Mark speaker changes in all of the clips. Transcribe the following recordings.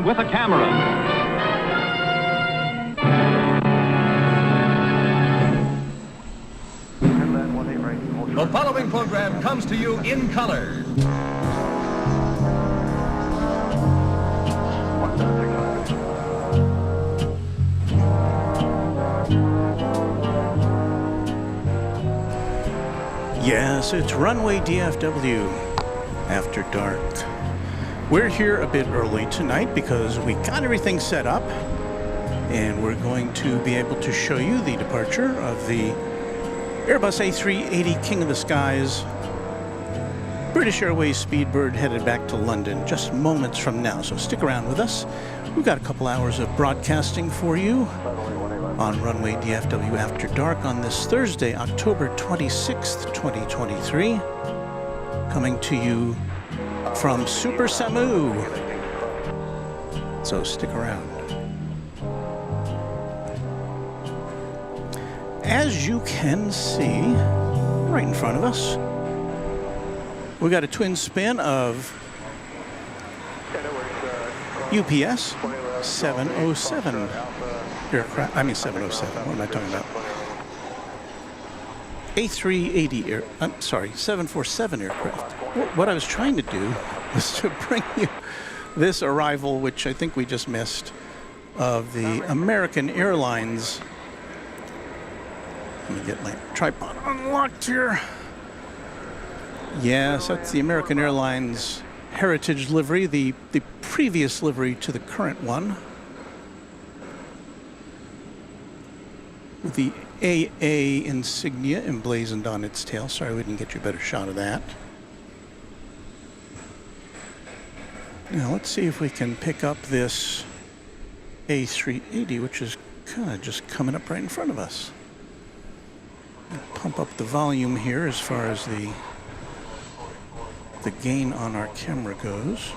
Speaker 1: With a camera.
Speaker 2: The following program comes to you in color.
Speaker 3: Yes, it's Runway DFW After Dark. We're here a bit early tonight because we got everything set up and we're going to be able to show you the departure of the Airbus A380 King of the Skies British Airways Speedbird headed back to London just moments from now. So stick around with us. We've got a couple hours of broadcasting for you on Runway DFW After Dark on this Thursday, October 26th, 2023. Coming to you from Super Samu. So stick around. As you can see right in front of us, we got a twin spin of UPS 707 aircraft. I mean 707. What am I talking about? A380 747 aircraft. What I was trying to do was to bring you this arrival, which I think we just missed, of the American Airlines. Let me get my tripod unlocked here. Yes, that's the American Airlines Heritage livery, the previous livery to the current one. With the AA insignia emblazoned on its tail. Sorry we didn't get you a better shot of that. Now let's see if we can pick up this A380, which is kind of just coming up right in front of us. Pump up the volume here as far as the gain on our camera goes.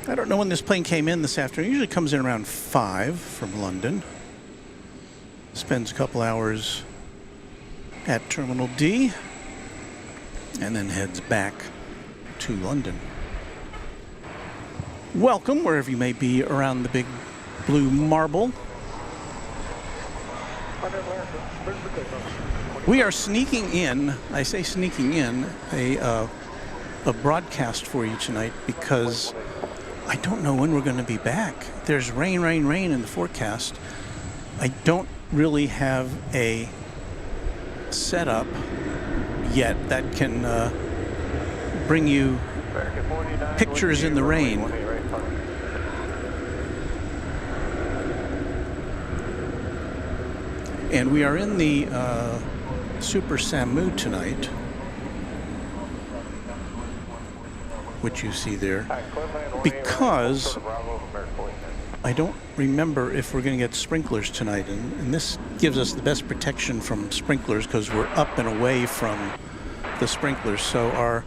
Speaker 3: I don't know when this plane came in this afternoon. It usually comes in around 5 from London. Spends a couple hours at Terminal D and then heads back to to London. Welcome wherever you may be around the big blue marble. We are sneaking in, I say sneaking in, a broadcast for you tonight because I don't know when we're going to be back. There's rain, rain, rain in the forecast. I don't really have a setup yet that can bring you pictures in the rain. And we are in the Super Samu tonight, which you see there, because I don't remember if we're going to get sprinklers tonight, and this gives us the best protection from sprinklers because we're up and away from the sprinklers. So our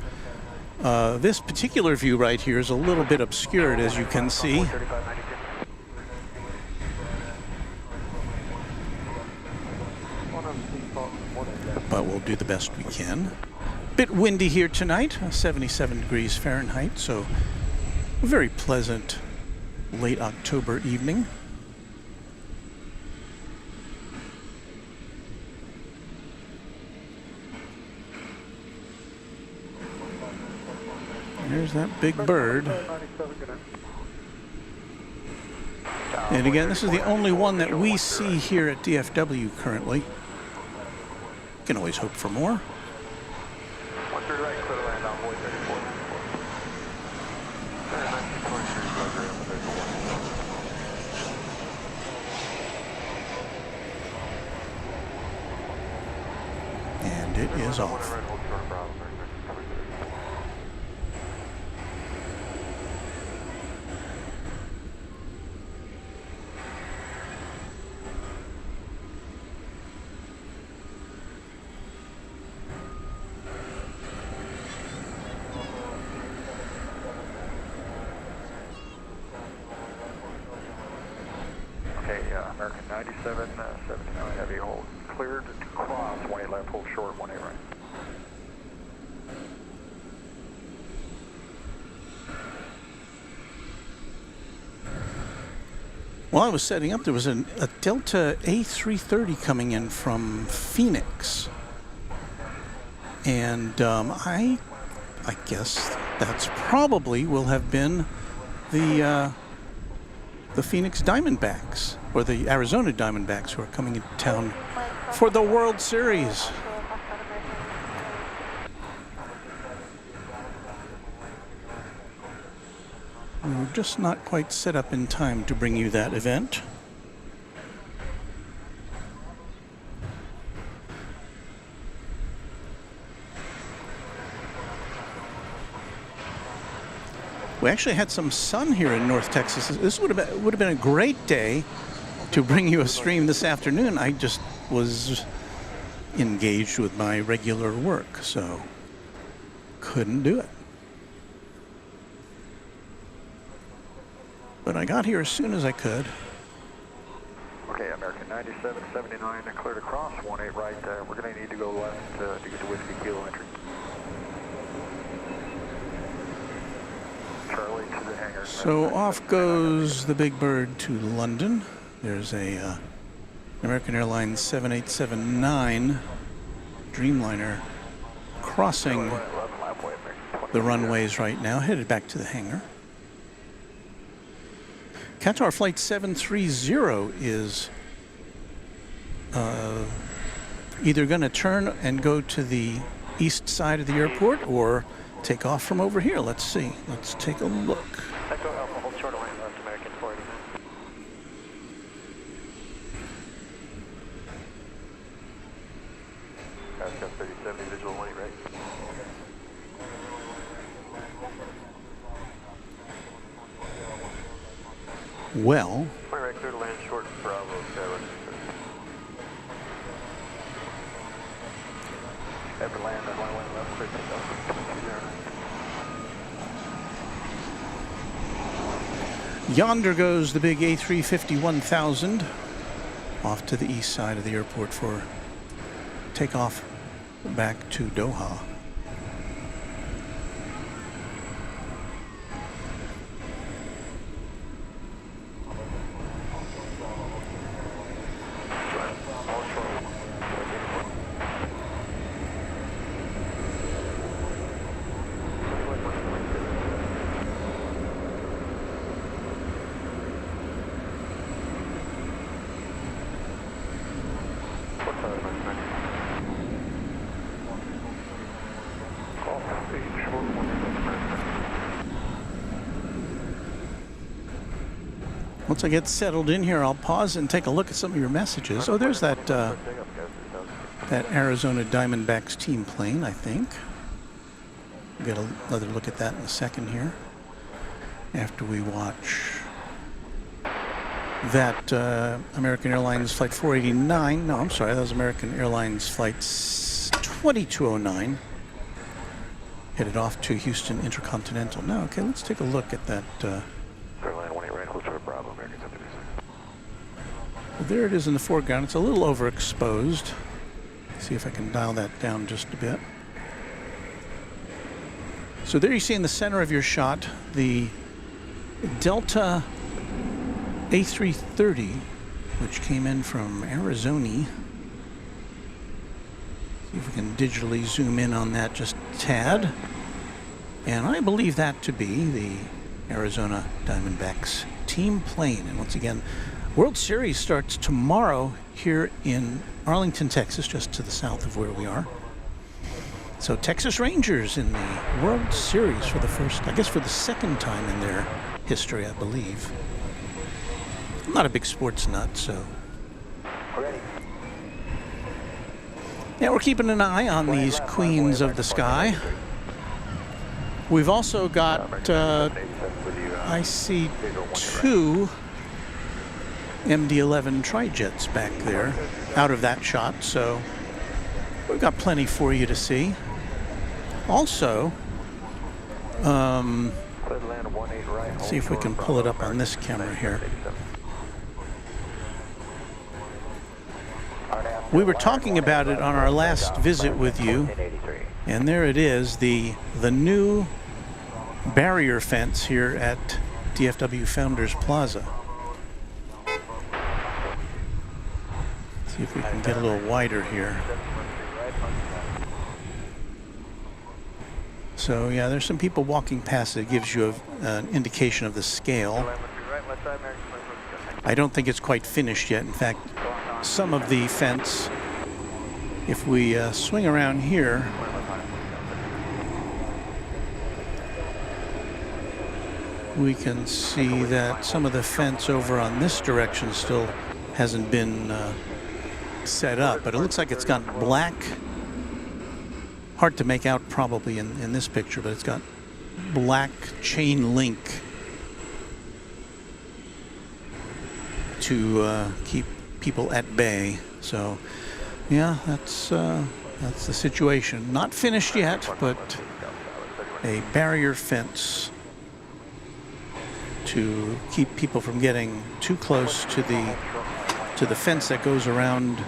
Speaker 3: this particular view right here is a little bit obscured, as you can see. But we'll do the best we can. Bit windy here tonight, 77 degrees Fahrenheit, so a very pleasant late October evening. There's that big bird. And again, this is the only one that we see here at DFW currently. You can always hope for more. And it is off.
Speaker 4: American 97, 79, heavy hold. Cleared to cross, 18 left, hold short, 18 right.
Speaker 3: While I was setting up, there was a Delta A330 coming in from Phoenix. And I guess that's probably will have been the Phoenix Diamondbacks, or the Arizona Diamondbacks, who are coming into town for the World Series. We were just not quite set up in time to bring you that event. We actually had some sun here in North Texas. This would have been a great day to bring you a stream this afternoon. I just was engaged with my regular work, so couldn't do it. But I got here as soon as I could.
Speaker 4: Okay, American 97, 79, cleared across, 18 right. We're going to need to go left to get to Whiskey Kilo entry. Charlie to the hangar.
Speaker 3: So off goes the big bird to London. There's a American Airlines 7879 Dreamliner crossing the runways right now, headed back to the hangar. Qatar Flight 730 is either going to turn and go to the east side of the airport or take off from over here. Let's see. Let's take a look.
Speaker 4: Echo Alpha, hold short line, left American 40. Got 3070 visual light, right?
Speaker 3: Well,
Speaker 4: Right, clear to land short, Bravo, Ever land on 11 left, clear to
Speaker 3: yonder goes the big A350 1000 off to the east side of the airport for takeoff back to Doha. Once I get settled in here, I'll pause and take a look at some of your messages. Oh, there's that that Arizona Diamondbacks team plane, I think. We'll get another look at that in a second here, after we watch that American Airlines Flight 489. No, I'm sorry, that was American Airlines Flight 2209. Headed off to Houston Intercontinental. Now, okay, let's take a look at that. Well, there it is in the foreground. It's a little overexposed. See if I can dial that down just a bit. So there you see in the center of your shot the Delta A330, which came in from Arizona. See if we can digitally zoom in on that just a tad. And I believe that to be the Arizona Diamondbacks team plane. And once again, World Series starts tomorrow here in Arlington, Texas, just to the south of where we are. So Texas Rangers in the World Series for the first, I guess for the second time in their history, I believe. I'm not a big sports nut, so. Yeah, we're keeping an eye on these queens of the sky. We've also got, I see 2 MD-11 tri-jets back there out of that shot, so we've got plenty for you to see. Also, see if we can pull it up on this camera here. We were talking about it on our last visit with you, and there it is, the new barrier fence here at DFW Founders Plaza. See if we can get a little wider here. So yeah, there's some people walking past. It gives you an indication of the scale. I don't think it's quite finished yet. In fact, some of the fence, if we swing around here, we can see that some of the fence over on this direction still hasn't been set up, but it looks like it's got black, hard to make out probably in this picture, but it's got black chain link to keep people at bay. So yeah, that's the situation. Not finished yet, but a barrier fence to keep people from getting too close to the fence that goes around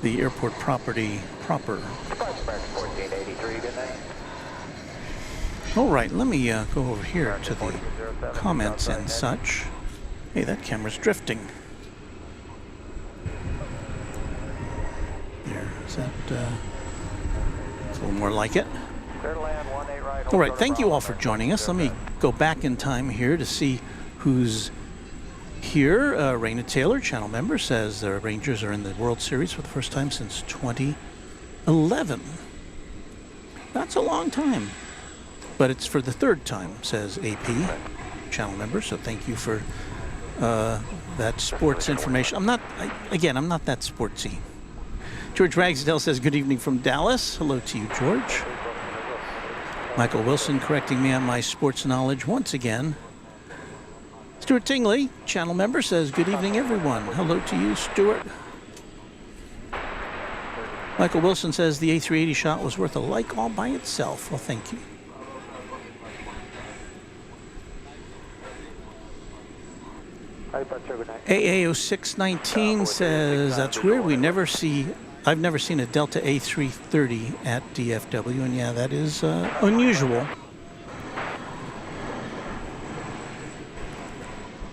Speaker 3: the airport property proper. All right, let me go over here to the comments and such. Hey, that camera's drifting. There, is that it's a little more like it. All right, thank you all for joining us. Let me go back in time here to see who's here. Raina Taylor, channel member, says the Rangers are in the World Series for the first time since 2011. That's a long time, but it's for the third time, says AP, channel member. So thank you for that sports information. I'm not that sportsy. George Ragsdale says good evening from Dallas. Hello to you, George. Michael Wilson correcting me on my sports knowledge once again. Stuart Tingley, channel member, says good evening, everyone. Hello to you, Stuart. Michael Wilson says the A380 shot was worth a like all by itself. Well, thank you. AA0619 says that's weird. I've never seen a Delta A330 at DFW, and yeah, that is unusual.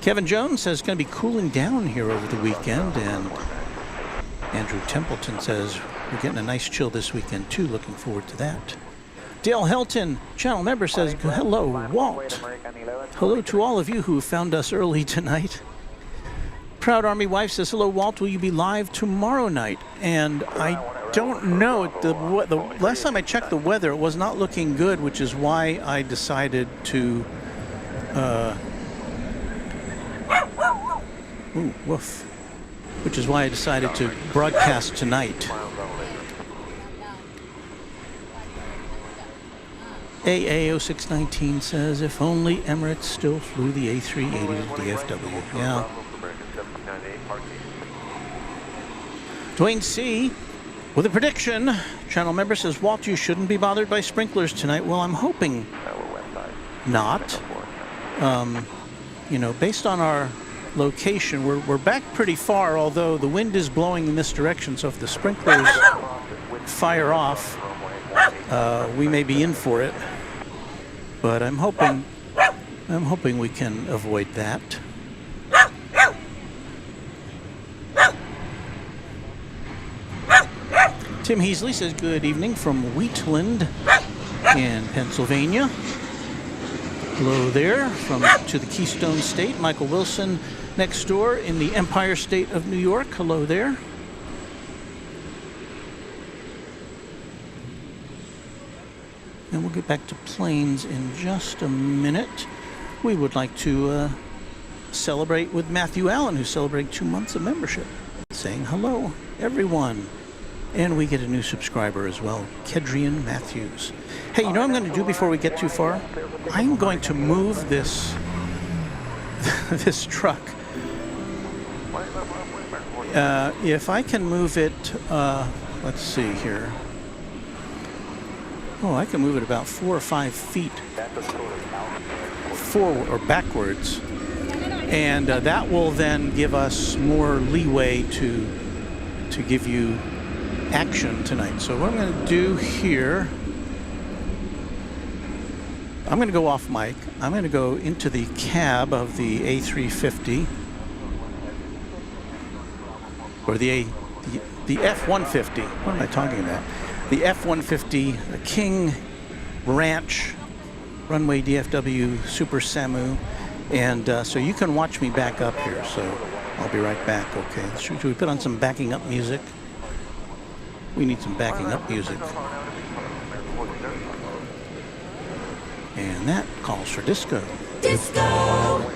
Speaker 3: Kevin Jones says it's going to be cooling down here over the weekend, and Andrew Templeton says we're getting a nice chill this weekend too. Looking forward to that. Dale Helton, channel member, says hello, Walt. Hello to all of you who found us early tonight. Proud Army wife says hello, Walt. Will you be live tomorrow night? And I don't know. The last time I checked the weather, it was not looking good, which is why I decided to Ooh, woof. Which is why I decided to broadcast tonight. AA0619 says, if only Emirates still flew the A380 to DFW. Yeah. Dwayne C. with a prediction. Channel member says, Walt, you shouldn't be bothered by sprinklers tonight. Well, I'm hoping not. You know, based on our location, we're back pretty far, although the wind is blowing in this direction, so if the sprinklers fire off, we may be in for it. But I'm hoping we can avoid that. Tim Heasley says, good evening from Wheatland in Pennsylvania. Hello there to the Keystone State. Michael Wilson next door in the Empire State of New York. Hello there. And we'll get back to planes in just a minute. We would like to celebrate with Matthew Allen, who's celebrating 2 months of membership. Saying hello, everyone. And we get a new subscriber as well, Kedrian Matthews. Hey, you know what I'm going to do before we get too far? I'm going to move this this truck. If I can move it, let's see here. Oh, I can move it about 4 or 5 feet forward or backwards. And that will then give us more leeway to give you action tonight. So what I'm going to do here, I'm going to go off mic. I'm going to go into the cab of the A350 or the F-150. What am I talking about? The F-150, the King Ranch Runway DFW Super Samu, and so you can watch me back up here. So I'll be right back. Okay. Should we put on some backing up music? We need some backing up music. And that calls for disco. Disco!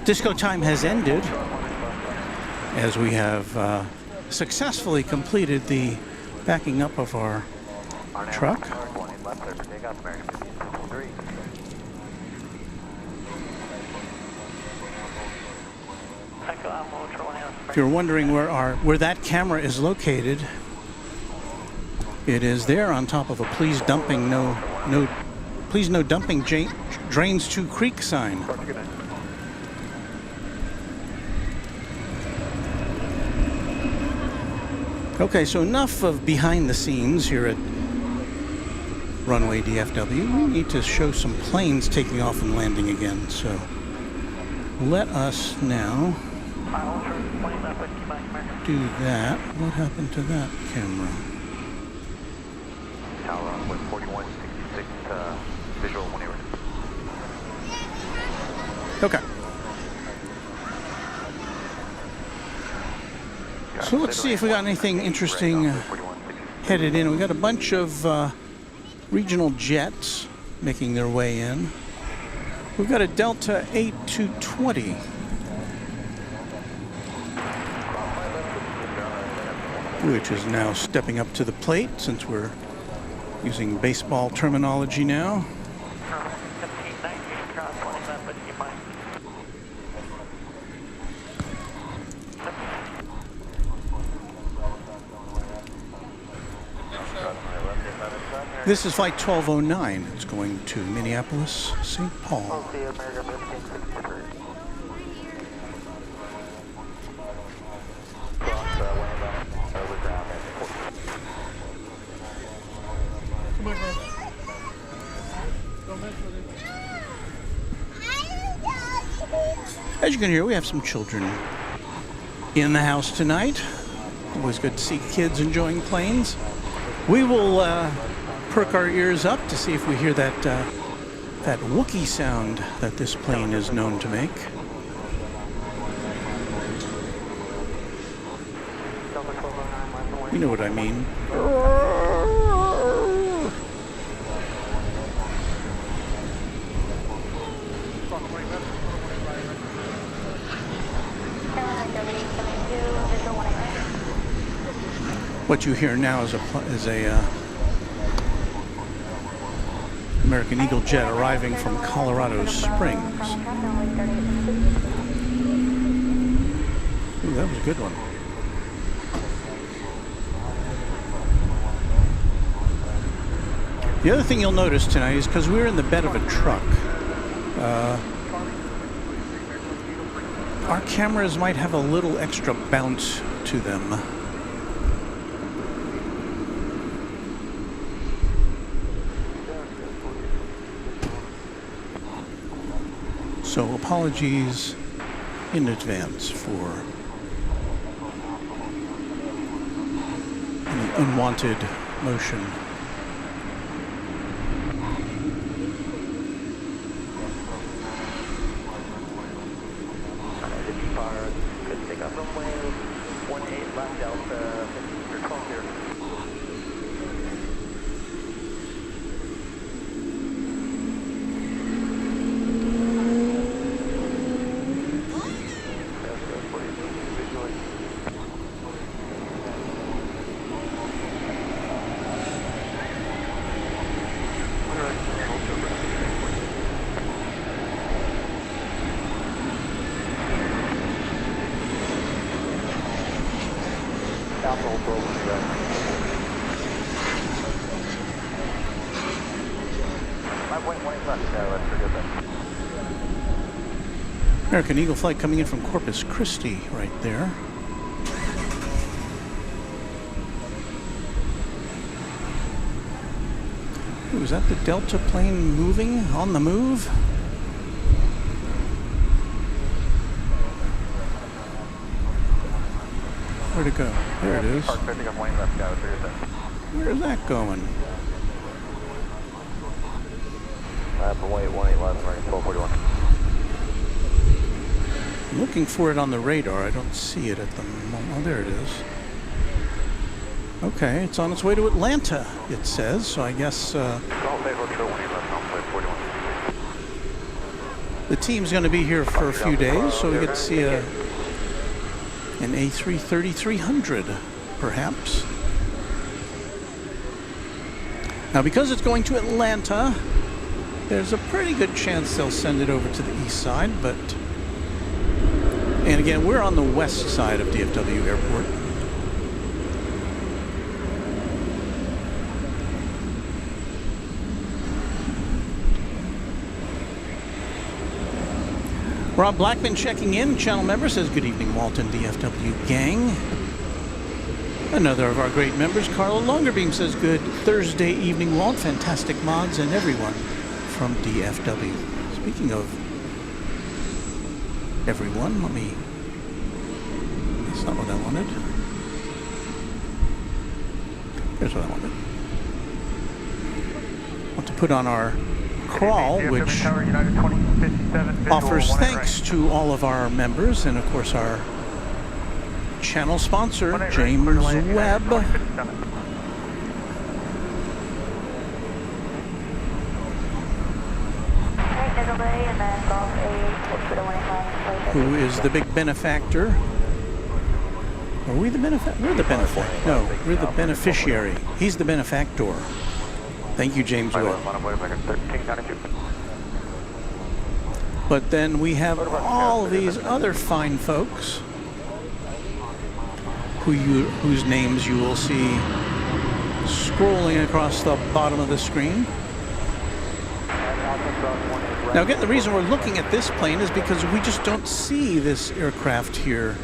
Speaker 3: Disco time has ended as we have successfully completed the backing up of our truck. If you're wondering where that camera is located, it is there on top of a please dumping please no dumping drains to creek sign. Okay, so enough of behind the scenes here at Runway DFW. We need to show some planes taking off and landing again, so let us now do that. What happened to that camera?
Speaker 4: Tower with 4166, visual 1 hour.
Speaker 3: Okay. So let's see if we got anything interesting headed in. We got a bunch of regional jets making their way in. We've got a Delta 8220. Which is now stepping up to the plate since we're using baseball terminology now. This is flight 1209. It's going to Minneapolis, St. Paul. As you can hear, we have some children in the house tonight. Always good to see kids enjoying planes. We will perk our ears up to see if we hear that that Wookiee sound that this plane is known to make. You know what I mean. What you hear now is a American Eagle jet arriving from Colorado Springs. Ooh, that was a good one. The other thing you'll notice tonight is because we're in the bed of a truck, our cameras might have a little extra bounce to them. So apologies in advance for any unwanted motion.
Speaker 4: Good take off runway 18 left Delta 12 here.
Speaker 3: American Eagle flight coming in from Corpus Christi right there. Ooh, is that the Delta plane moving on the move? Where'd it go? There it is. Where's that going?
Speaker 4: Runway 18 left, 1241.
Speaker 3: I'm looking for it on the radar. I don't see it at the moment. Oh, there it is. Okay, it's on its way to Atlanta, it says. So I guess the team's going to be here for a few days, so we get to see an A330-300, perhaps. Now, because it's going to Atlanta, there's a pretty good chance they'll send it over to the east side, but... And again, we're on the west side of DFW Airport. Rob Blackman checking in. Channel member says, good evening, Walton DFW gang. Another of our great members, Carla Longerbeam, says, good Thursday evening, Walt. Fantastic mods and everyone from DFW. Speaking of everyone, that's not what I wanted. Here's what I wanted. I want to put on our crawl, which offers thanks to all of our members and, of course, our channel sponsor, James Webb. Who is the big benefactor? Are we the benefactor? We're the benefactor. No, we're the beneficiary. He's the benefactor. Thank you, James Webb. But then we have all these other fine folks whose names you will see scrolling across the bottom of the screen. Now again, the reason we're looking at this plane is because we just don't see this aircraft here,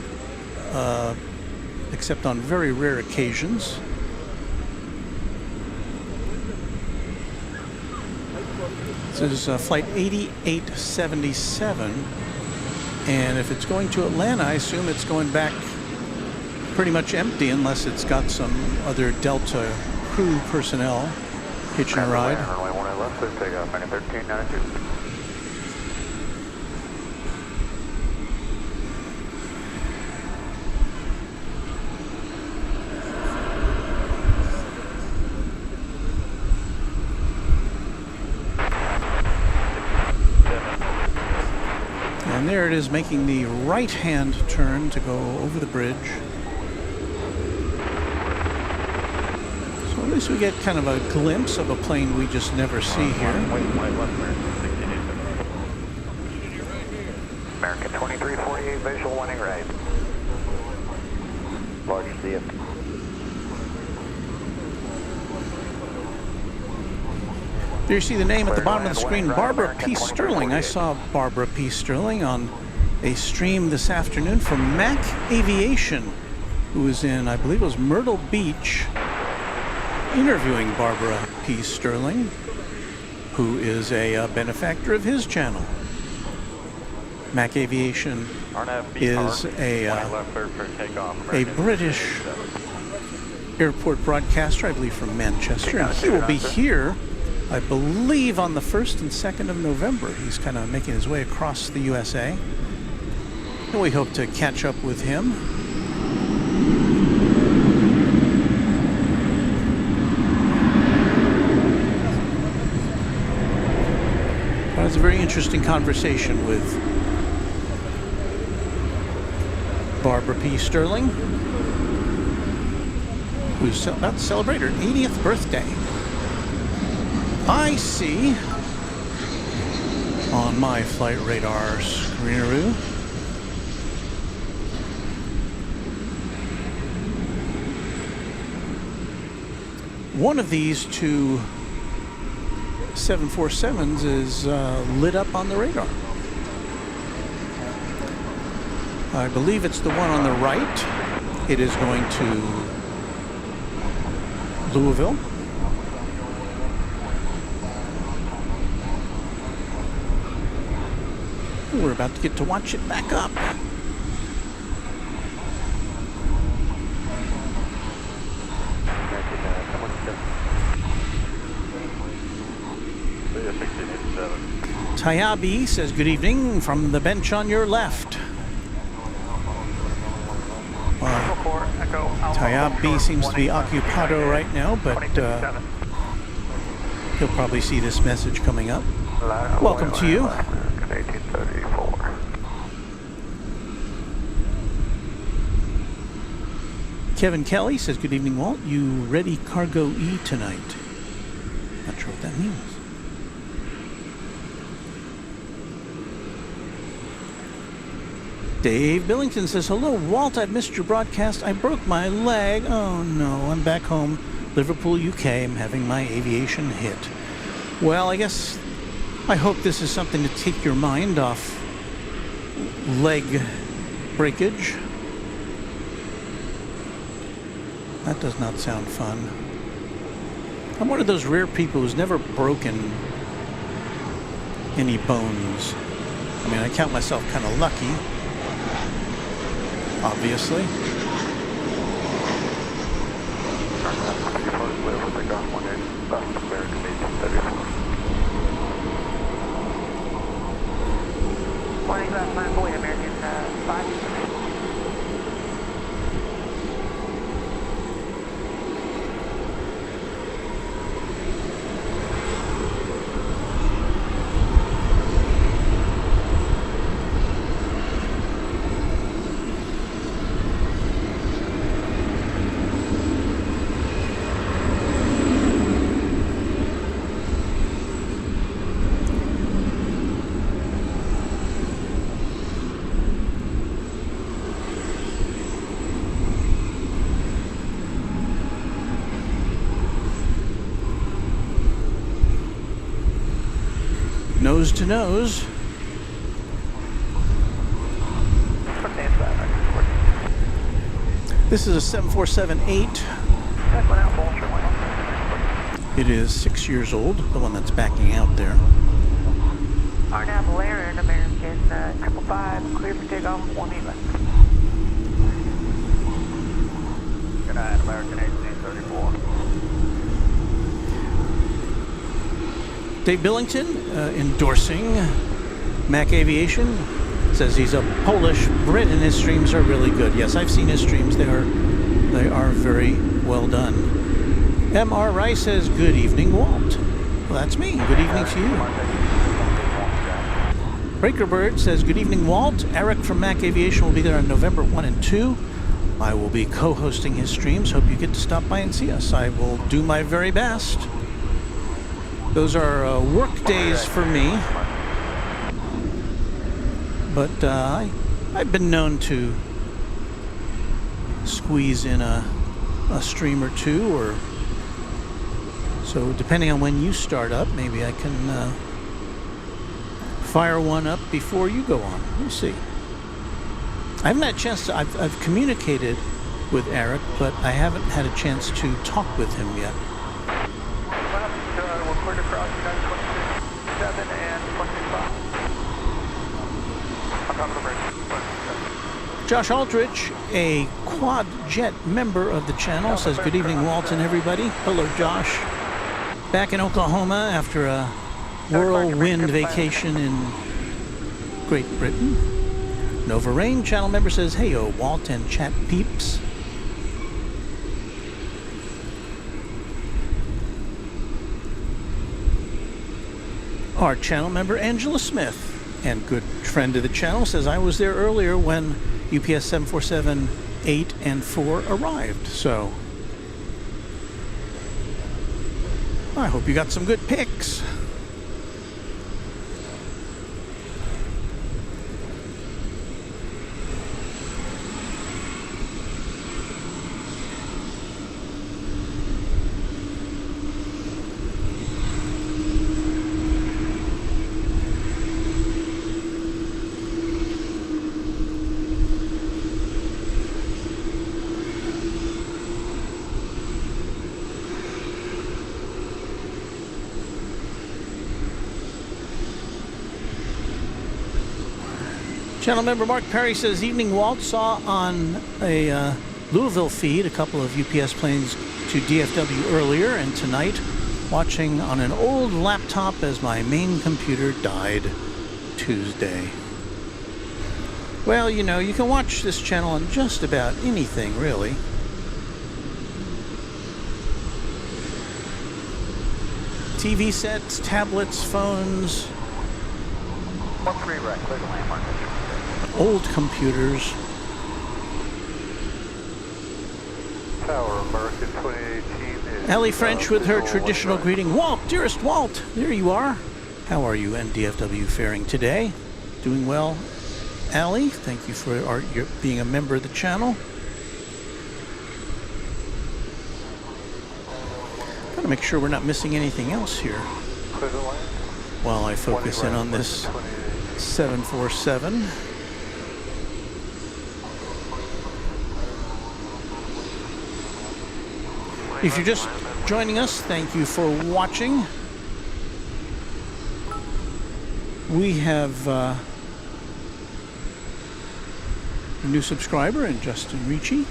Speaker 3: except on very rare occasions. This is flight 8877, and if it's going to Atlanta, I assume it's going back pretty much empty unless it's got some other Delta crew personnel hitching a ride. And there it is, making the right-hand turn to go over the bridge. So at least we get kind of a glimpse of a plane we just never see here.
Speaker 4: American 2348, visual 1 right. Large DF.
Speaker 3: There you see the name at the bottom of the screen, Barbara P. Sterling. I saw Barbara P. Sterling on a stream this afternoon from Mac Aviation, who was in, I believe it was Myrtle Beach, interviewing Barbara P. Sterling, who is a benefactor of his channel. Mac Aviation is a British airport broadcaster, I believe from Manchester, and he will be here, I believe, on the 1st and 2nd of November. He's kind of making his way across the USA, and we hope to catch up with him. That was a very interesting conversation with Barbara P. Sterling, who's about to celebrate her 80th birthday. I see on my flight radar screeneroo one of these two 747s is lit up on the radar. I believe it's the one on the right. It is going to Louisville. We're about to get to watch it back up. Tayabi says, good evening from the bench on your left. Tayabi seems to be occupado right now, but he'll probably see this message coming up. Welcome to you. Kevin Kelly says, good evening, Walt. You ready Cargo E tonight? Not sure what that means. Dave Billington says, hello, Walt. I've missed your broadcast. I broke my leg. Oh, no. I'm back home, Liverpool, UK. I'm having my aviation hit. Well, I guess I hope this is something to take your mind off leg breakage. That does not sound fun. I'm one of those rare people who's never broken any bones. I mean, I count myself kind of lucky, obviously.
Speaker 4: American 5.
Speaker 3: Nose to nose. This is a 747-8. It is 6 years old, the one that's backing out there.
Speaker 5: Arnav Valerian, American 555, clear for takeoff, 18 left.
Speaker 4: Good night, American 1834.
Speaker 3: Dave Billington, endorsing Mac Aviation, says he's a Polish Brit and his streams are really good. Yes, I've seen his streams. They are very well done. M.R. Rice says, good evening, Walt. Well, that's me. Good evening to you. Breakerbird says, good evening, Walt. Eric from Mac Aviation will be there on November 1 and 2. I will be co-hosting his streams. Hope you get to stop by and see us. I will do my very best. Those are work days for me, but I've been known to squeeze in a stream or two, or so depending on when you start up, maybe I can fire one up before you go on. We'll see. I haven't had a chance to, I've communicated with Eric, but I haven't had a chance to talk with him yet.
Speaker 4: Across United 26.7 and 26.5. On top of the bridge.
Speaker 3: Josh Aldrich, a quad jet member of the channel, says good evening, Walt and everybody. Hello, Josh. Back in Oklahoma after a whirlwind vacation in Great Britain. Nova Rain channel member says, hey, Walt and chat peeps. Our channel member Angela Smith, and good friend of the channel, says I was there earlier when UPS 747 8 and 4 arrived. So I hope you got some good pics. Channel member Mark Perry says, evening, Walt. Saw on a Louisville feed a couple of UPS planes to DFW earlier, and tonight watching on an old laptop as my main computer died Tuesday. Well, you know, you can watch this channel on just about anything, really. TV sets, tablets, phones,
Speaker 4: 13 right, clear to landmark.
Speaker 3: old computers.
Speaker 4: Tower, American 2018 is...
Speaker 3: Allie French with her traditional greeting. Walt, dearest Walt, there you are. How are you and DFW faring today? Doing well, Allie? Thank you for your being a member of the channel. Gotta make sure we're not missing anything else here while I focus in on this 747. If you're just joining us, thank you for watching. We have a new subscriber in Justin Ricci.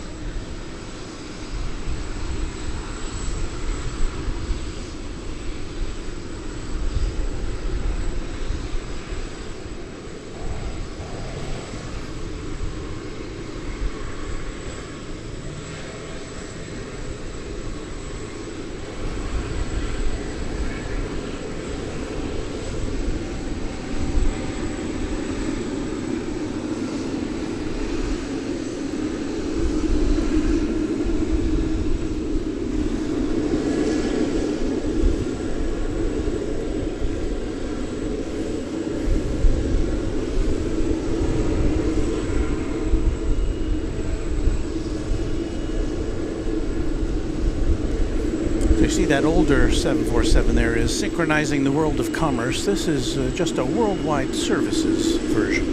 Speaker 3: You see that older 747 there is synchronizing the world of commerce. This is just a worldwide services version.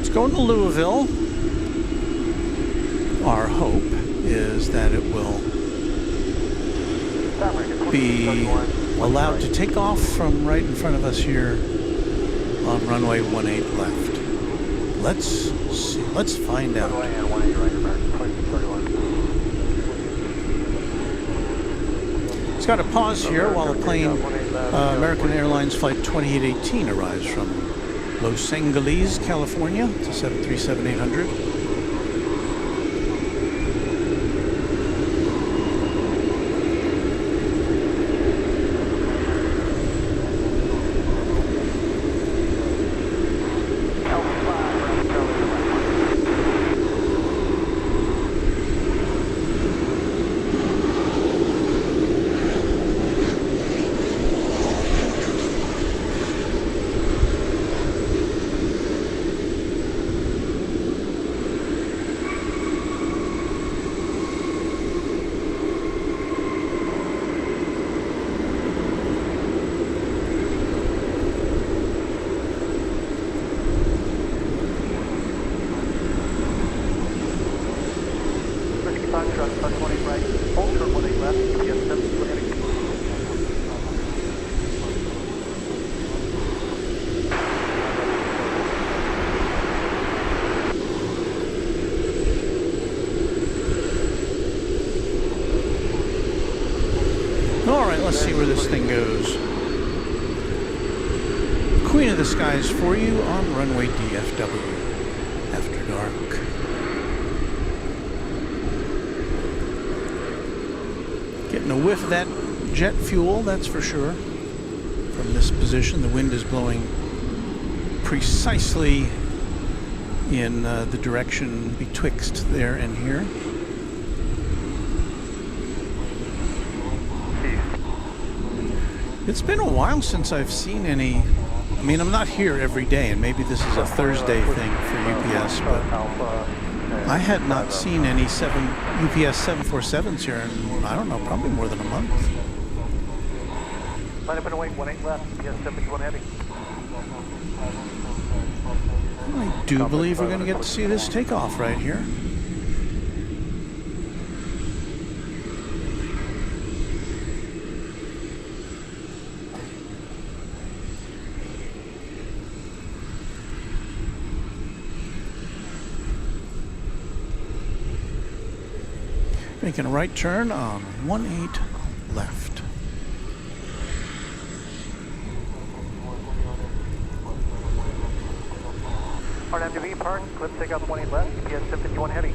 Speaker 3: It's going to Louisville. Our hope is that it will be allowed to take off from right in front of us here on runway 18 left. Let's see. Let's find out. It's got a pause here while the plane, American Airlines Flight 2818 arrives from Los Angeles, California. It's a 737-800. Let's see where this thing goes. Queen of the Skies for you on runway DFW after dark. Getting a whiff of that jet fuel, that's for sure. From this position, the wind is blowing precisely in the direction betwixt there and here. It's been a while since I've seen any. I mean, I'm not here every day, and maybe this is a Thursday thing for UPS, but I had not seen any UPS 747s here in, I don't know, probably more than a month.
Speaker 4: Line up and await, 18 left, UPS 751 heavy.
Speaker 3: I do believe we're going to get to see this takeoff right here. Making a right turn on 18 left.
Speaker 4: RWV park, clip takeoff 18 left, UPS 751 heavy.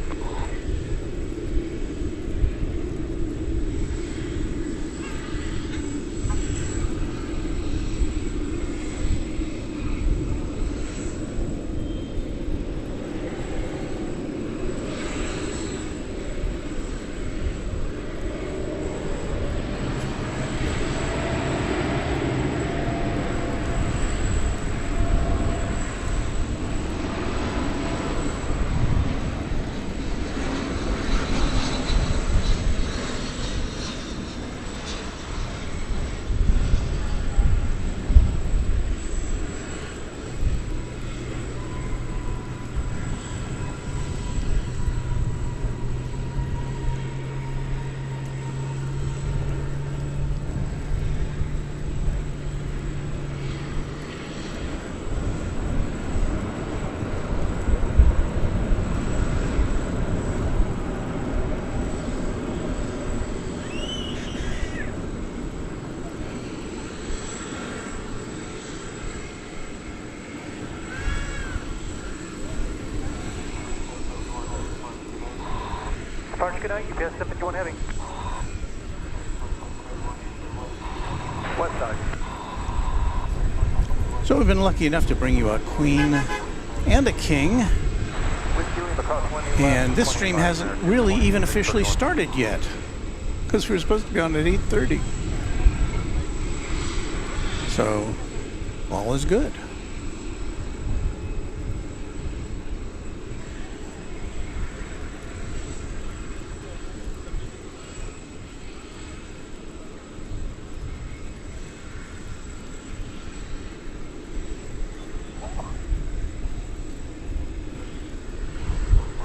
Speaker 4: Departure, good night, UPS 751 heavy. West side.
Speaker 3: So we've been lucky enough to bring you a queen and a king. And this stream hasn't really even officially started yet, because we were supposed to be on at 8:30. So all is good.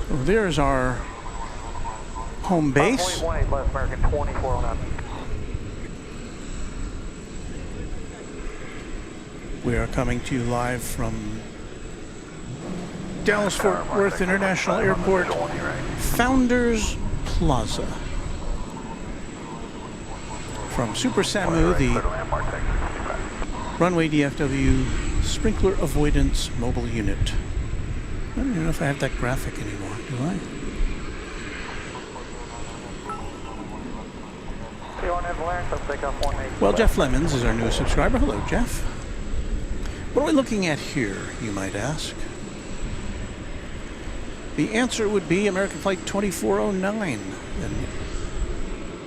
Speaker 3: So there's our home base.
Speaker 4: 18 left American 2409.
Speaker 3: We are coming to you live from Dallas Fort Worth International Airport, Founders Plaza. From Super SAMU, the Runway DFW Sprinkler Avoidance Mobile Unit. I don't even know if I have that graphic anymore, do I? Well, Jeff Lemons is our newest subscriber. Hello, Jeff. What are we looking at here, you might ask? The answer would be American Flight 2409, and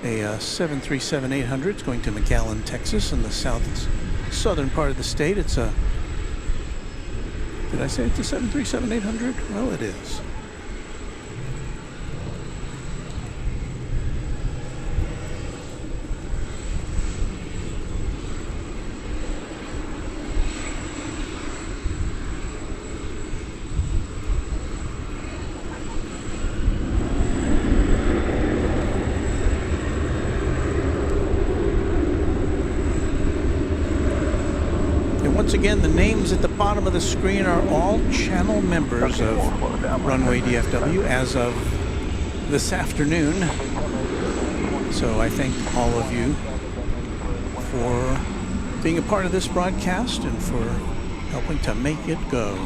Speaker 3: a 737-800 is going to McAllen, Texas, in the southern part of the state. It's a... Did I say it's a 737-800? Well, it is. Once again, the names at the bottom of the screen are all channel members of Runway DFW as of this afternoon. So I thank all of you for being a part of this broadcast and for helping to make it go.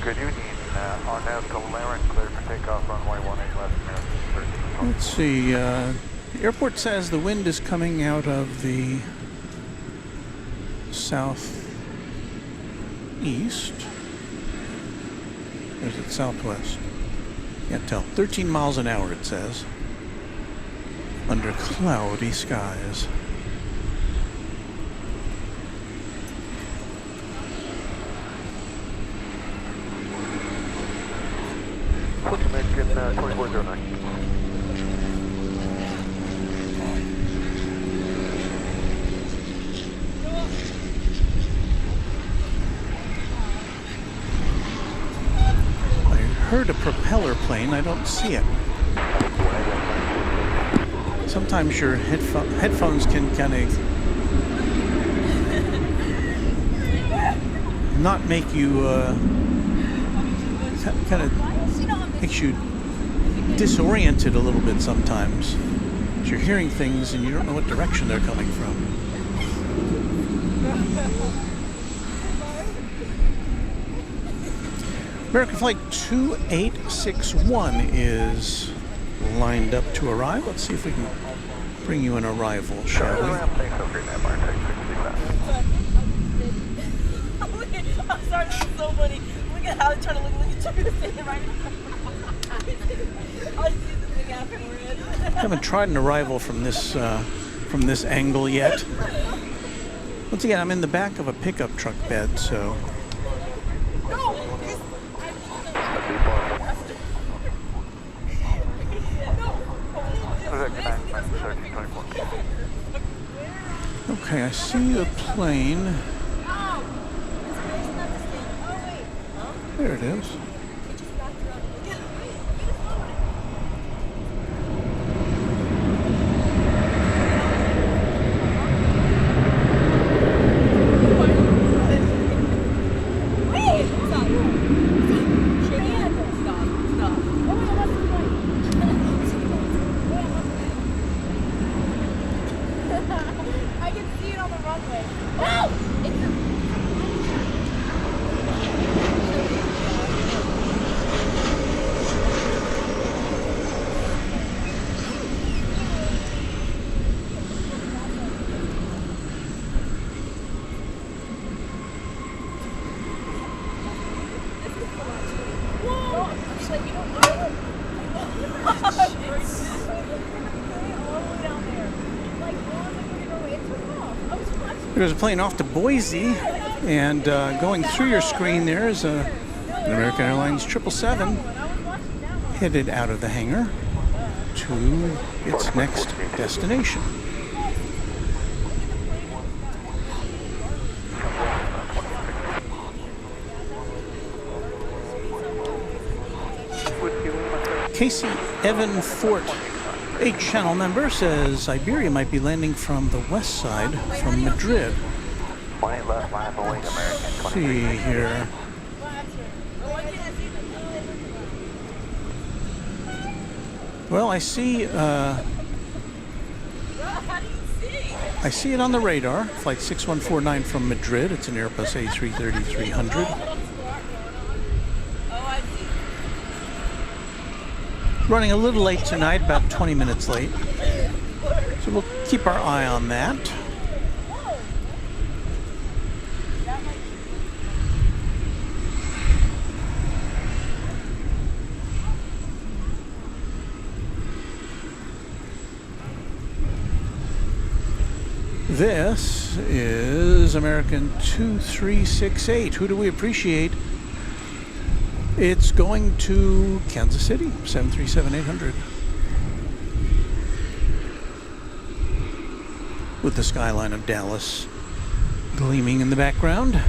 Speaker 4: Good evening, RNAV to Laren, clear for takeoff, runway 18 left, American 13.
Speaker 3: Let's see, the airport says the wind is coming out of the southeast. Or is it southwest? Can't tell. 13 miles an hour, it says. Under cloudy skies.
Speaker 4: What's American 2409?
Speaker 3: I heard a propeller plane. I don't see it. Sometimes your headphones can kind of not make you kind of makes you disoriented a little bit sometimes. You're hearing things and you don't know what direction they're coming from. American Flight 2861 is lined up to arrive. Let's see if we can bring you an arrival, shall we?
Speaker 5: I'm sorry, this is so funny. Look at how they're trying to look at each other standing right now.
Speaker 3: I haven't tried an arrival from this angle yet. Once again, I'm in the back of a pickup truck bed, so. Okay, I see a plane. There it is.
Speaker 6: on the runway. No!
Speaker 3: There's a plane off to Boise, and going through your screen there is an American Airlines 777 headed out of the hangar to its next destination. Casey Evan Fort, a channel member, says Iberia might be landing from the west side from Madrid. Let's see here. Well, I see it on the radar. Flight 6149 from Madrid. It's an Airbus A330-300. Running a little late tonight, about 20 minutes late. So we'll keep our eye on that. This is American 2368. Who do we appreciate? It's going to Kansas City, 737-800. With the skyline of Dallas gleaming in the background.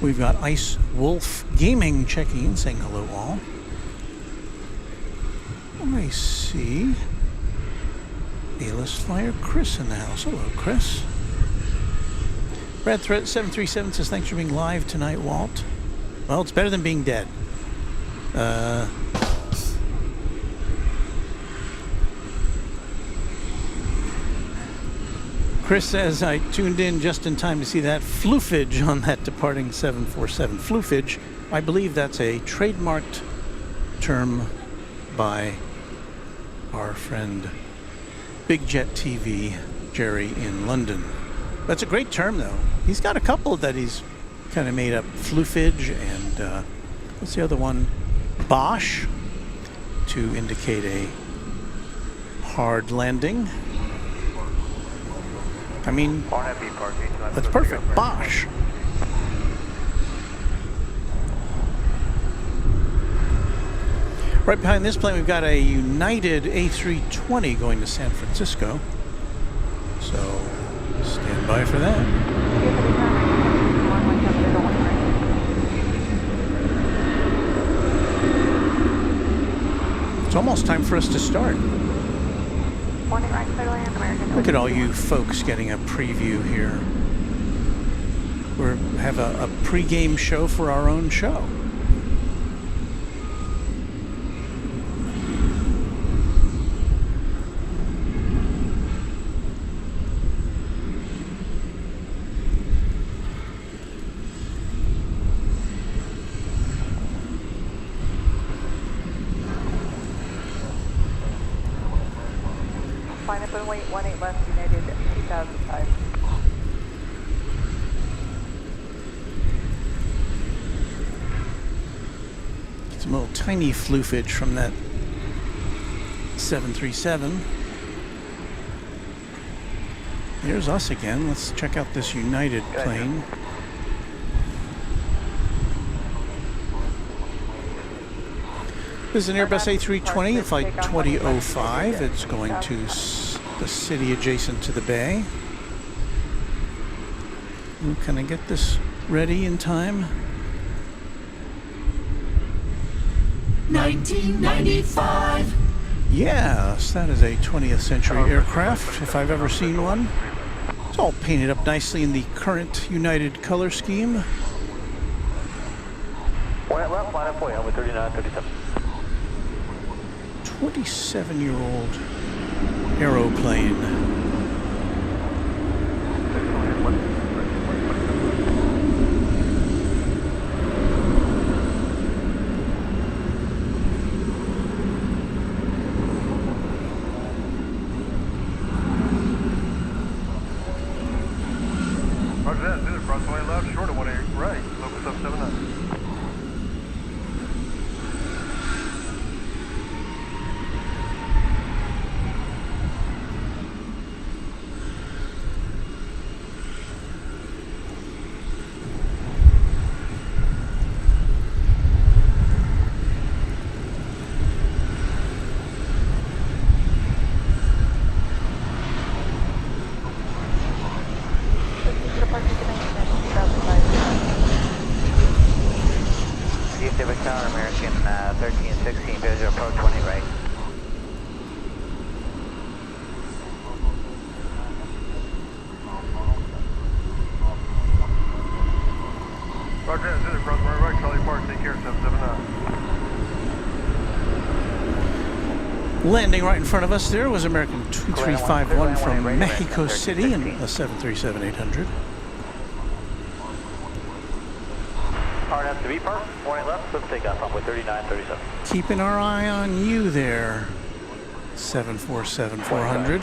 Speaker 3: We've got Ice Wolf Gaming checking in, saying hello all. I see A-list flyer Chris in the house. Hello, Chris. Brad Threat 737 says thanks for being live tonight, Walt. Well, it's better than being dead. Chris says I tuned in just in time to see that floofage on that departing 747. Floofage, I believe that's a trademarked term by our friend Big Jet TV, Jerry in London. That's a great term, though. He's got a couple that he's kind of made up. Floofage and what's the other one? Bosh, to indicate a hard landing. I mean, that's perfect. Bosh. Right behind this plane, we've got a United A320 going to San Francisco. So, stand by for that. It's almost time for us to start. Look at all you folks getting a preview here. We have a pre-game show for our own show.
Speaker 5: Line up and wait, 18 left, United 2005.
Speaker 3: Some little tiny floofage from that 737. Here's us again. Let's check out this United plane. This is an Airbus A320, flight 2005. It's going to the city adjacent to the bay. Can I get this ready in time?
Speaker 7: 1995.
Speaker 3: Yes, that is a 20th century aircraft, if I've ever seen one. It's all painted up nicely in the current United color scheme.
Speaker 4: One left, line up, way, with 3937.
Speaker 3: 27-year-old aeroplane.
Speaker 4: Roger that, do it, crossway left, short of 18 right, local 779.
Speaker 5: DFW Tower, American 1316, visual approach 20 right.
Speaker 4: Roger that, do it, crossway right, Charlie Park, take care, 779.
Speaker 3: Landing right in front of us there was American 2351 from Mexico City in a 737-800.
Speaker 4: RNF to V-Park, 18 left, let's take off, with 3937.
Speaker 3: Keeping our eye on you there, 747-400.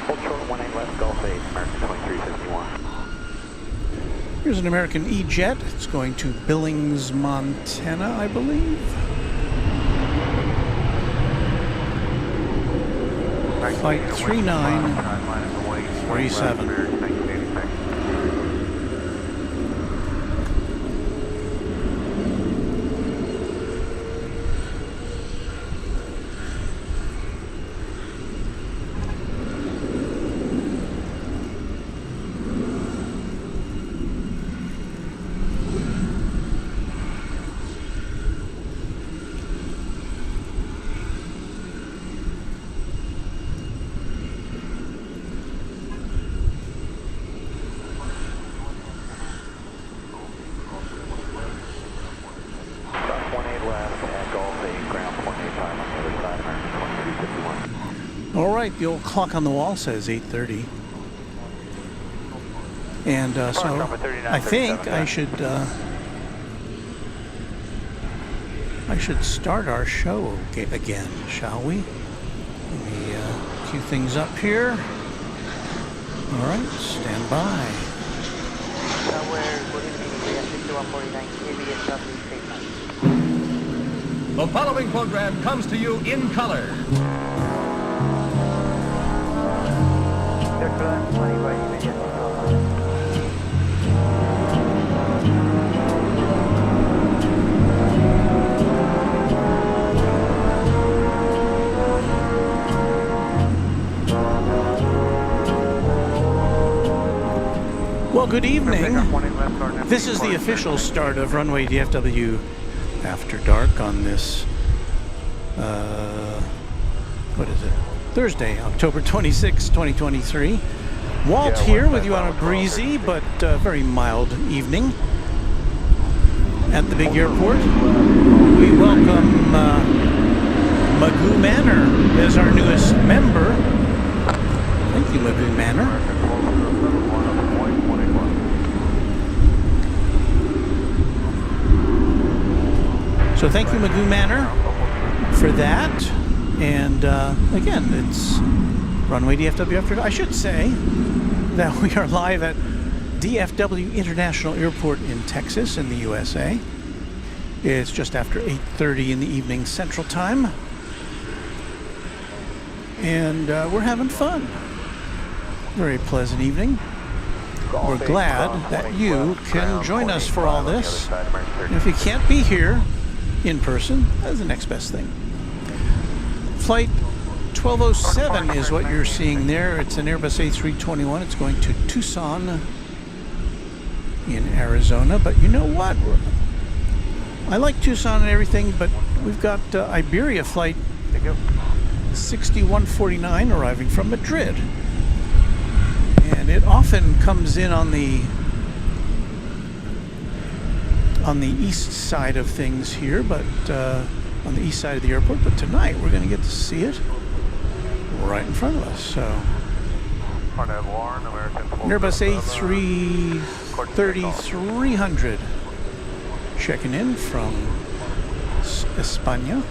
Speaker 4: Hold short, 18 left, Gulf 8, American 2351.
Speaker 3: Here's an American E-Jet. It's going to Billings, Montana, I believe. Flight 3937. All right, the old clock on the wall says 8:30. And so I think I should start our show again, shall we? Let me cue things up here. All right, stand by.
Speaker 2: The following program comes to you in color.
Speaker 3: Well, good evening. This is the official start of Runway DFW After Dark on this, what is it? Thursday, October 26, 2023. Walt here with you on a breezy but very mild evening at the big airport. We welcome Magoo Manor as our newest member. Thank you, Magoo Manor. So thank you, Magoo Manor, for that. And again, it's Runway DFW After Dark. I should say that we are live at DFW International Airport in Texas in the USA. It's just after 8:30 in the evening Central Time. And we're having fun. Very pleasant evening. We're glad that you can join us for all this. And if you can't be here in person, that's the next best thing. Flight 1207 is what you're seeing there. It's an Airbus A321. It's going to Tucson in Arizona. But you know what? I like Tucson and everything, but we've got Iberia flight 6149 arriving from Madrid. And it often comes in on the on the east side of things here, but on the east side of the airport. But tonight we're going to get to see it right in front of us. So Airbus A330-300 checking in from España.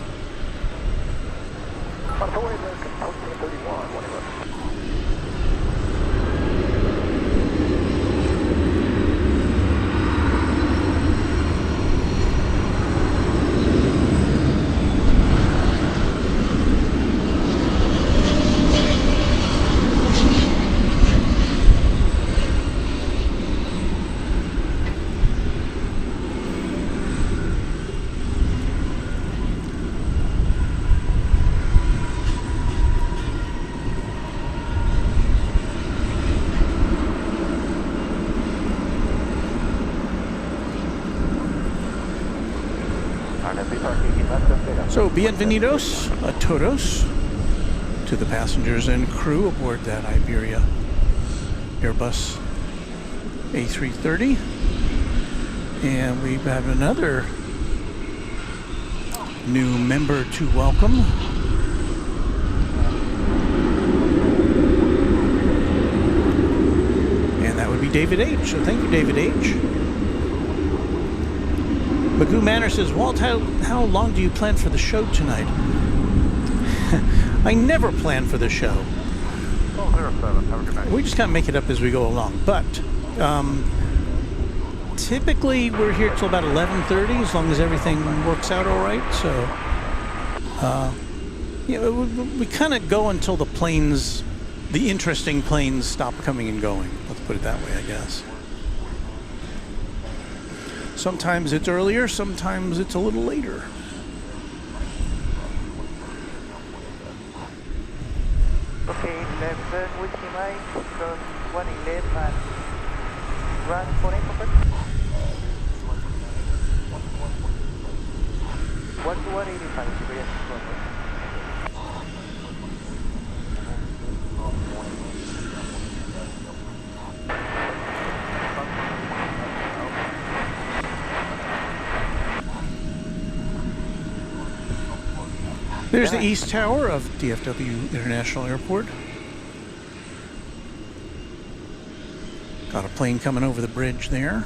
Speaker 3: So, bienvenidos a todos to the passengers and crew aboard that Iberia Airbus A330. And we have another new member to welcome. And that would be David H. So thank you, David H. Magoo Manor says, Walt, how long do you plan for the show tonight? I never plan for the show.
Speaker 4: 1207, have a good night.
Speaker 3: We just kind of make it up as we go along. But typically we're here till about 11:30, as long as everything works out all right. So, we kind of go until the interesting planes stop coming and going. Let's put it that way, I guess. Sometimes it's earlier, sometimes it's a little later.
Speaker 5: Okay, left turn with you, Mike. Cross 111 and run 48 over. 185, yes,
Speaker 3: There's the East Tower of DFW International Airport. Got a plane coming over the bridge there.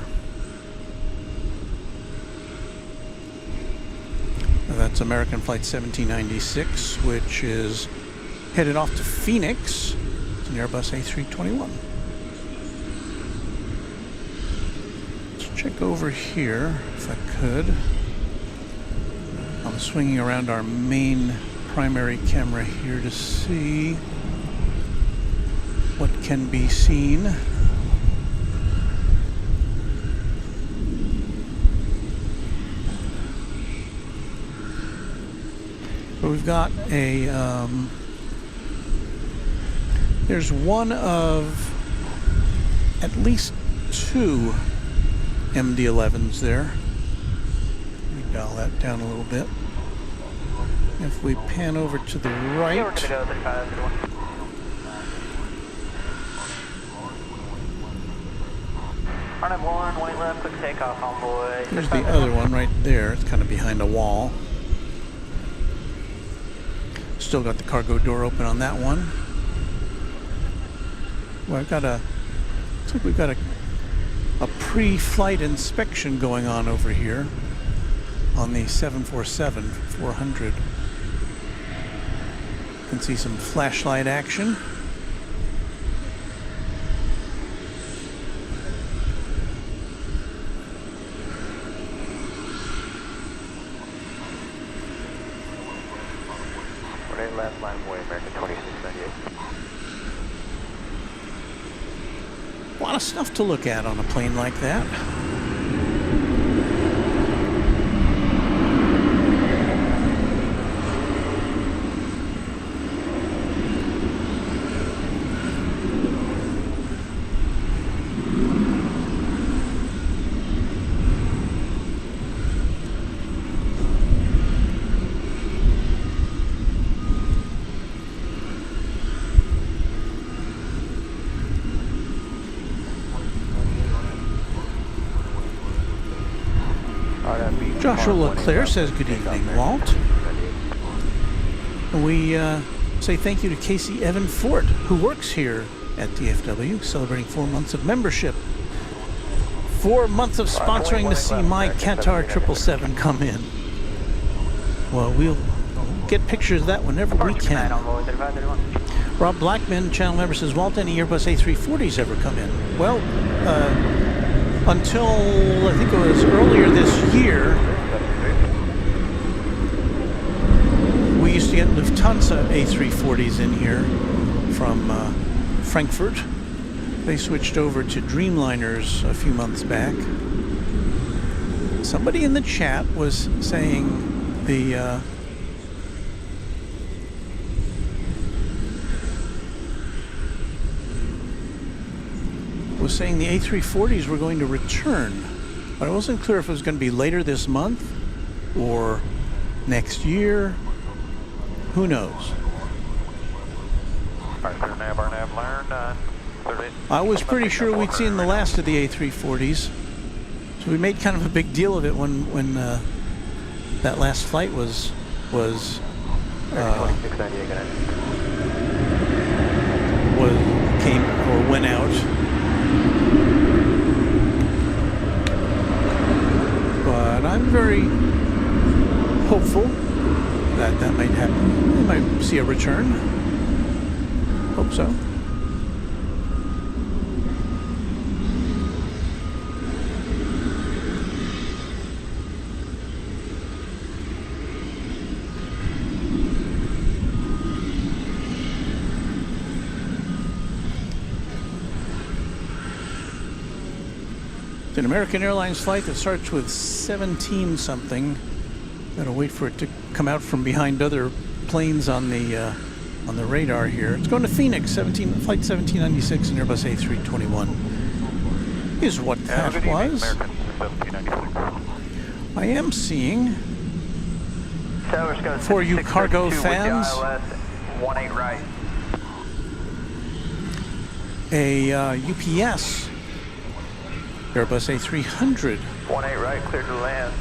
Speaker 3: That's American Flight 1796, which is headed off to Phoenix. It's an Airbus A321. Let's check over here, if I could. I'm swinging around our main primary camera here to see what can be seen. So we've got a, there's one of at least two MD-11s there. Let me dial that down a little bit. If we pan over to the right,
Speaker 5: we're gonna go 35. RM1, white left, quick takeoff on board.
Speaker 3: there's the other one right there. It's kind of behind a wall. Still got the cargo door open on that one. Well, looks like we've got a pre-flight inspection going on over here on the 747-400. You can see some flashlight action.
Speaker 4: Last line away, American 2698.
Speaker 3: A lot of stuff to look at on a plane like that. Joshua LeClaire says good evening, Walt. And we say thank you to Casey Evan Fort, who works here at DFW, celebrating 4 months of membership. 4 months of sponsoring to see my Qatar 777 come in. Well, we'll get pictures of that whenever we can. Rob Blackman, channel member, says, Walt, any Airbus A340s ever come in? Well, until I think it was earlier this year, we used to get Lufthansa A340s in here from Frankfurt. They switched over to Dreamliners a few months back. Somebody in the chat was saying the A340s were going to return, but I wasn't clear if it was going to be later this month or next year. Who knows? I was pretty sure we'd seen the last of the A340s, so we made kind of a big deal of it when that last flight went out. But I'm very hopeful that might happen. We might see a return. Hope so. It's an American Airlines flight that starts with 17 something. Gotta wait for it to come out from behind other planes on the radar here. It's going to Phoenix, flight 1796, an Airbus A321 is what that was. I am seeing, for you cargo fans, a UPS Airbus A300
Speaker 5: 18 right, clear to land.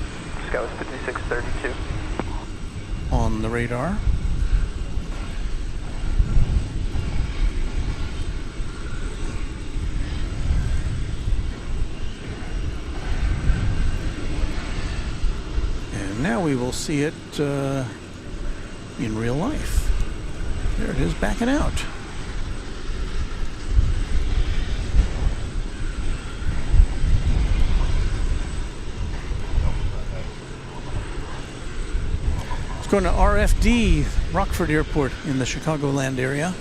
Speaker 5: Scout 5632
Speaker 3: on the radar. And now we will see it in real life. There it is, backing out. Going to RFD, Rockford Airport in the Chicagoland area.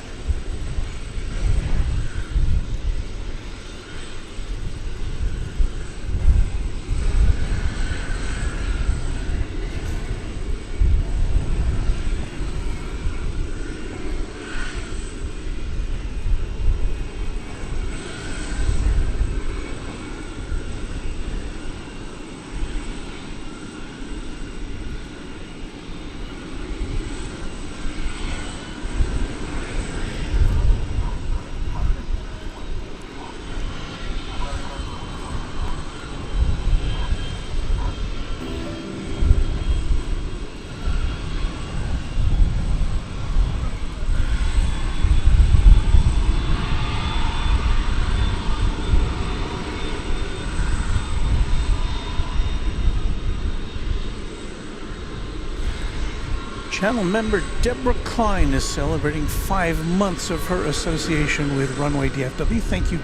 Speaker 3: Channel member Deborah Klein is celebrating 5 months of her association with Runway DFW. Thank you,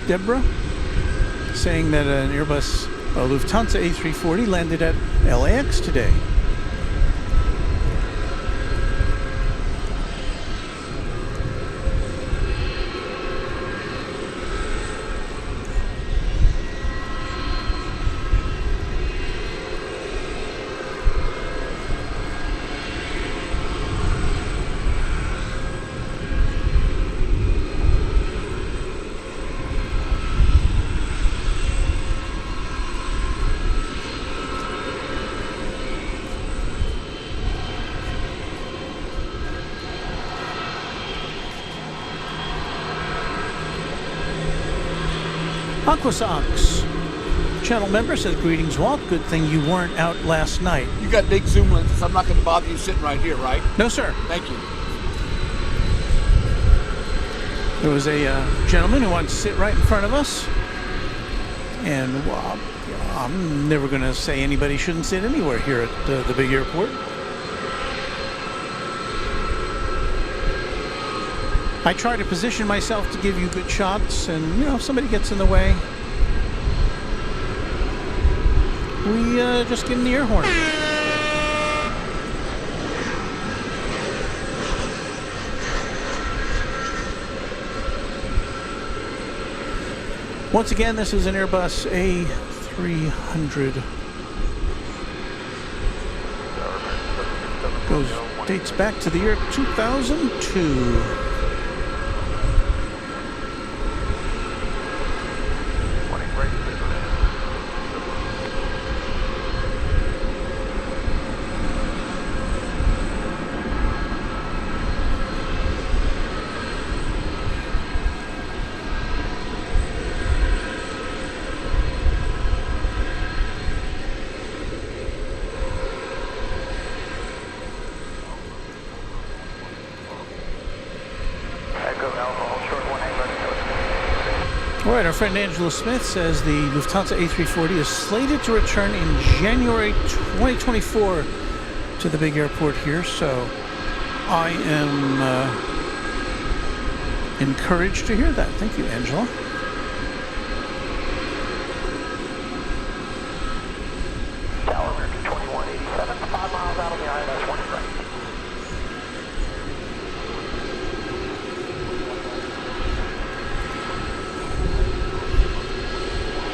Speaker 3: Deborah. Saying that an Airbus Lufthansa A340 landed at LAX today. Aquasox channel member says, greetings, Walt. Good thing you weren't out last night.
Speaker 6: You got big zoom lenses. I'm not going to bother you sitting right here, right?
Speaker 3: No, sir.
Speaker 6: Thank you.
Speaker 3: There was a gentleman who wanted to sit right in front of us. And I'm never going to say anybody shouldn't sit anywhere here at the big airport. I try to position myself to give you good shots, and you know, if somebody gets in the way, we just give them the air horn. Once again, this is an Airbus A300. Dates back to the year 2002. All right, our friend Angela Smith says the Lufthansa A340 is slated to return in January 2024 to the big airport here, so I am encouraged to hear that. Thank you, Angela.
Speaker 4: Tower American 2187, 5 miles out on the ILS 1 right.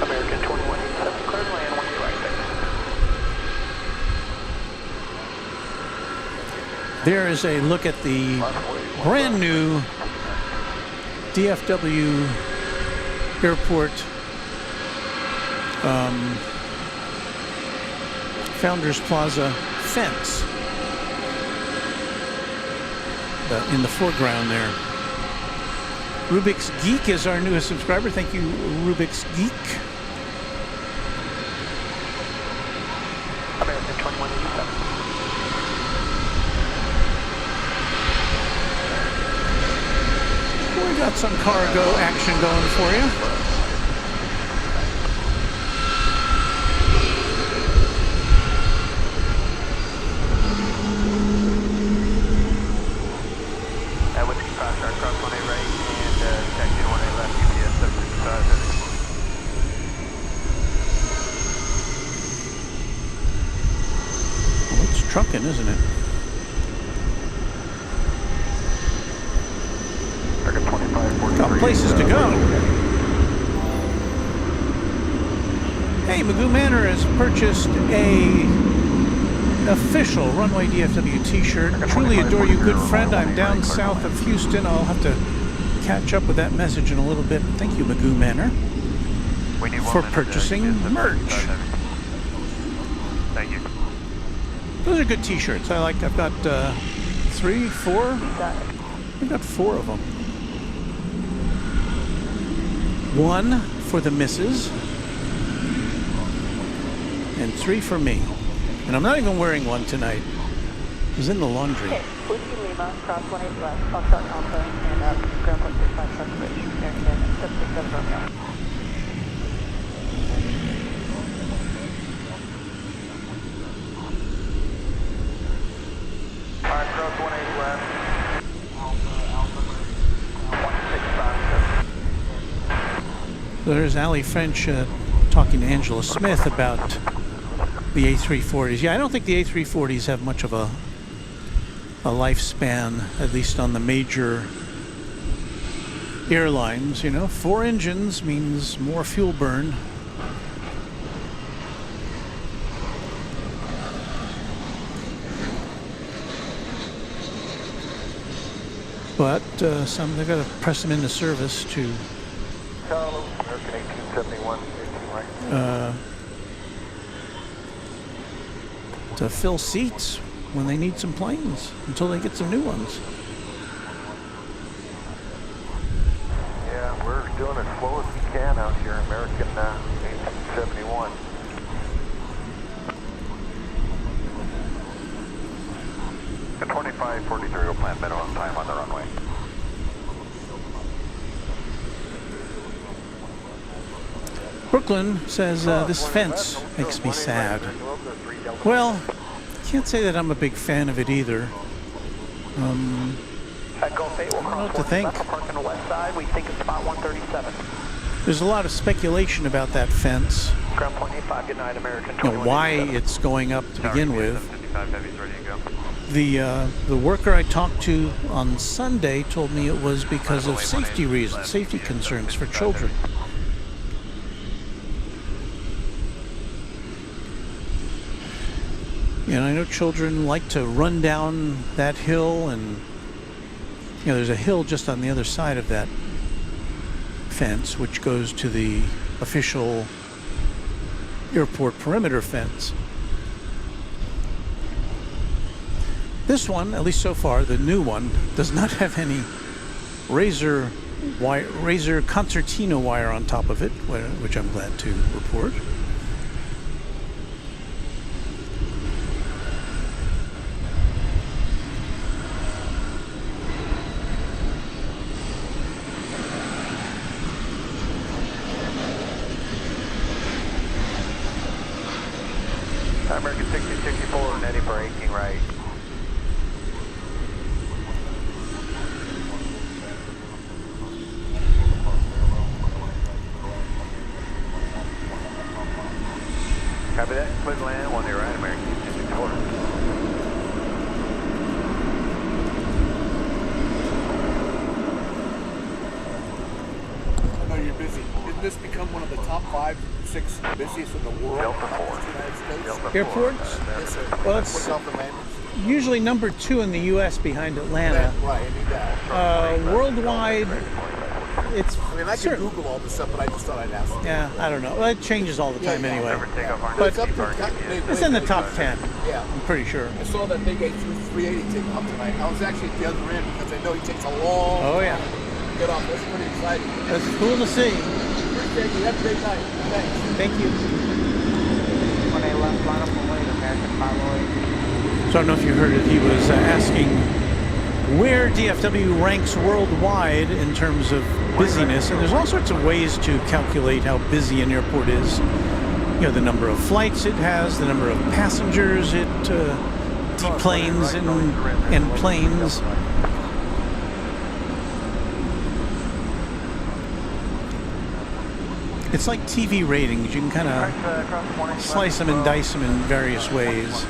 Speaker 4: American 2187, clear to land, 1 right there.
Speaker 3: There is a look at the brand new DFW Airport Founders Plaza fence in the foreground there. Rubik's Geek is our newest subscriber. Thank you, Rubik's Geek.
Speaker 4: American 2187.
Speaker 3: We got some cargo action going for you.
Speaker 4: That was cross our cross 1A right and taxi 1A left UPS 765.
Speaker 3: Well, it's trucking, isn't it? Got places to go. Hey, Magoo Manor has purchased an official Runway DFW t-shirt. Truly adore you, good friend. I'm down south of Houston. I'll have to catch up with that message in a little bit. Thank you, Magoo Manor, for purchasing merch.
Speaker 4: Thank you.
Speaker 3: Those are good t-shirts. I've got 3, 4. I've got 4 of them. 1 for the missus, and 3 for me. And I'm not even wearing one tonight. It was in the laundry.
Speaker 5: Okay, Whiskey Lima, cross 18 left, Foxtrot Alpha, and up, ground 165 South Bridge, American 767 Romeo.
Speaker 4: Alright, cross 180 left. 1657.
Speaker 3: There's Ali French talking to Angela Smith about the A340s. Yeah, I don't think the A340s have much of a lifespan, at least on the major airlines. You know, 4 engines means more fuel burn. But they've got to press them into service to
Speaker 4: American 1871, 18 right.
Speaker 3: To fill seats when they need some planes until they get some new ones.
Speaker 4: Yeah, we're doing as slow as we can out here, American 71. At 2543, we'll plan minimum time on the runway.
Speaker 3: Brooklyn says this fence makes me sad. Well, can't say that I'm a big fan of it either. I don't know what to think.
Speaker 5: We think it's spot 137.
Speaker 3: There's a lot of speculation about that fence.
Speaker 5: Ground point 85, good night, American.
Speaker 3: You know, why it's going up to begin with. The worker I talked to on Sunday told me it was because of safety reasons, safety concerns for children. And I know children like to run down that hill, and you know, there's a hill just on the other side of that fence, which goes to the official airport perimeter fence. This one, at least so far, the new one, does not have any razor concertina wire on top of it, which I'm glad to report.
Speaker 4: American 6064, netting braking right. Copy that, clear to land, 1 right, American 6064.
Speaker 6: I know you're busy. Didn't this become one of the top 5, 6 busiest in the world?
Speaker 4: Delta 4.
Speaker 6: United States?
Speaker 3: Airports?
Speaker 6: Yes, sir.
Speaker 3: Well, it's
Speaker 6: Look out for landings.
Speaker 3: usually number 2 in the U.S. behind Atlanta.
Speaker 6: Right, I knew that.
Speaker 3: Worldwide, it's
Speaker 6: I mean, I can Google all this stuff, but I just thought I'd ask.
Speaker 3: yeah, I don't know. Well, it changes all the time anyway.
Speaker 6: But
Speaker 3: But it's in the top 10.
Speaker 6: Yeah.
Speaker 3: I'm pretty sure.
Speaker 6: I saw that big A380 take off tonight. I was actually at the other end because I know he takes a long
Speaker 3: Oh yeah,
Speaker 6: time to get off. That's pretty exciting.
Speaker 3: that's cool to see.
Speaker 6: Appreciate you. Have a great night. Thanks.
Speaker 3: Thank you.
Speaker 5: 1A left, line up and wait, American 508.
Speaker 3: So I don't know if you heard it. He was asking where DFW ranks worldwide in terms of busyness, and there's all sorts of ways to calculate how busy an airport is. You know, the number of flights it has, the number of passengers it deplanes and planes. It's like TV ratings. You can kind of slice them and dice them in various ways.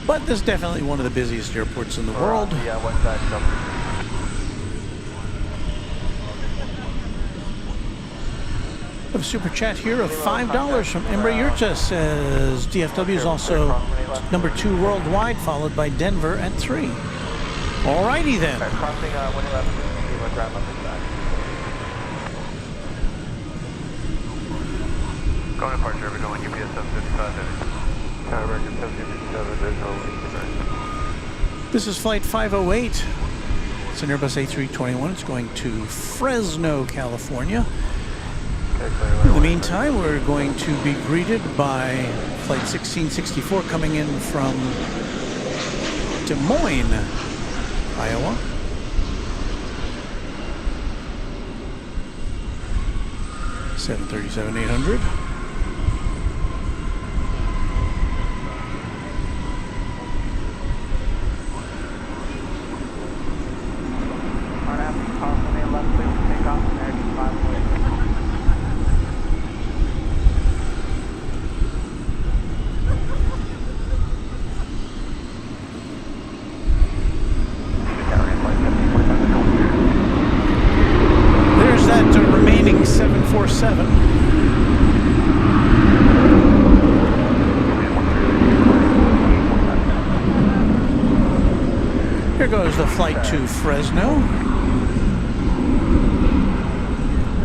Speaker 3: But this is definitely one of the busiest airports in the world.
Speaker 4: Yeah, one side,
Speaker 3: We have a super chat here of $5 from Emre Yurta. Says DFW is also number 2 worldwide, followed by Denver at 3. Alrighty then.
Speaker 5: Crossing 111, ground up inside.
Speaker 4: Going departure, we're going UPS 755. American 757, there's no leak.
Speaker 3: This is flight 508. It's an Airbus A321. It's going to Fresno, California. In the meantime, we're going to be greeted by flight 1664 coming in from Des Moines, Iowa. (737-800). There's that remaining 747. Here goes the flight to Fresno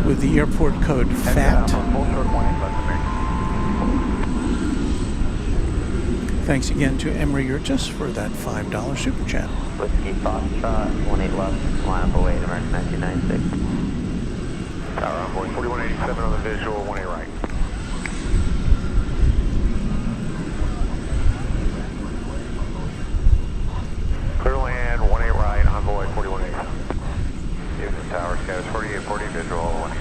Speaker 3: with the airport code FAT. Thanks again to Emery Urtis for that $5 super chat.
Speaker 8: Whiskey Foxtrot, 18 left, line up await, American 1996.
Speaker 4: Tower Envoy 4187 on the visual, 18 right. Clear land, 18 right, Envoy 4187. Houston Tower, status 4840 visual, 18 right.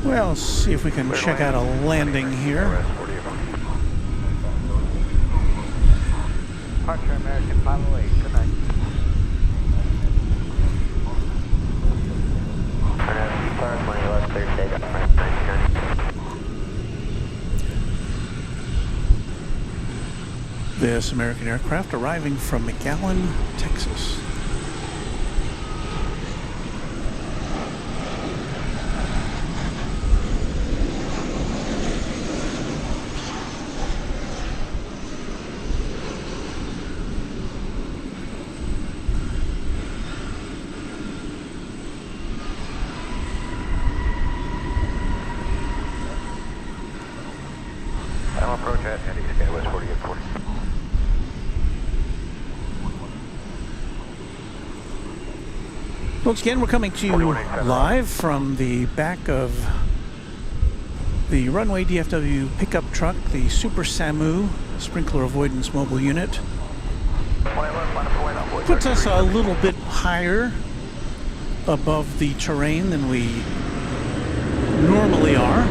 Speaker 3: Well, let's see if we can check out a landing here.
Speaker 5: Departure American 508, good night.
Speaker 8: Tower 20 left, clear takeoff, American 1996.
Speaker 3: This American aircraft arriving from McAllen, Texas.
Speaker 4: Final approach at Andy, sky west 4840.
Speaker 3: Once again, we're coming to you live from the back of the Runway DFW pickup truck, the Super SAMU Sprinkler Avoidance Mobile Unit. Puts us a little bit higher above the terrain than we normally are.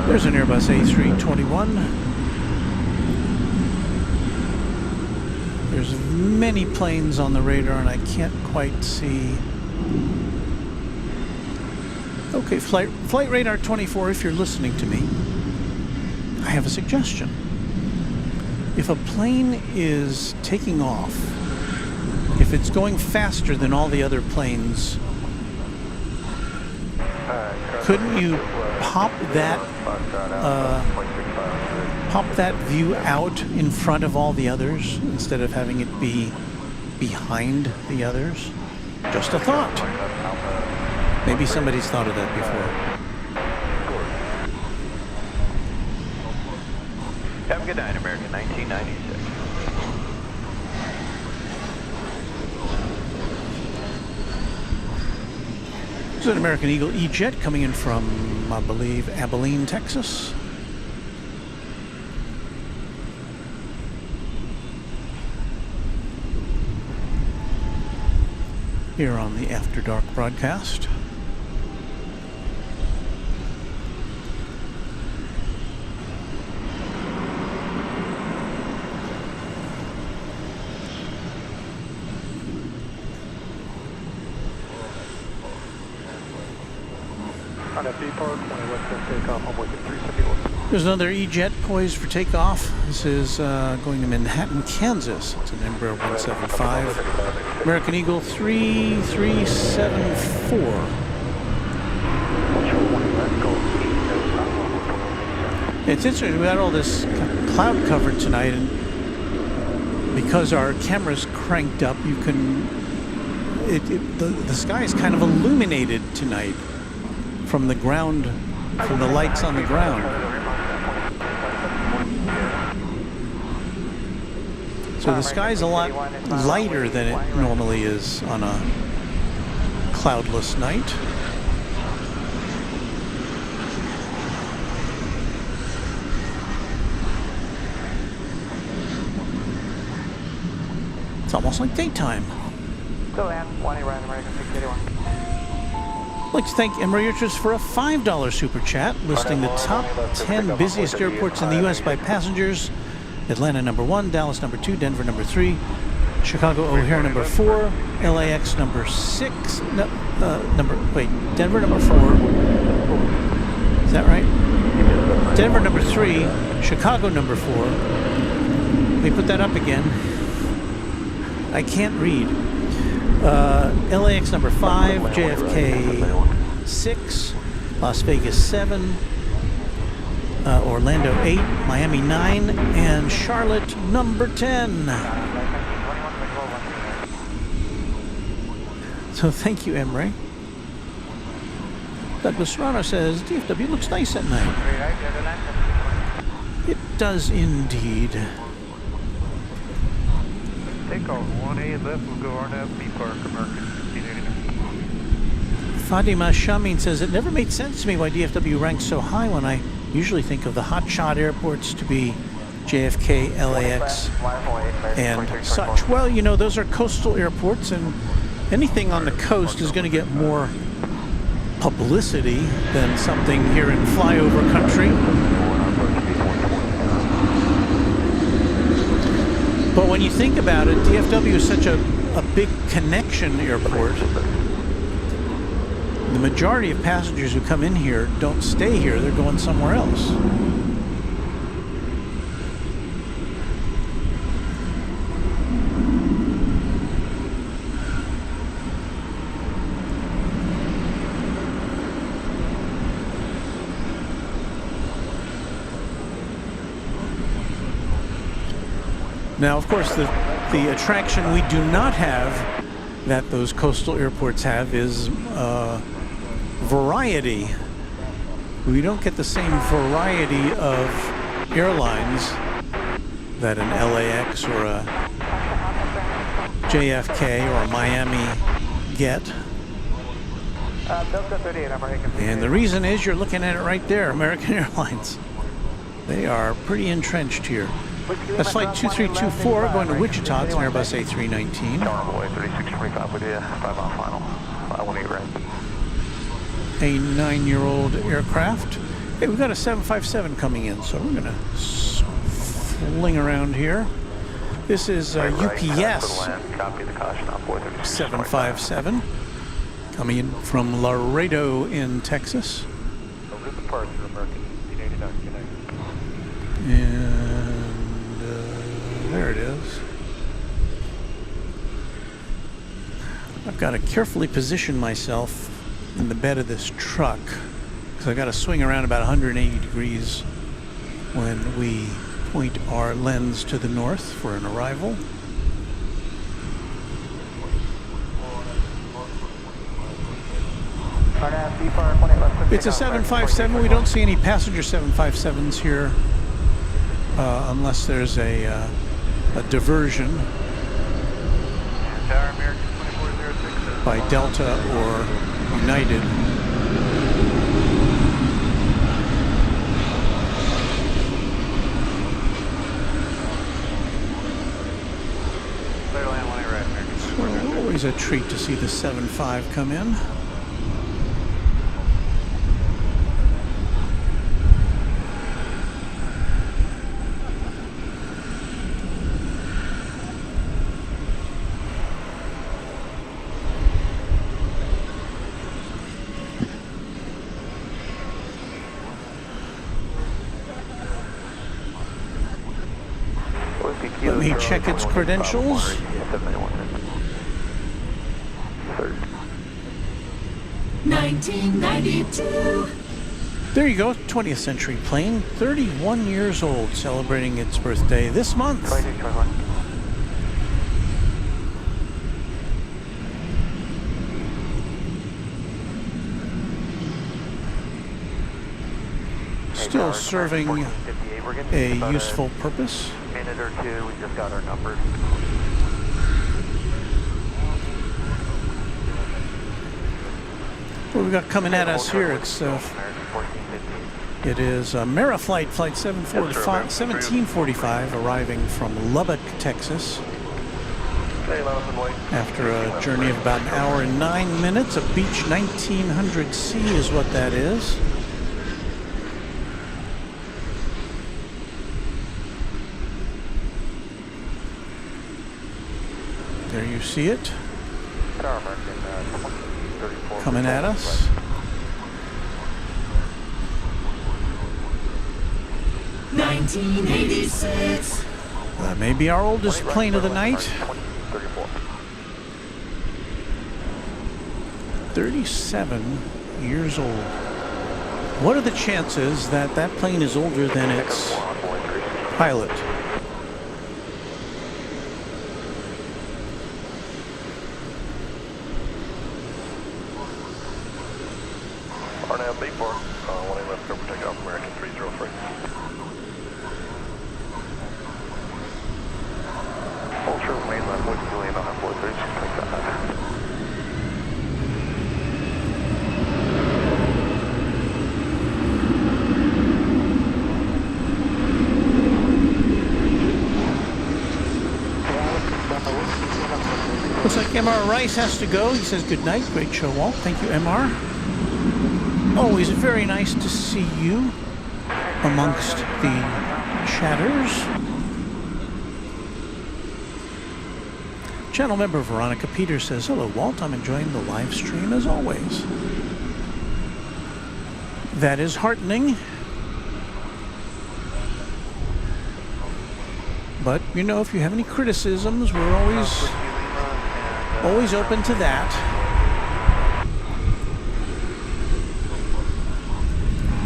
Speaker 3: There's an Airbus A321. There's many planes on the radar and I can't quite see. Okay, flight radar 24, if you're listening to me, I have a suggestion. If a plane is taking off, if it's going faster than all the other planes, couldn't you pop that view out in front of all the others instead of having it be behind the others? Just a thought. Maybe somebody's thought of that before.
Speaker 4: Have a good night, American 1996.
Speaker 3: This is an American Eagle E-Jet coming in from, I believe, Abilene, Texas. Here on the After Dark broadcast. There's another E-Jet poised for takeoff. This is going to Manhattan, Kansas. It's an Embraer 175. American Eagle 3374. It's interesting, we got all this cloud cover tonight, and because our camera's cranked up, you can... the sky is kind of illuminated tonight from the ground, from the lights on the ground. So the sky's a lot lighter than it normally is on a cloudless night. It's almost like daytime.
Speaker 5: Go ahead, 20 right, American 681.
Speaker 3: I'd like to thank Emery Urtis for a $5 super chat, listing the top 10 busiest airports in the U.S. by passengers. Atlanta number 1, Dallas number 2, Denver number 3, Chicago O'Hare number 4, LAX number 6, Denver number 4. Is that right? Denver number 3, Chicago number 4. Let me put that up again. I can't read. LAX number 5, JFK 6, Las Vegas 7, Orlando 8, Miami 9, and Charlotte number 10. So thank you, Emre. Douglas Serrano says, DFW looks nice at night. It does indeed.
Speaker 4: Takeoff 1A left, we'll go RNAV, Park, American 1589.
Speaker 3: Fatima Shamin says, it never made sense to me why DFW ranks so high when I usually think of the hotshot airports to be JFK, LAX, and such. Well, you know, those are coastal airports, and anything on the coast is going to get more publicity than something here in flyover country. But when you think about it, DFW is such a big connection airport. The majority of passengers who come in here don't stay here, they're going somewhere else. Now, of course, the attraction we do not have that those coastal airports have is variety. We don't get the same variety of airlines that an LAX or a JFK or a Miami get. And the reason is you're looking at it right there, American Airlines. They are pretty entrenched here. That's flight 2324 going to Wichita. It's an Airbus A319. A 9-year-old aircraft. Hey, we've got a 757 coming in, so we're going to fling around here. This is UPS 757 coming in from Laredo in Texas. And there it is. I've got to carefully position myself in the bed of this truck because I've got to swing around about 180 degrees when we point our lens to the north for an arrival. It's a 757. We don't see any passenger 757s here unless there's a diversion by Delta or United. So always a treat to see the 7.5 come in. Let me check its credentials.
Speaker 7: $19.92.
Speaker 3: There you go, 20th century plane, 31 years old, celebrating its birthday this month. Still serving a useful purpose.
Speaker 4: Minute or two, we just got our numbers.
Speaker 3: What we got coming at us here? It is Ameriflight Flight 1745 arriving from Lubbock, Texas. After a journey of about an hour and 9 minutes, a Beech 1900C is what that is. There you see it, coming at us.
Speaker 7: $19.86.
Speaker 3: Maybe our oldest plane of the night. 37 years old. What are the chances that that plane is older than its pilot?
Speaker 4: RNAV B4, 1A left, go protect off American 303. Hold true, main left, with Julian on 43, take that.
Speaker 3: Looks like MR Rice has to go. He says good night. Great show, Walt. Thank you, MR. Always very nice to see you amongst the chatters. Channel member Veronica Peters says, hello, Walt. I'm enjoying the live stream as always. That is heartening. But, you know, if you have any criticisms, we're always open to that.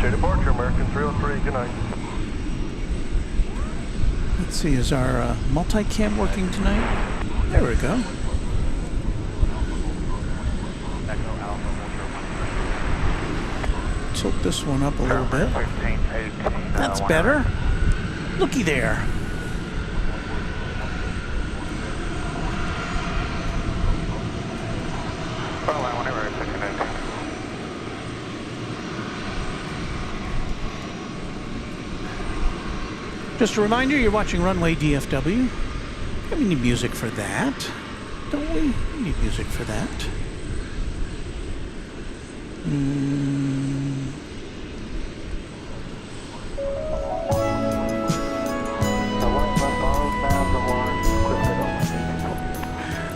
Speaker 4: To departure, American 303, good night.
Speaker 3: Let's see, is our multicam working tonight? There we go. Tilt this one up a little bit. That's better. Looky there. Just a reminder, you're watching Runway DFW. We need music for that, don't we? We need music for that.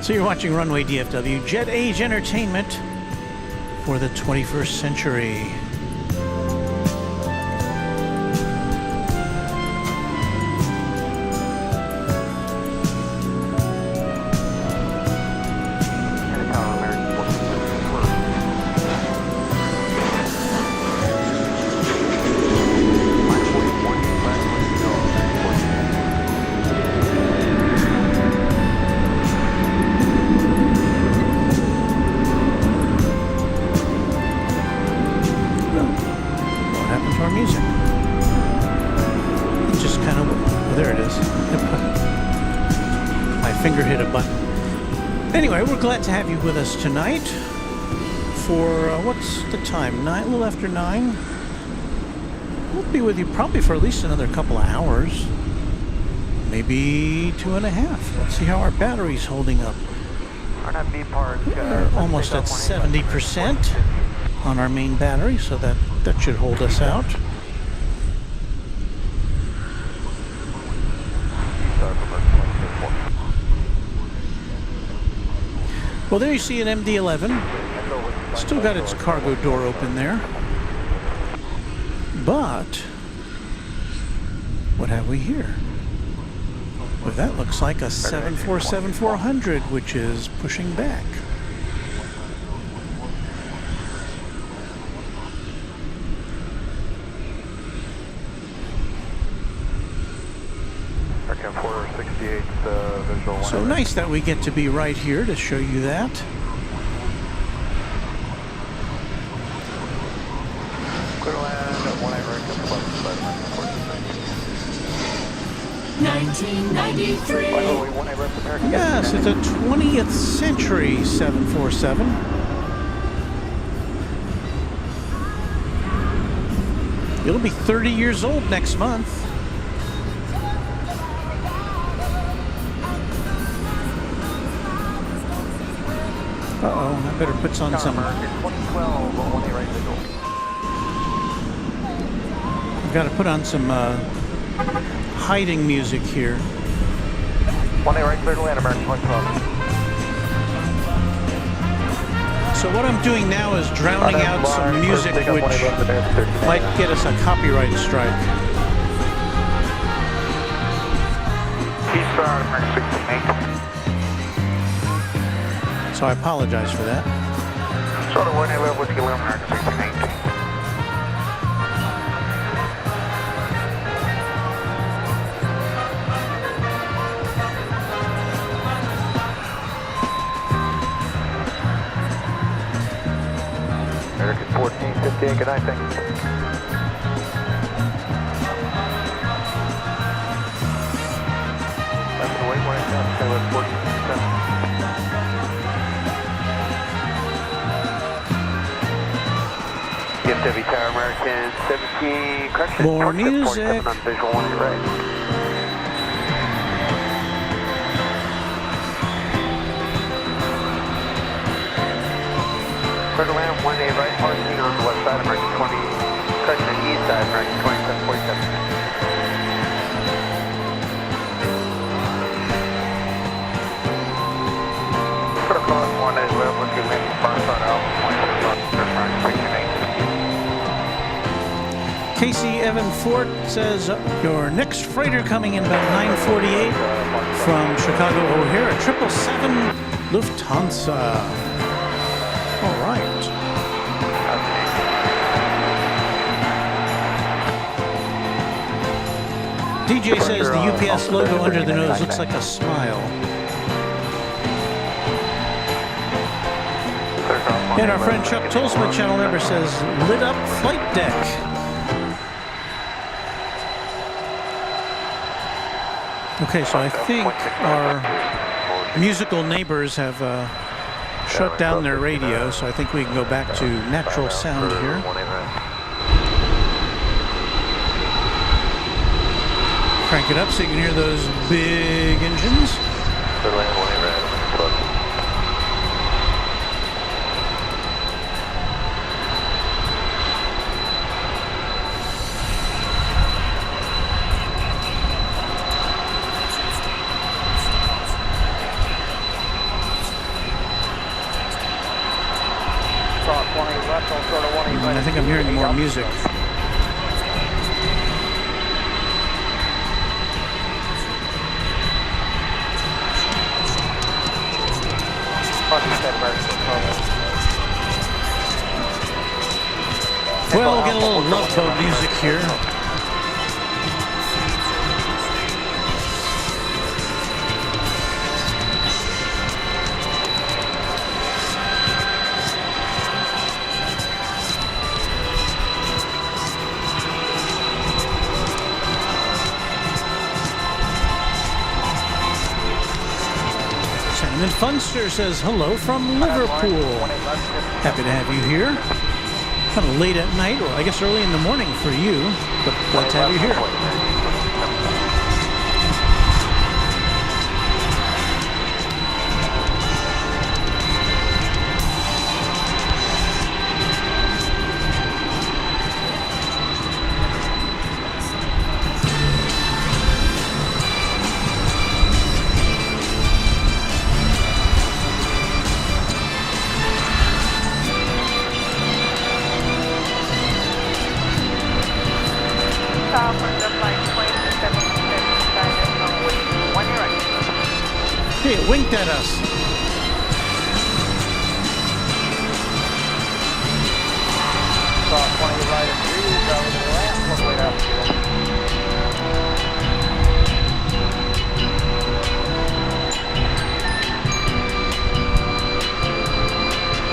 Speaker 3: So you're watching Runway DFW, Jet Age Entertainment for the 21st century. Anyway, we're glad to have you with us tonight for, what's the time? A little after 9. We'll be with you probably for at least another couple of hours. Maybe 2.5. Let's see how our battery's holding up. We're almost at 70% on our main battery, so that should hold us out. Well, there you see an MD-11. Still got its cargo door open there. But what have we here? Well, that looks like a 747-400, which is pushing back. So nice that we get to be right here to show you that.
Speaker 4: Clear land at 1A right.
Speaker 3: Yes, it's a 20th century 747. It'll be 30 years old next month. Uh-oh, I better put on some... I've got to put on some hiding music here.
Speaker 4: 1A right, clear to land, American 112.
Speaker 3: So what I'm doing now is drowning out some music which might get us a copyright strike. So I apologize for that.
Speaker 4: Good night, thank you. Left away, 187, stay left 47. DFW Tower, American 17, correction.
Speaker 3: More music.
Speaker 4: On visual 1 to your right. Clear to land, 1A right, parking on the west side, American 20, correction, east side, American 2747. Clear across 1A left, looking at the far side out, 27 American 328.
Speaker 3: Casey Evan Fort says your next freighter coming in about 9:48 from Chicago O'Hare, 777 Lufthansa. All right. DJ says the UPS logo under the nose looks like a smile. And our friend Chuck Tolsma, channel member, says lit up flight deck. Okay, so I think our musical neighbors have shut down their radio, so I think we can go back to natural sound here. Crank it up so you can hear those big engines. I think I'm hearing more music. Well, we'll get a little Love Boat music here. And then Funster says, hello from Liverpool. Happy to have you here. Kind of late at night, or I guess early in the morning for you, but glad to have you here. Hey, it winked at us.
Speaker 5: Saw 20 right and 3, over the ramp, one way out here.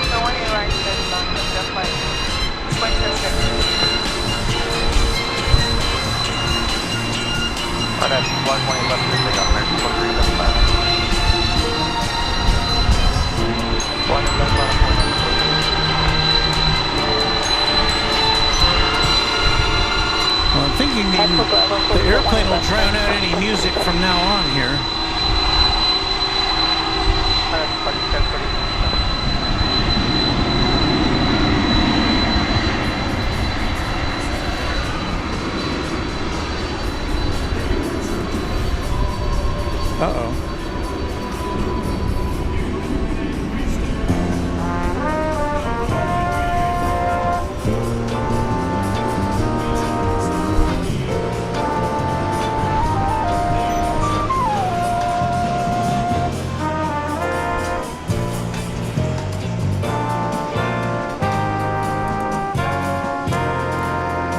Speaker 5: So 20 right, that's on just like 26. Oh, that's 120 left, they got American 1375.
Speaker 3: Well, I'm thinking the airplane will drown out any music from now on here. Uh-oh.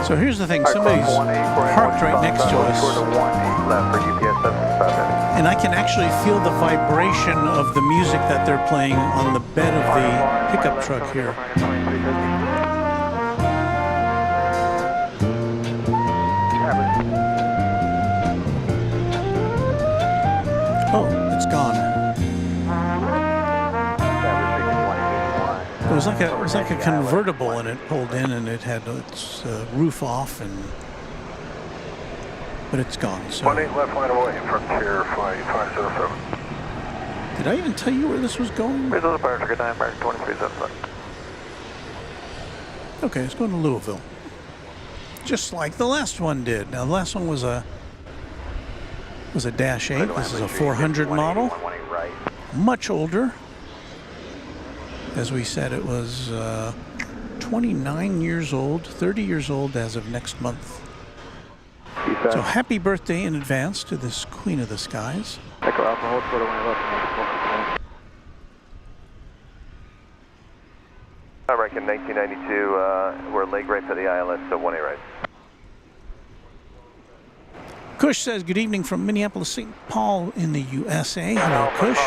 Speaker 3: So here's the thing, somebody's parked right next to us, and I can actually feel the vibration of the music that they're playing on the bed of the pickup truck here. Oh, it's gone. It was like a convertible, and it pulled in, and it had its roof off, but it's gone. So.
Speaker 4: 18 left line away, Frontier Flight 507.
Speaker 3: Did I even tell you where this was going?
Speaker 4: Good night, American 2375.
Speaker 3: Okay, it's going to Louisville. Just like the last one did. Now, the last one was a Dash 8. This is a 400 model. Much older. As we said, it was 29 years old, 30 years old as of next month. So happy birthday in advance to this Queen of the Skies.
Speaker 4: American 1992, we're leg right for the ILS, so 1A right.
Speaker 3: Kush says, good evening from Minneapolis, St. Paul in the USA. Hello, Kush.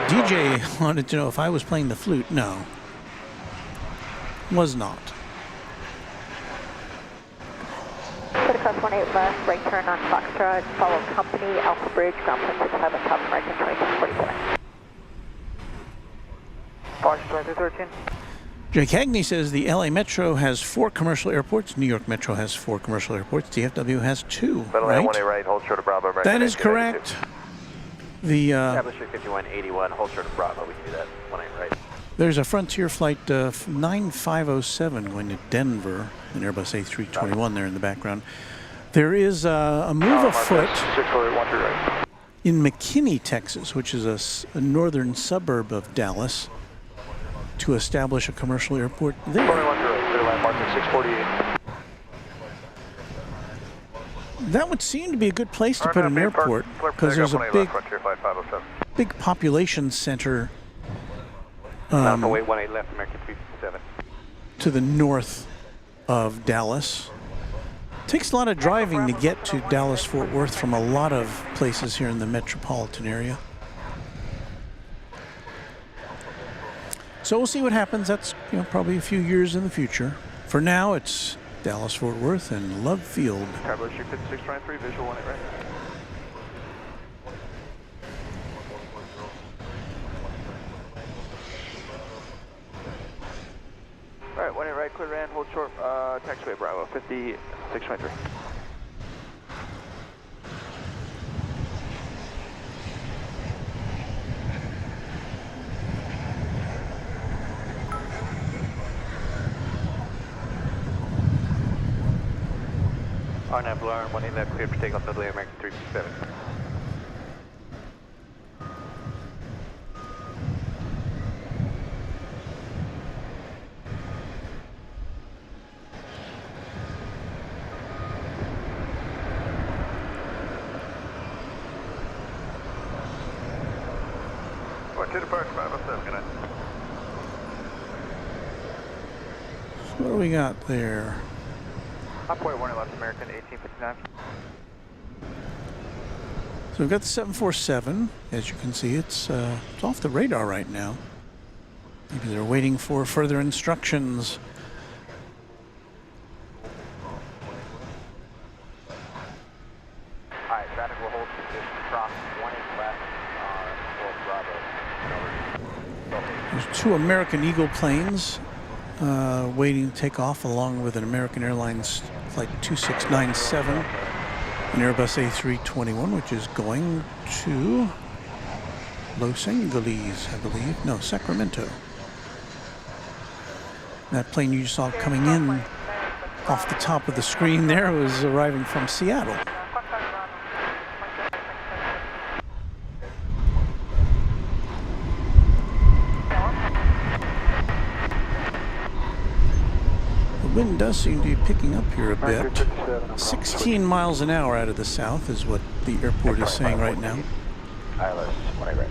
Speaker 3: DJ wanted to know if I was playing the flute. No. Was not.
Speaker 5: Critical 18 left, right turn on Foxtrot, follow company, Alpha Bridge, ground point 67, South American 2647. Fox 2313.
Speaker 3: Jake Hagney says the LA Metro has 4 commercial airports. New York Metro has 4 commercial airports. DFW has 2, right?
Speaker 4: 1A right, hold short of Bravo, American.
Speaker 3: That is correct. The
Speaker 8: Establish 5181, hold short of Bravo. We can do that. 1A right.
Speaker 3: there's a Frontier flight 9507 going to Denver, an Airbus A321 there in the background. There is a move afoot in McKinney, Texas, which is a northern suburb of Dallas, to establish a commercial airport there. That would seem to be a good place to put an airport, because there's a big population center
Speaker 8: Wait, 18 left, American 367.
Speaker 3: to the north of Dallas. Takes a lot of driving to get to Dallas-Fort Worth from a lot of places here in the metropolitan area. So we'll see what happens. That's probably a few years in the future. For now, it's Dallas-Fort Worth and Love Field.
Speaker 4: Traveler 5623, visual 1A right.
Speaker 9: Alright, 1A right, clear land, hold short, taxiway Bravo, 5623.
Speaker 8: RNAV Blue Iron 18 left, cleared for takeoff, Dudley, American 367.
Speaker 4: To departure 507, good night.
Speaker 3: What do we got there?
Speaker 9: Hotpoint 1 left, American 1859.
Speaker 3: So we've got the 747. As you can see, it's off the radar right now. Maybe they're waiting for further instructions.
Speaker 9: Alright, traffic will hold position cross 18 left, hold Bravo.
Speaker 3: There's 2 American Eagle planes waiting to take off, along with an American Airlines Flight 2697, an Airbus A321, which is going to Los Angeles, I believe. No, Sacramento. That plane you saw coming in off the top of the screen there was arriving from Seattle. The wind does seem to be picking up here a bit. 16 miles an hour out of the south is what the airport is saying right now.
Speaker 4: ILS, 1A right.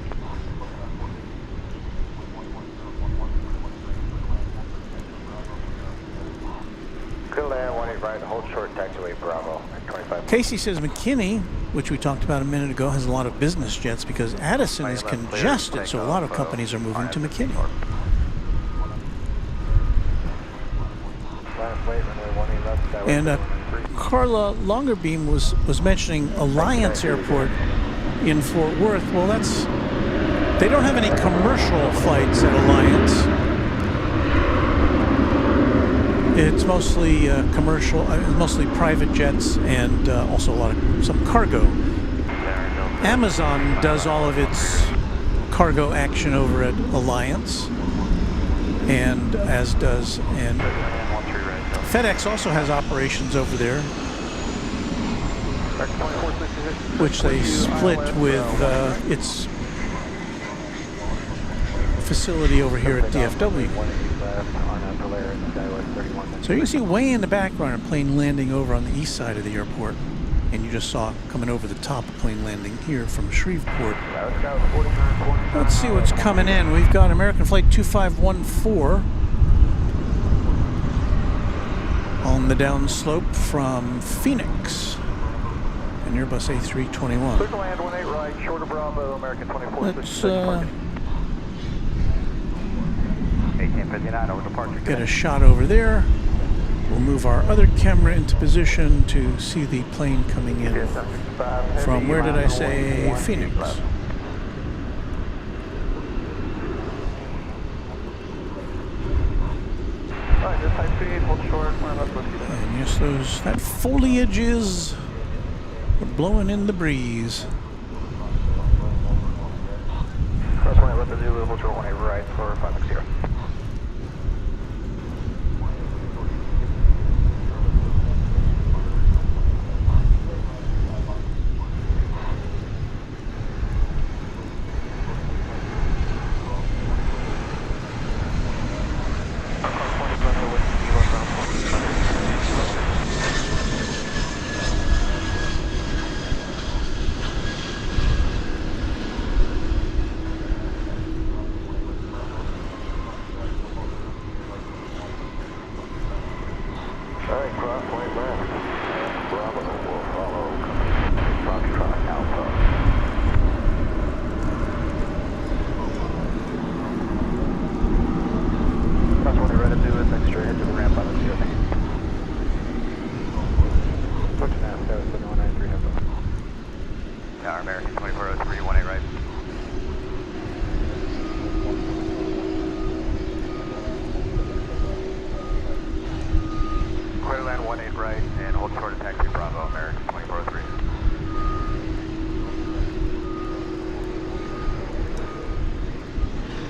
Speaker 4: Clear land, 1A right, hold short, taxiway Bravo, 25.
Speaker 3: Casey says McKinney, which we talked about a minute ago, has a lot of business jets because Addison is congested, so a lot of companies are moving to McKinney. And Carla Longerbeam was mentioning Alliance Airport in Fort Worth. Well, they don't have any commercial flights at Alliance. It's mostly commercial, mostly private jets, and also some cargo. Amazon does all of its cargo action over at Alliance, and FedEx also has operations over there, which they split with its facility over here at DFW. So you can see way in the background a plane landing over on the east side of the airport, and you just saw coming over the top a plane landing here from Shreveport. Let's see what's coming in. We've got American Flight 2514 on the downslope from Phoenix, and Airbus A321.
Speaker 4: Clear to land 18 right, short of Bravo, American 24.
Speaker 3: Let's
Speaker 4: 1859 over departure.
Speaker 3: get a shot over there. We'll move our other camera into position to see the plane coming in from, where did I say, Phoenix.
Speaker 4: Alright, just high speed, hold short,
Speaker 3: And yes, that foliage is blowing in the breeze.
Speaker 4: Cross 18 left of Zulu, hold short 18 right for 560.
Speaker 9: American 2403, 18 right. Clear land 18 right and hold short of taxi Bravo, American 2403.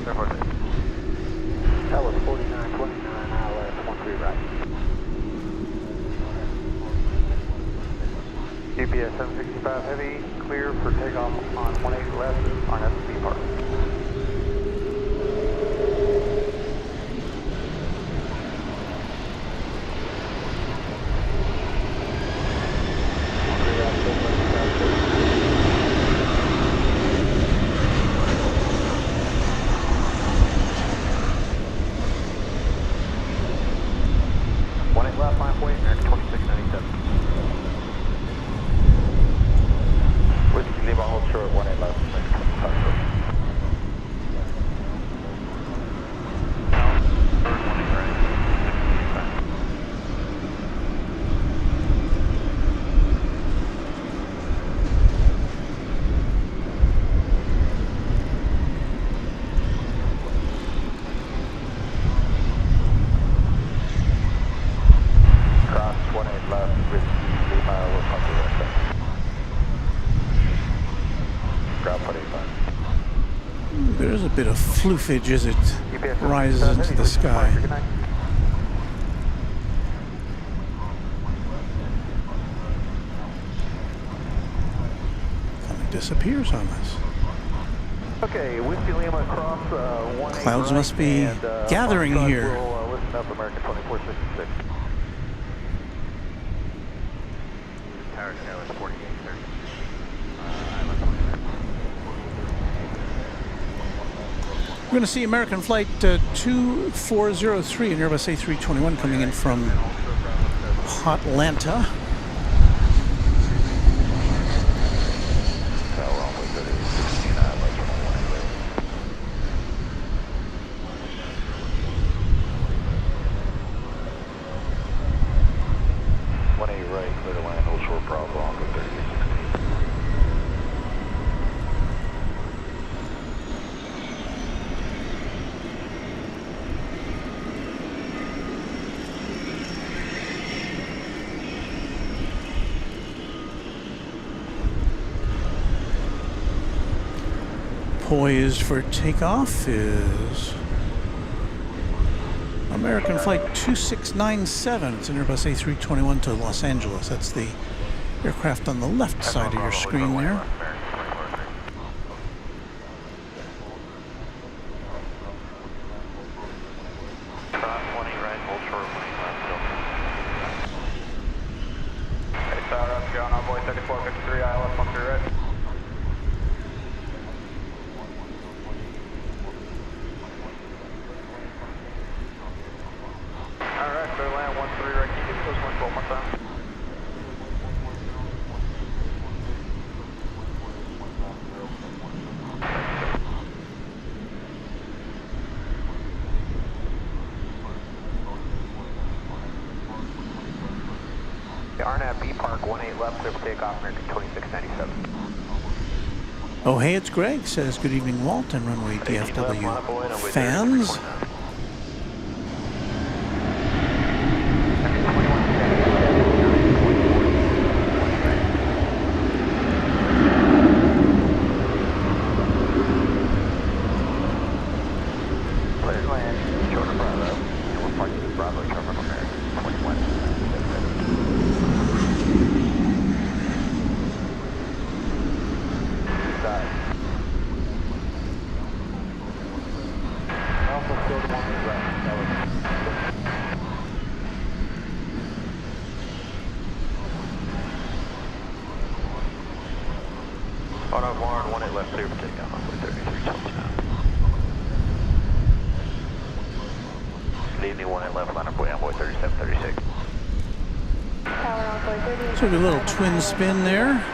Speaker 9: Airport.
Speaker 4: That was 4929, ILS 13 right. GPS 765 heavy, clear for takeoff on 18 left on SB Park. Left, line point, American 2697. Whiskey, leave on hold short, 18 left, 25 short.
Speaker 3: There's a bit of floofage as it rises into the sky. Kind of disappears on us.
Speaker 4: Okay, Whiskey Lima across 18
Speaker 3: Clouds must be gathering here.
Speaker 4: We'll listen up, American 2466.
Speaker 9: Tower Tower is 4830.
Speaker 3: We're going to see American Flight 2403 and Airbus A321 coming in from Hotlanta.
Speaker 4: Right.
Speaker 3: Poised for takeoff is American Flight 2697. It's an Airbus A321 to Los Angeles. That's the aircraft on the left side of your screen there. Oh, hey, it's Greg. Says, good evening, Walt and Runway DFW fans. So a little twin spin there.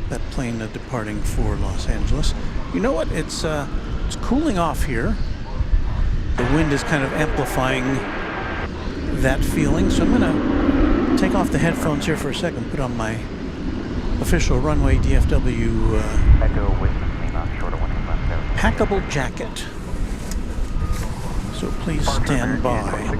Speaker 3: That plane departing for Los Angeles. You know what? It's cooling off here. The wind is kind of amplifying that feeling. So I'm going to take off the headphones here for a second. Put on my official Runway DFW packable jacket. So please stand by.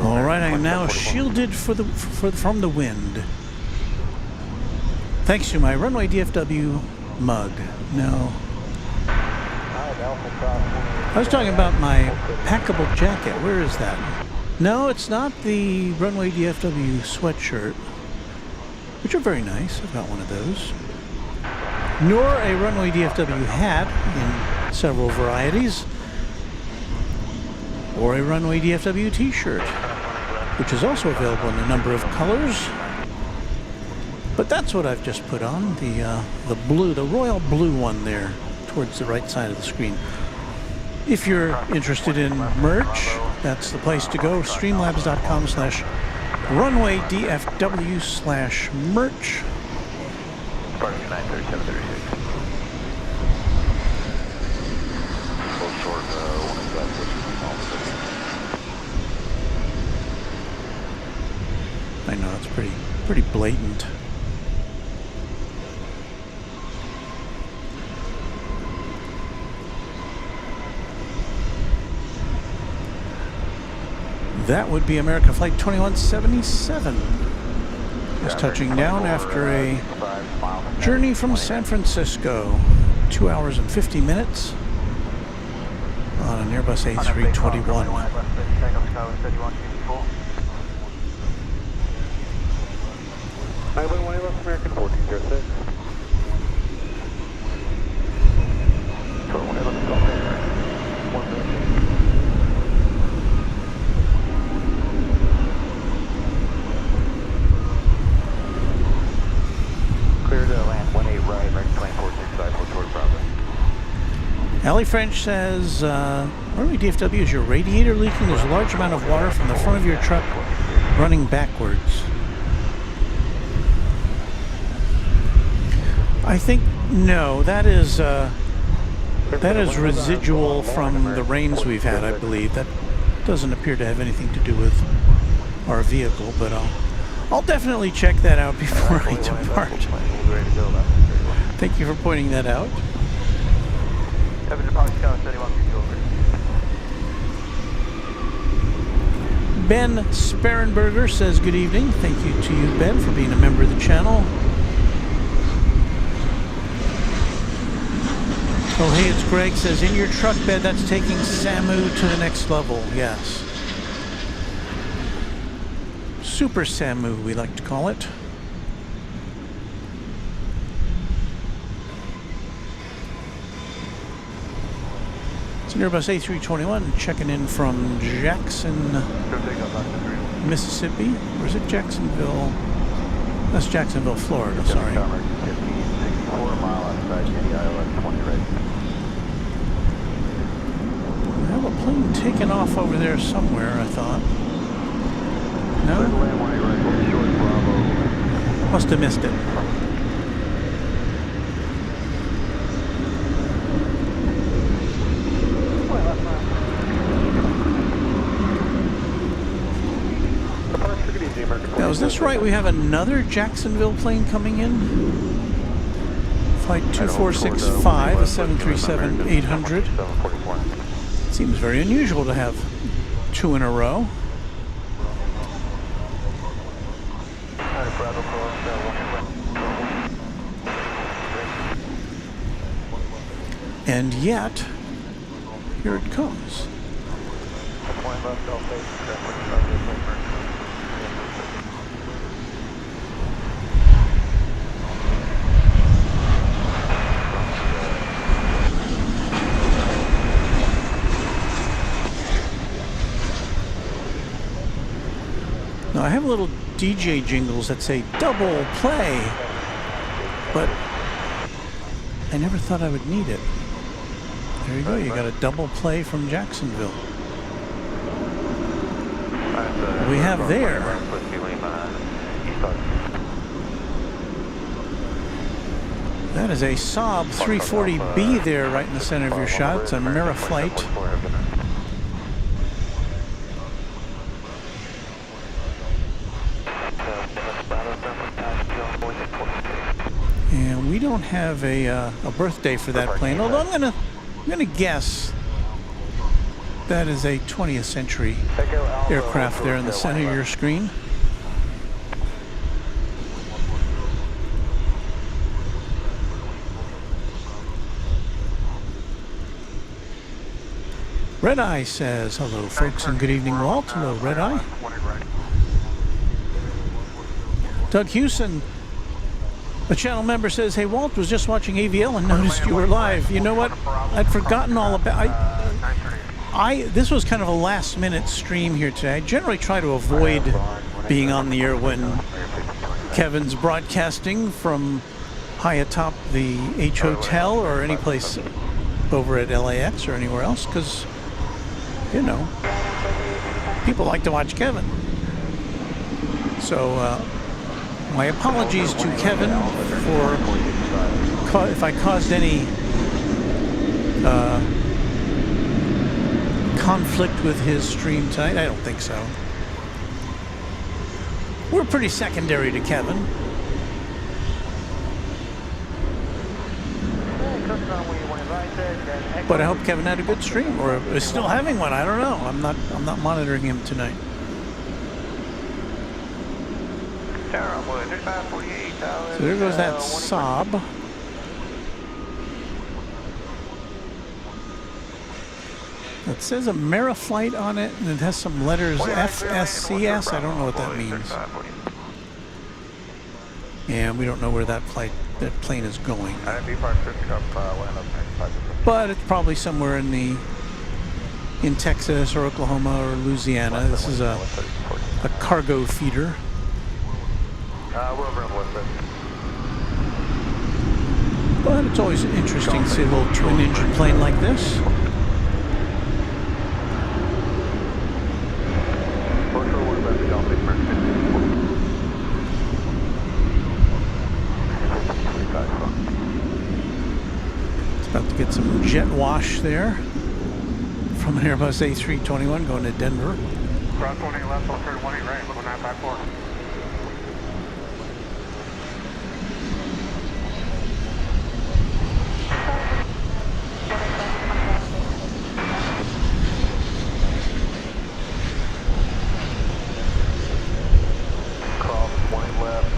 Speaker 3: All right, I am now shielded from the wind. Thanks to my Runway DFW mug. No. I was talking about my packable jacket. Where is that? No, it's not the Runway DFW sweatshirt, which are very nice. I've got one of those. Nor a Runway DFW hat in several varieties. Or a Runway DFW t-shirt, which is also available in a number of colors. But that's what I've just put on, the blue, the royal blue one there, towards the right side of the screen. If you're interested in merch, that's the place to go, streamlabs.com/runway DFW/merch. I know, it's pretty blatant. That would be American Flight 2177. Just touching down after a journey from San Francisco. 2 hours and 50 minutes on an Airbus A321.
Speaker 4: American 1406.
Speaker 3: Ellie French says, Runway DFW, is your radiator leaking? There's a large amount of water from the front of your truck running backwards. I think, no, that is residual from the rains we've had, I believe. That doesn't appear to have anything to do with our vehicle, but I'll definitely check that out before I depart. Thank you for pointing that out. Ben Sparrenberger says good evening. Thank you to you, Ben, for being a member of the channel. Oh, hey, it's Greg. Says, in your truck bed, that's taking SAMU to the next level. Yes. Super SAMU, we like to call it. It's an Airbus A321 checking in from Jackson, Mississippi. Or is it Jacksonville? That's Jacksonville, Florida, sorry.
Speaker 4: 1564 mile outside ILS 20 right.
Speaker 3: I have a plane taking off over there somewhere, I thought. No? Must have missed it. Now, is this right? We have another Jacksonville plane coming in? Flight 2465, a 737-800. Seems very unusual to have two in a row. And yet, here it comes. Now, I have little DJ jingles that say double play, but I never thought I would need it. There you go, you got a double play from Jacksonville. We have there. That is a Saab 340B there right in the center of your shot. It's a Mira flight. And we don't have a birthday for that plane, although I'm gonna guess that is a 20th century aircraft there in the center of your screen. Red Eye says, hello folks and good evening, Walt. Hello, Red Eye. Doug Hewson, a channel member, says, hey, Walt, was just watching AVL and noticed you were live. You know what? I'd forgotten all about this was kind of a last-minute stream here today. I generally try to avoid being on the air when Kevin's broadcasting from high atop the H Hotel or any place over at LAX or anywhere else, because, you know, people like to watch Kevin. So, my apologies to Kevin for if I caused any conflict with his stream tonight. I don't think so. We're pretty secondary to Kevin. But I hope Kevin had a good stream, or is still having one. I don't know. I'm not monitoring him tonight. So there goes that Saab. It says a Mira flight on it, and it has some letters FSCS. I don't know what that means. And we don't know where that plane is going. But it's probably somewhere in Texas or Oklahoma or Louisiana. This is a cargo feeder. But it's always interesting to see a little twin-engine plane like this. It's about to get some jet wash there from an Airbus A321 going to Denver.
Speaker 4: Cross 18 left, hold turn 18 right, level 954.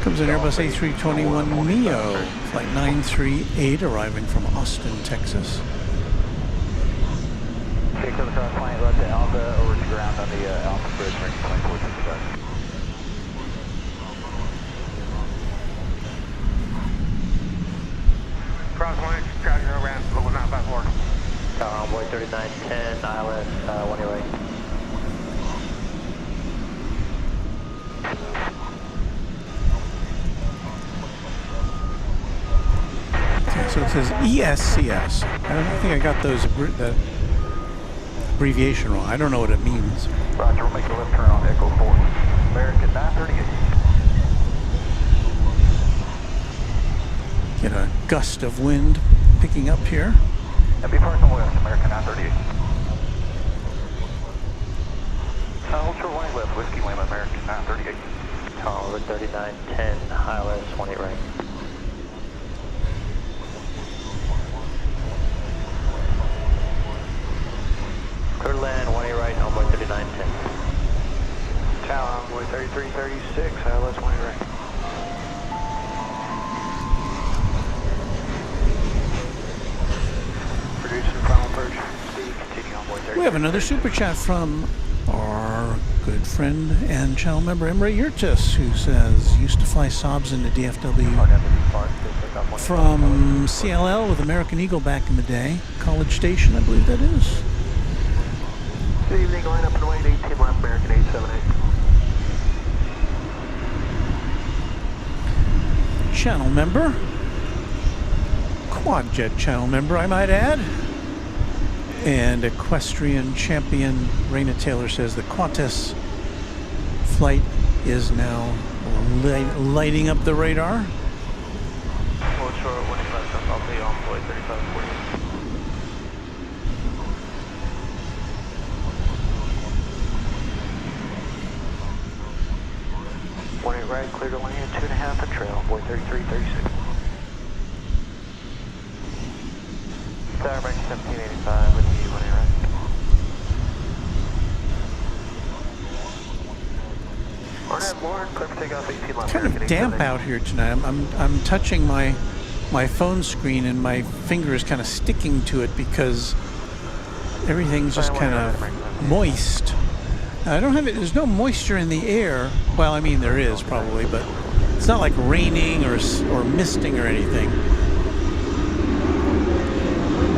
Speaker 3: Comes an Airbus A321neo, flight 938, arriving from Austin, Texas.
Speaker 4: Okay, come across 20 left to Alpha, over to ground on the Alpha Bridge, range 2465. Cross 1, crowd your around, level 954.
Speaker 8: Tower Envoy 3910, ILS 1 right.
Speaker 3: Okay, so it says ESCS. I think I got those that abbreviation wrong. I don't know what it means.
Speaker 4: Roger, we'll make a left turn on Echo 4. American 938.
Speaker 3: Get a gust of wind picking up here.
Speaker 4: And be personal west, American 938. Hold short 1 left, Whiskey Lima, American 938.
Speaker 8: Tower 3910, ILS 18 right. Clear to land, 18 right, Envoy 3910.
Speaker 4: Tower Envoy 3336, ILS 18 right. Producing final approach, speed, continue Envoy 3336.
Speaker 3: We have another super chat from our good friend and channel member Emre Yurtis, who says used to fly Saabs into DFW from CLL with American Eagle back in the day. College Station, I believe that is.
Speaker 4: Good evening, line up and wait, 18 left, American 878.
Speaker 3: Channel member. Quad jet channel member, I might add. And equestrian champion Raina Taylor says the Qantas flight is now lighting up the radar.
Speaker 9: Hold short 1 left, I'll be on Envoy 3540.
Speaker 4: Right, clear to land, 2.5 and trail, boy 3336.
Speaker 9: Tower range 1785 with you, 18 right.
Speaker 4: Ornette, Lauren, clear for takeoff, 18 left.
Speaker 3: Kind of damp out here tonight. I'm touching my phone screen and my finger is kind of sticking to it because everything's just kind of moist. I don't have it. There's no moisture in the air. Well, I mean there is probably, but it's not like raining or misting or anything.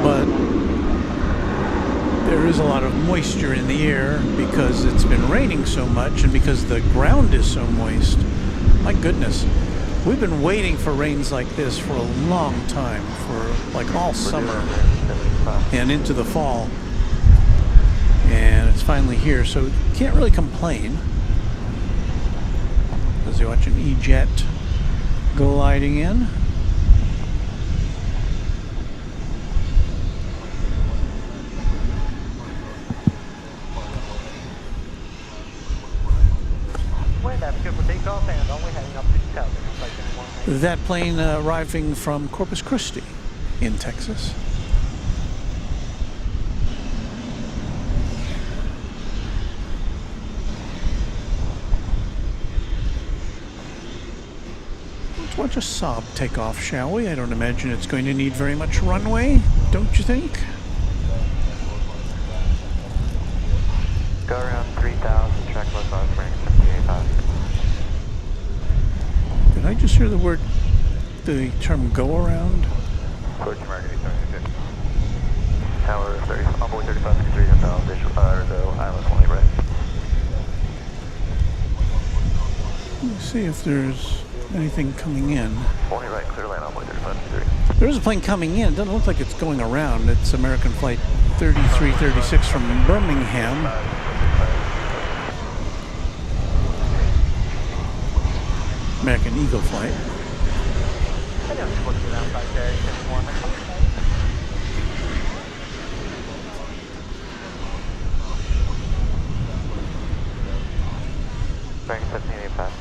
Speaker 3: But there is a lot of moisture in the air because it's been raining so much and because the ground is so moist. My goodness, we've been waiting for rains like this for a long time, for like all summer and into the fall. And it's finally here, so can't really complain. As you watch an E-Jet gliding in. That plane arriving from Corpus Christi in Texas. Let's watch a Saab take off, shall we? I don't imagine it's going to need very much runway, don't you think?
Speaker 9: Go around 3,000, track left on range 1785.
Speaker 3: Did I just hear the term go around?
Speaker 4: Approach American 876.
Speaker 9: Tower 30, Envoy 3553, visual, ILS 18 right.
Speaker 3: Let's see if there's anything coming in.
Speaker 9: 18 right, clear land, Envoy 3553.
Speaker 3: There's a plane coming in. It doesn't look like it's going around. It's American Flight 3336 from Birmingham. American Eagle flight.
Speaker 9: Bearing 1785.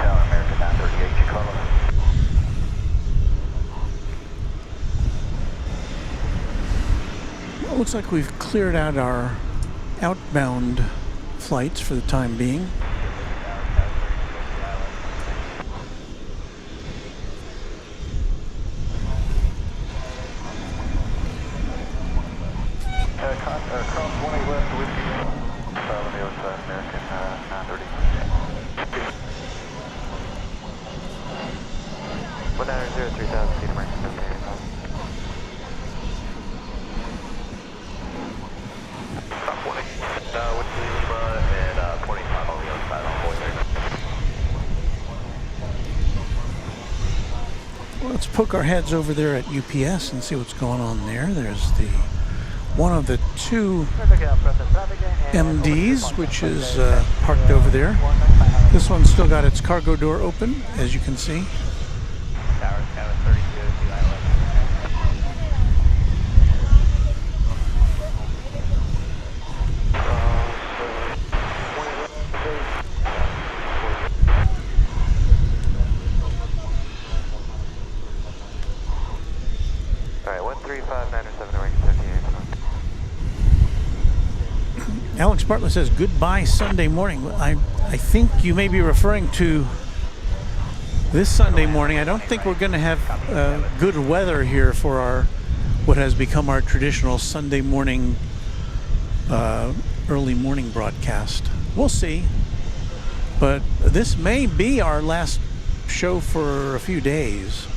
Speaker 9: American 938 Chicago.
Speaker 3: Well, it looks like we've cleared out our outbound flights for the time being.
Speaker 9: Cross 18 left to Whiskey. On the other side, American 930. 190, 3000 feet, American 1785. Cross 20. Whiskey Lima and 25 on the other side, on board there.
Speaker 3: Well, let's poke our heads over there at UPS and see what's going on there. There's the one of the two MDs, which is parked over there. This one's still got its cargo door open, as you can see.
Speaker 9: Alright, 13597 range 58.
Speaker 3: Alex Bartlett says, goodbye Sunday morning. I think you may be referring to this Sunday morning. I don't think we're going to have good weather here for our what has become our traditional Sunday morning, early morning broadcast. We'll see. But this may be our last show for a few days.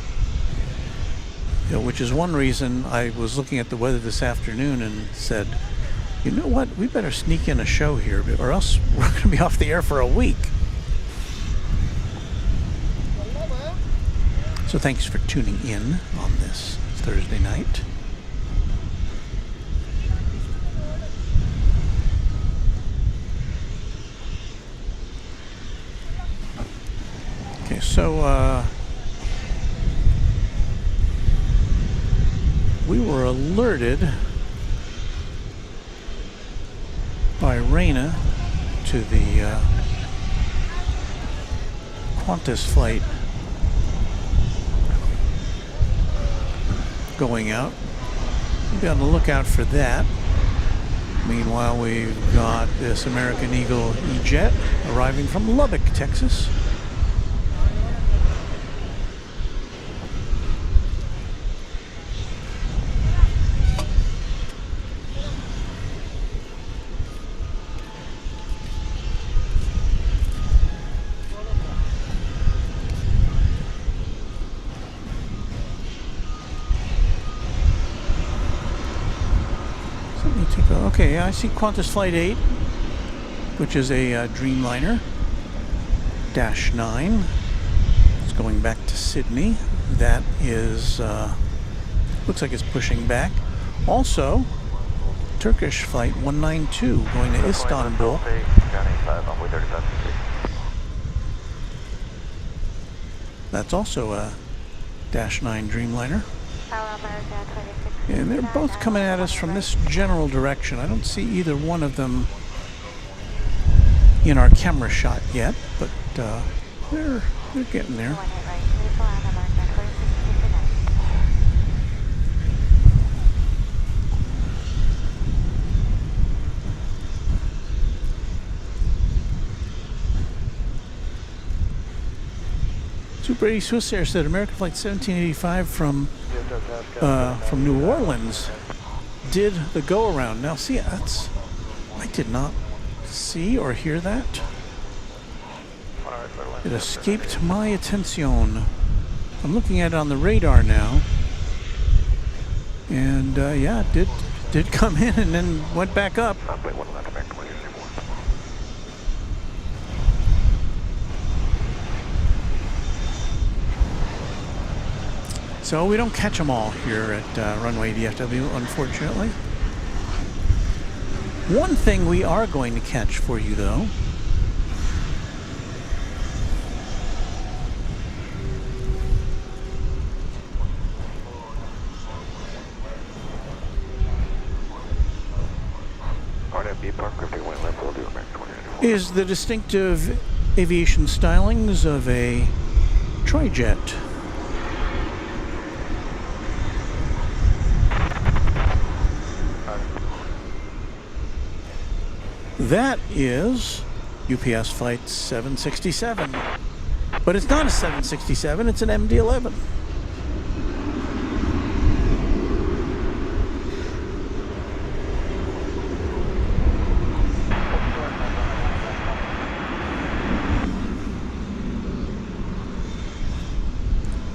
Speaker 3: You know, which is one reason I was looking at the weather this afternoon and said, you know what, we better sneak in a show here, or else we're going to be off the air for a week. So thanks for tuning in on this Thursday night. Okay, so we were alerted by Raina to the Qantas flight going out. We'll be on the lookout for that. Meanwhile, we've got this American Eagle E-Jet arriving from Lubbock, Texas. Okay, I see Qantas Flight 8, which is a Dreamliner Dash 9. It's going back to Sydney. That is, looks like it's pushing back. Also, Turkish Flight 192 going to Istanbul. That's also a Dash 9 Dreamliner. And they're both coming at us from this general direction. I don't see either one of them in our camera shot yet, but they're getting there. Super 80 Swiss Air said American Flight 1785 from New Orleans did the go around. Now see, that's, I did not see or hear that. It escaped my attention. I'm looking at it on the radar now, and yeah, it did come in and then went back up. So we don't catch them all here at Runway DFW, unfortunately. One thing we are going to catch for you, though, is the distinctive aviation stylings of a trijet. That is UPS Flight 767. But it's not a 767, it's an MD-11.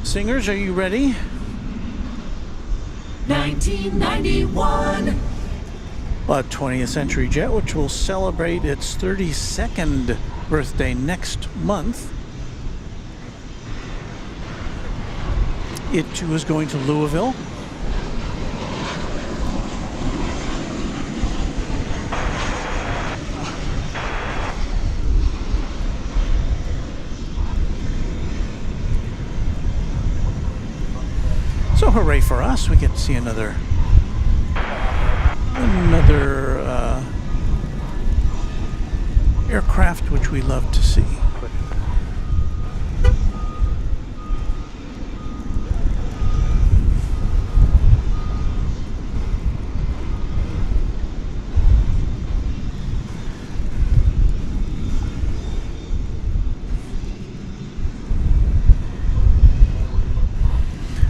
Speaker 3: Singers, are you ready?
Speaker 7: 1991.
Speaker 3: A 20th Century Jet, which will celebrate its 32nd birthday next month. It was going to Louisville. So hooray for us, we get to see another aircraft which we love to see.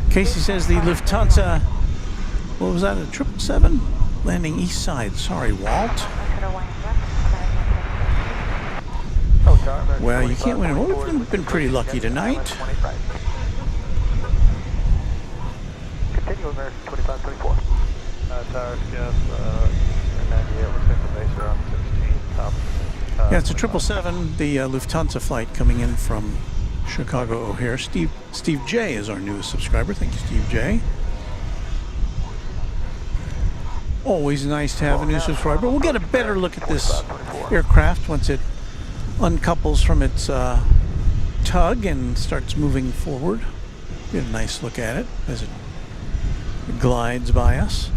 Speaker 3: Casey says the Lufthansa, what was that, a 777? Landing east side. Sorry, Walt. Well, you can't win. We've been pretty lucky tonight.
Speaker 4: Continue American 2524. Towers, yes, 98, looks like the base around 16, top.
Speaker 3: Yeah, it's a 777, the Lufthansa flight coming in from Chicago O'Hare. Steve J is our newest subscriber. Thank you, Steve J. Always nice to have a new subscriber. We'll get a better look at this aircraft once it uncouples from its tug and starts moving forward. Get a nice look at it as it glides by us.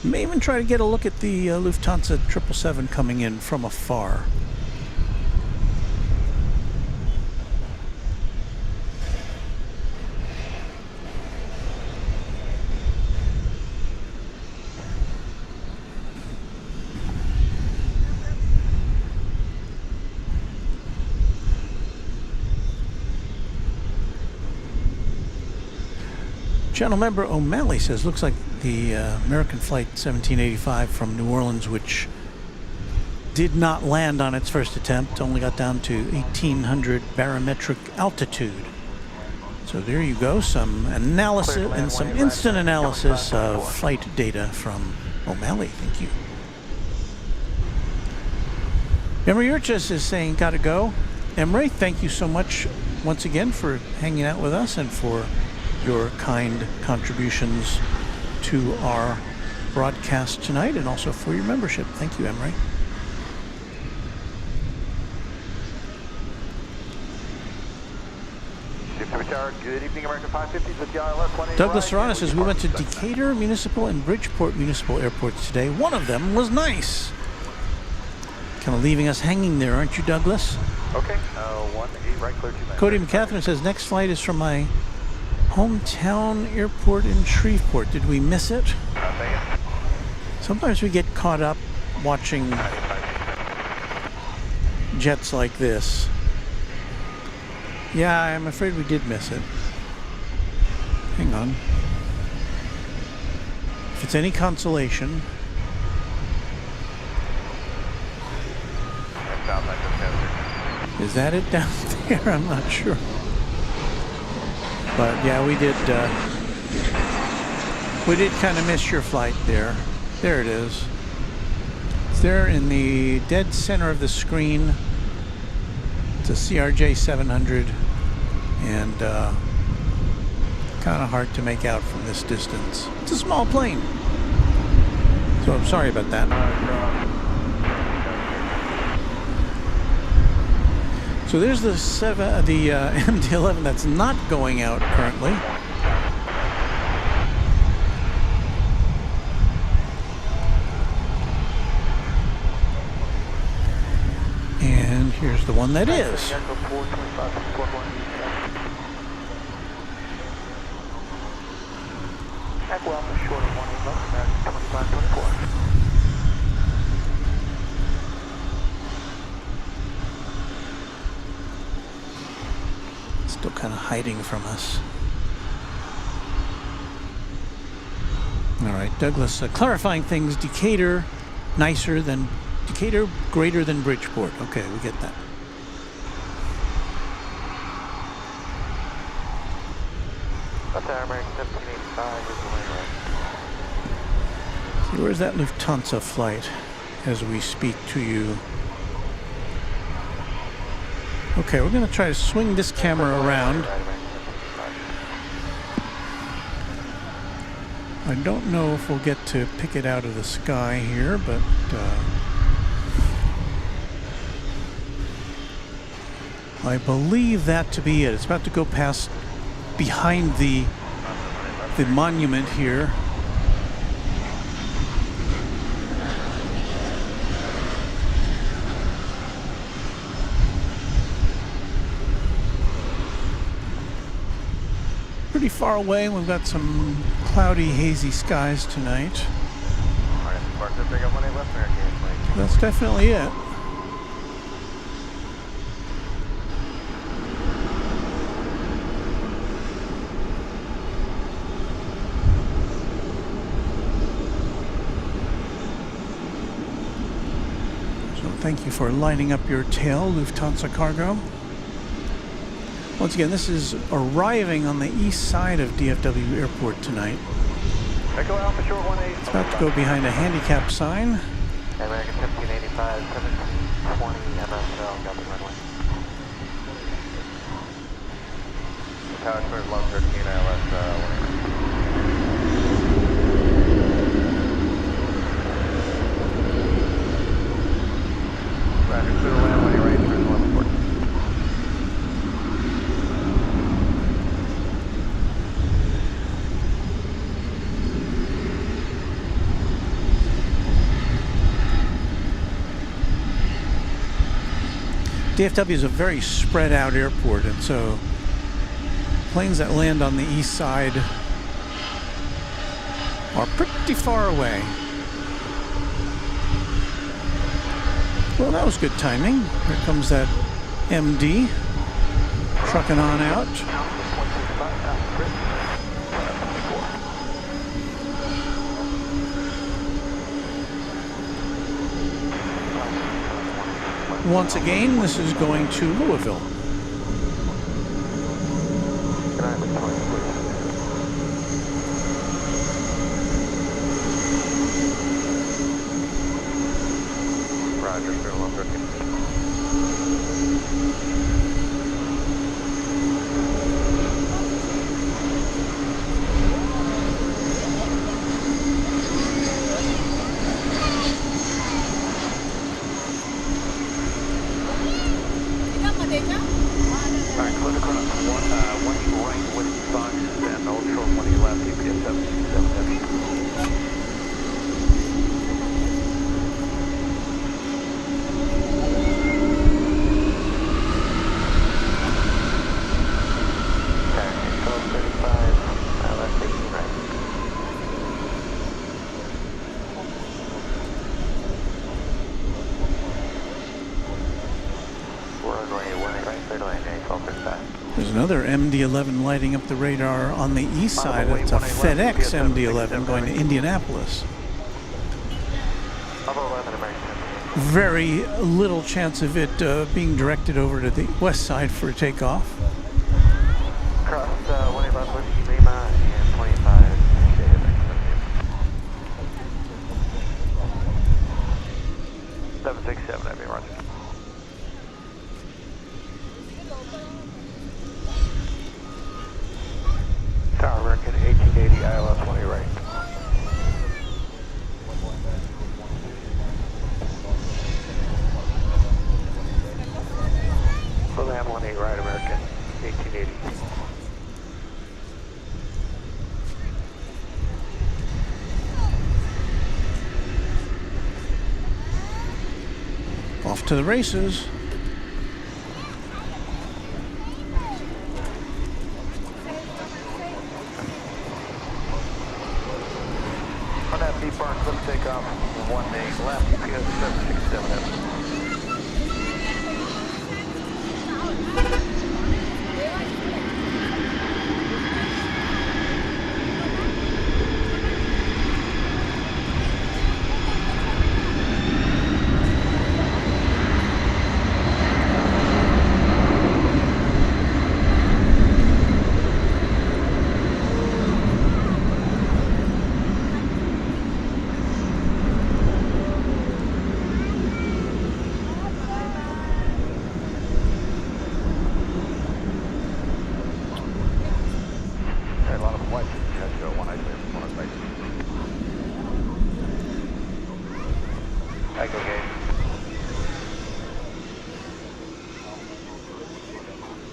Speaker 3: May even try to get a look at the Lufthansa 777 coming in from afar. Channel member O'Malley says, looks like the American Flight 1785 from New Orleans, which did not land on its first attempt, only got down to 1800 barometric altitude. So there you go, some analysis and some instant analysis of flight data from O'Malley. Thank you. Emery Urchas is saying, gotta go. Emery, thank you so much once again for hanging out with us and for your kind contributions to our broadcast tonight, and also for your membership. Thank you, Emery.
Speaker 4: Good evening, American 550s with the ILS.
Speaker 3: Douglas Serrano says, we went to Decatur Municipal and Bridgeport Municipal Airports today. One of them was nice. Kind of leaving us hanging there, aren't you, Douglas?
Speaker 4: Okay, 18 right, clear 2
Speaker 3: Cody McCatherine says, next flight is from my hometown airport in Shreveport. Did we miss it? Sometimes we get caught up watching jets like this. Yeah, I'm afraid we did miss it. Hang on. If it's any consolation. Is that it down there? I'm not sure. But yeah, we did kind of miss your flight there. There it is. It's there in the dead center of the screen. It's a CRJ 700, and kind of hard to make out from this distance. It's a small plane, so I'm sorry about that. So there's the MD-11 that's not going out currently. And here's the one that is. Still kind of hiding from us. All right, Douglas, clarifying things. Decatur, Decatur greater than Bridgeport. Okay, we get that. See, where's that Lufthansa flight as we speak to you? Okay, we're going to try to swing this camera around. I don't know if we'll get to pick it out of the sky here, but I believe that to be it. It's about to go past behind the monument here. Pretty far away. We've got some cloudy, hazy skies tonight. That's definitely it. So thank you for lining up your tail, Lufthansa Cargo. Once again, this is arriving on the east side of DFW Airport tonight.
Speaker 9: Echo Alpha Short 18.
Speaker 3: It's about to go behind a handicap sign.
Speaker 9: American 1585, 1720 MSL, got the runway. Tower Square, Long 13, ILS 180. Roger, clear to land when you're ready, cruise 1114.
Speaker 3: DFW is a very spread out airport, and so planes that land on the east side are pretty far away. Well, that was good timing. Here comes that MD trucking on out. Once again, this is going to Louisville.
Speaker 9: Roger, clear 1113. Alright, clear to cross one right with Fox and Ultra 1 left, EPS 727 heavy.
Speaker 3: There's another MD-11 lighting up the radar on the east side. It's a FedEx MD-11 going to Indianapolis. Very little chance of it being directed over to the west side for takeoff.
Speaker 9: Cross 1 left with Lima and 25. 767, heavy, roger.
Speaker 3: Off to the races.
Speaker 9: On that beep bar, let's take off 18 left, GPS 767.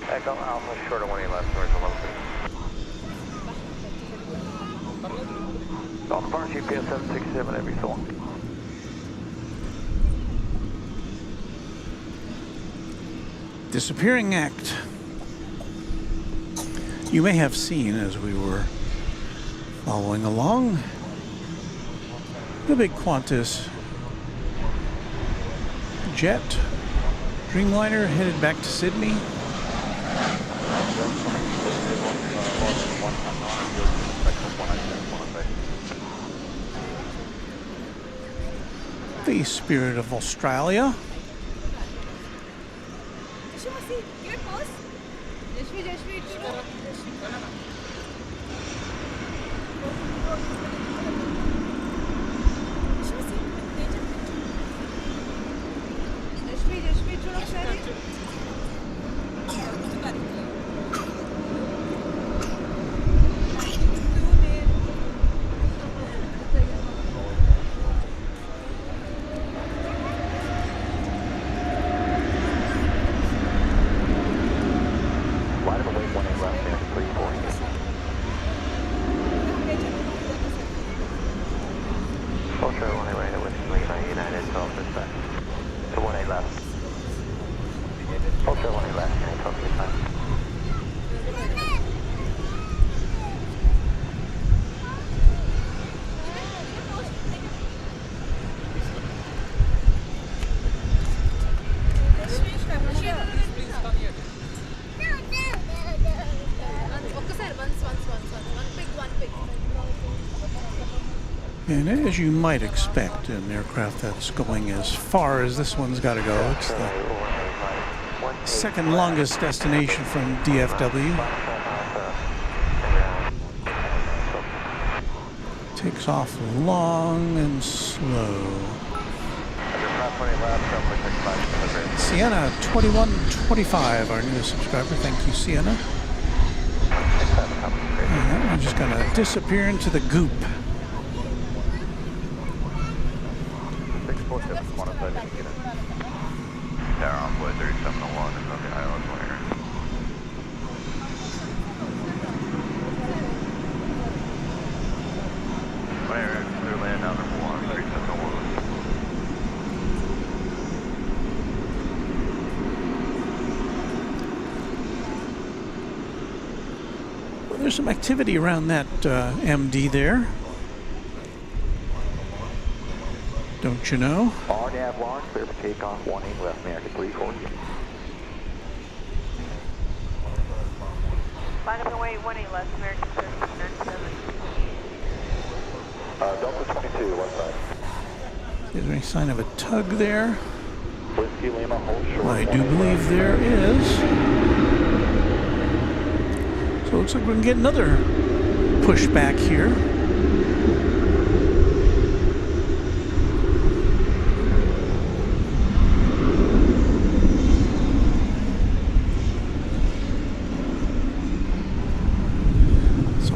Speaker 9: Echo Alpha, short of 18 left, towards 11. On the bar, GPS 767, every so long.
Speaker 3: Disappearing act. You may have seen as we were following along the big Qantas jet Dreamliner headed back to Sydney. The Spirit of Australia. And as you might expect, an aircraft that's going as far as this one's got to go, it's the second longest destination from DFW. Takes off long and slow. Sienna 2125, our newest subscriber. Thank you, Sienna. And I'm just going to disappear into the goop.
Speaker 9: They're on board 3701 and on the island layer. Layer, clear land down number 1, 3701.
Speaker 3: There's some activity around that MD there. Don't you know?
Speaker 9: RNAV launch, clear for takeoff, 18 left, American 340.
Speaker 5: Line up and wait, 18 left, American 397.
Speaker 9: Delta 22, left side.
Speaker 3: Is there any sign of a tug there?
Speaker 9: Whiskey Lima, hold short.
Speaker 3: I do believe there is. So it looks like we can get another pushback here.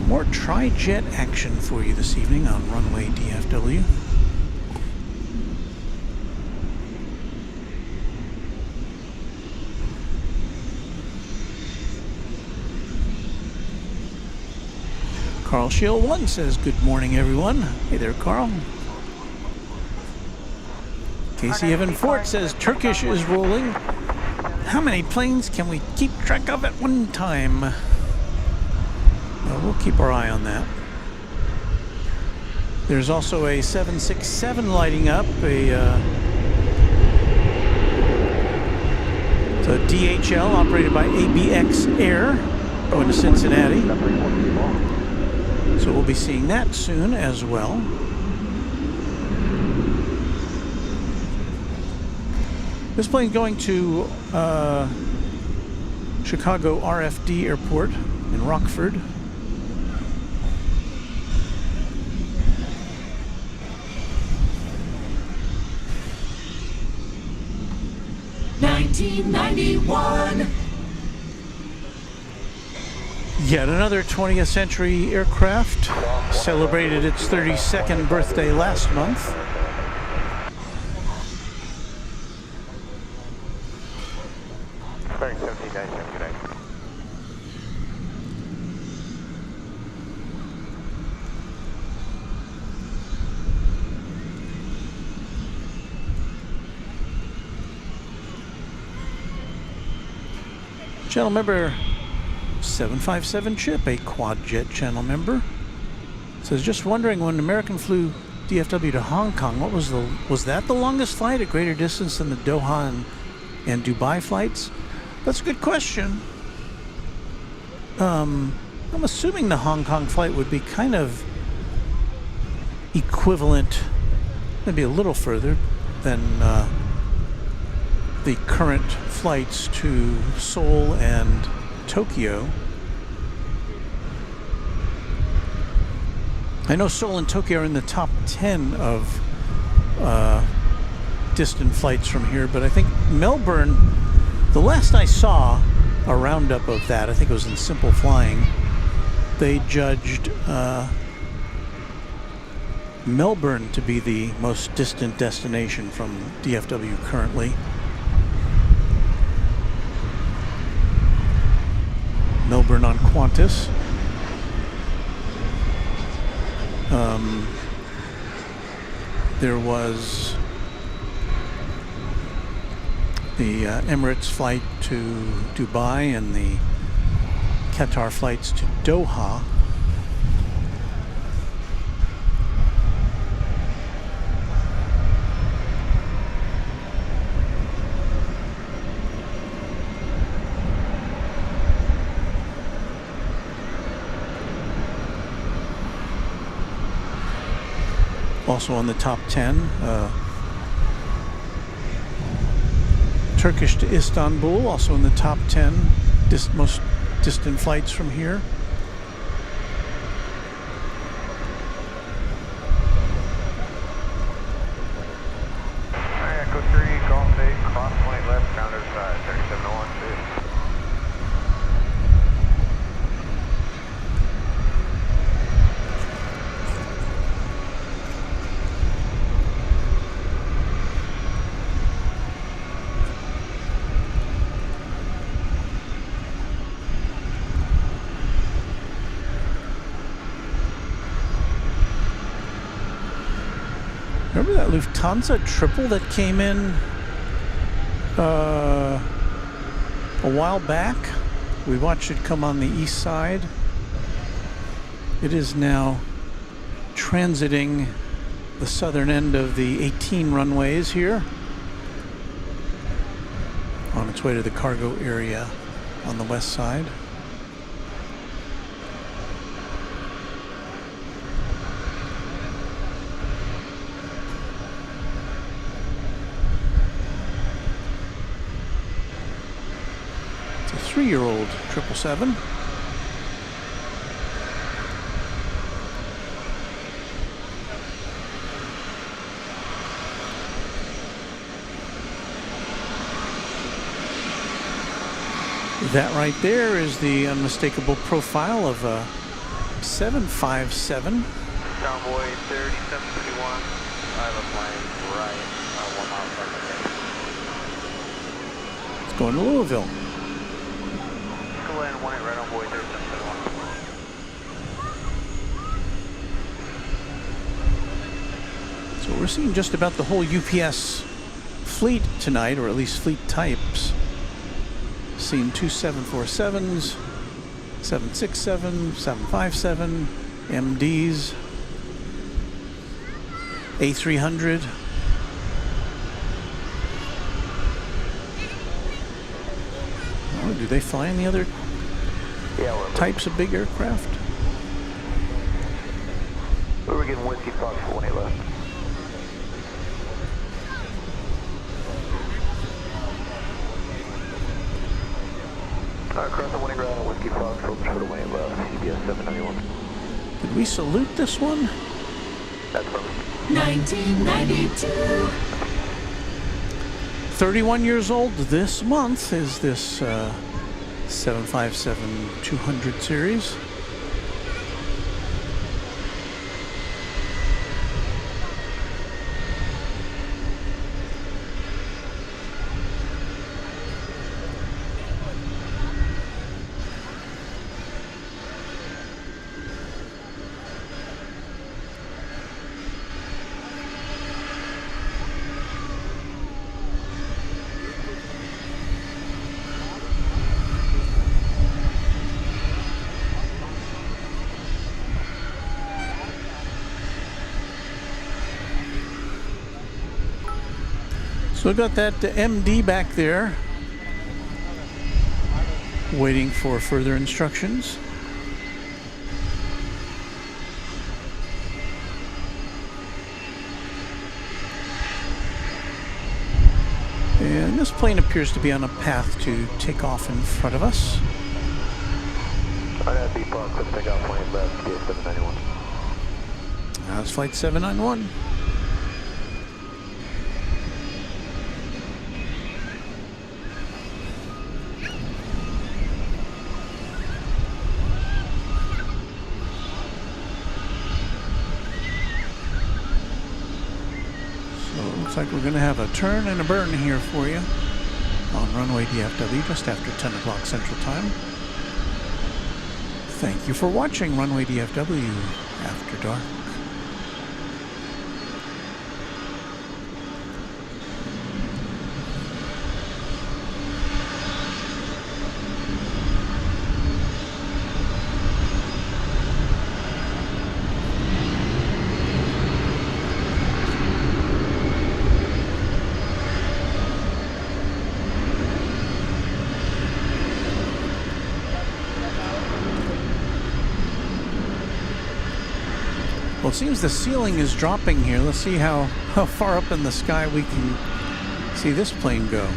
Speaker 3: More tri-jet action for you this evening on Runway DFW. Carl Shield 1 says, good morning, everyone. Hey there, Carl. Casey Evan Fort says, Turkish is rolling. How many planes can we keep track of at one time? Well, we'll keep our eye on that. There's also a 767 lighting up, it's a DHL operated by ABX Air going to Cincinnati. So we'll be seeing that soon as well. This plane going to Chicago RFD Airport in Rockford.
Speaker 7: $19.91.
Speaker 3: Yet another 20th century aircraft celebrated its 32nd birthday last month. Channel member 757 Chip, a quad jet channel member, says, just wondering, when American flew DFW to Hong Kong, was that the longest flight at greater distance than the Doha and Dubai flights? That's a good question. I'm assuming the Hong Kong flight would be kind of equivalent, maybe a little further than the current flights to Seoul and Tokyo. I know Seoul and Tokyo are in the top 10 of distant flights from here, but I think Melbourne, the last I saw a roundup of that, I think it was in Simple Flying, they judged Melbourne to be the most distant destination from DFW currently. Melbourne on Qantas. There was the Emirates flight to Dubai and the Qatar flights to Doha. Also on the top 10, Turkish to Istanbul, also in the top 10 most distant flights from here.
Speaker 9: Echo 3, Golf 8, cross point left, ground side, 3701.
Speaker 3: Remember that Lufthansa triple that came in a while back? We watched it come on the east side. It is now transiting the southern end of the 18 runways here, on its way to the cargo area on the west side. It's a 3-year-old 777. That right there is the unmistakable profile of a 757.
Speaker 9: Convoy 3731, I have a plane right 1 mile from the
Speaker 3: It's going to Louisville.
Speaker 9: Go ahead and 18 right on boy 3731.
Speaker 3: we're seeing just about the whole UPS fleet tonight, or at least fleet types. Seen 2 747s, 767, 757, MDs, A300. Oh, do they fly any other types of big aircraft?
Speaker 9: We're getting Whiskey Fox for 18 left. Across the winning ground, Whiskey Fox, filters for the 18 left, CBS 791.
Speaker 3: Did we salute this one?
Speaker 9: That's perfect.
Speaker 7: 1992.
Speaker 3: 31 years old this month is this 757-200 series. So we've got that MD back there waiting for further instructions. And this plane appears to be on a path to take off in front of us.
Speaker 9: Alright, B Park, let's take off 20 left, CBS 791.
Speaker 3: That's flight 791. Looks like we're going to have a turn and a burn here for you on Runway DFW just after 10 o'clock Central Time. Thank you for watching Runway DFW After Dark. Well, it seems the ceiling is dropping here. Let's see how far up in the sky we can see this plane go.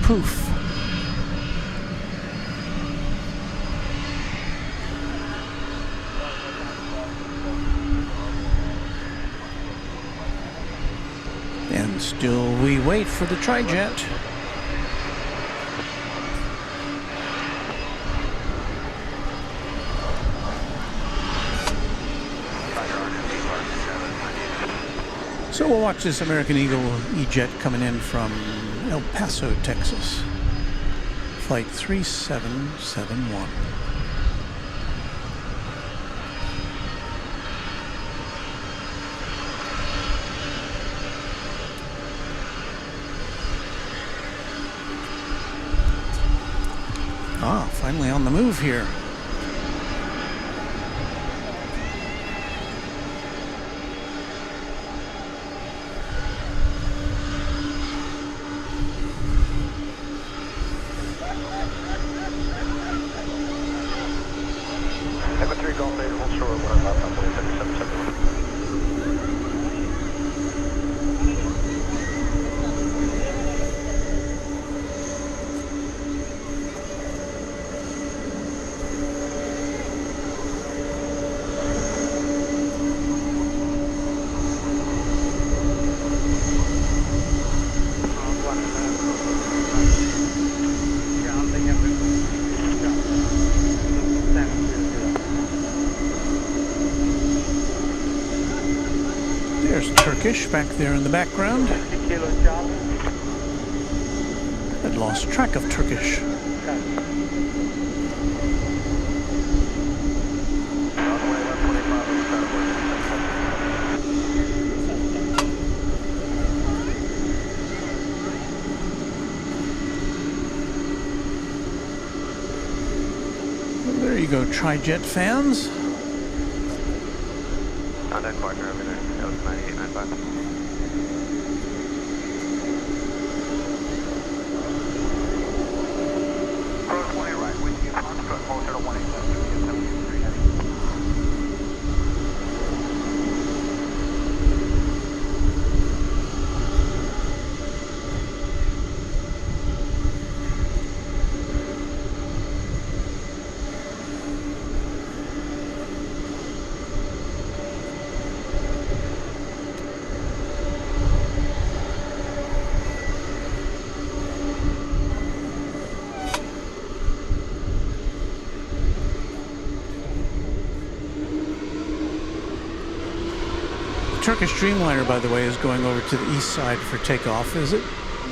Speaker 3: Poof. And still we wait for the tri-jet. So we'll watch this American Eagle E-Jet coming in from El Paso, Texas. Flight 3771. Ah, finally on the move here. Turkish back there in the background. I'd lost track of Turkish. There you go, Tri-Jet fans.
Speaker 8: Contact partner over there. That was 9895.
Speaker 9: Approach 20 right, with you, Foxtrot, closer to 187,
Speaker 3: Turkish Dreamliner, by the way, is going over to the east side for takeoff, as it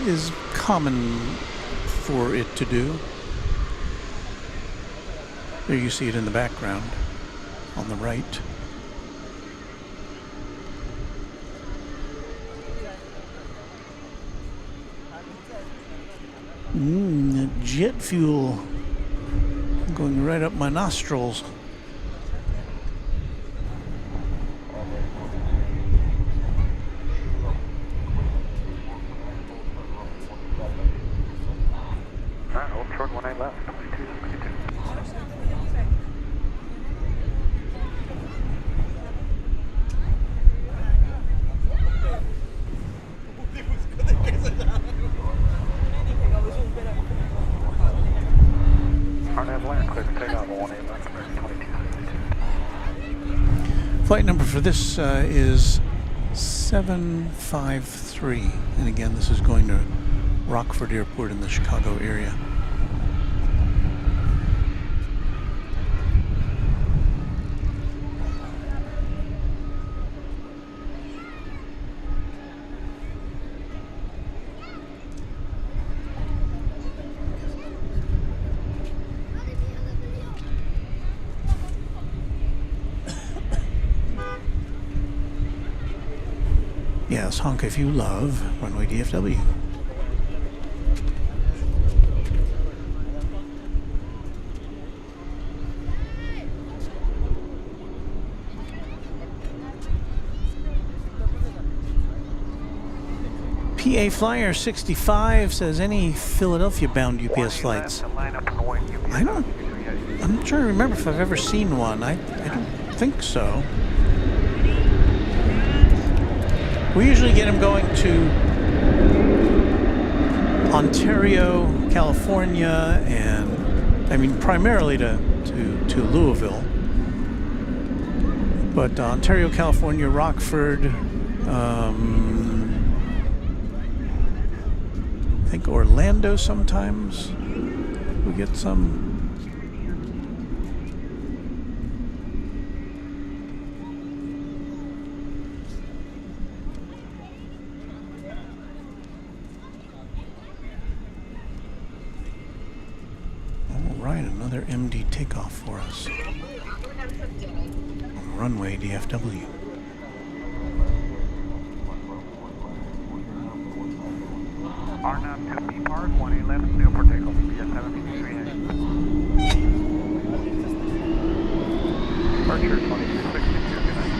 Speaker 3: is common for it to do. There you see it in the background, on the right. Jet fuel going right up my nostrils.
Speaker 9: short 18 left, 2262.
Speaker 3: Flight number for this is 753, and again this is going to Rockford Airport in the Chicago area. Yes, honk if you love Runway DFW. PA Flyer 65 says any Philadelphia-bound UPS flights. I'm not sure I remember if I've ever seen one. I don't think so. We usually get them going to Ontario, California, and I mean primarily to Louisville. But Ontario, California, Rockford, I think Orlando sometimes we get some. Another MD takeoff for us on Runway DFW.
Speaker 9: RNAV 2P Park, 111, clear for takeoff, via 1738. Departure 2262, good night.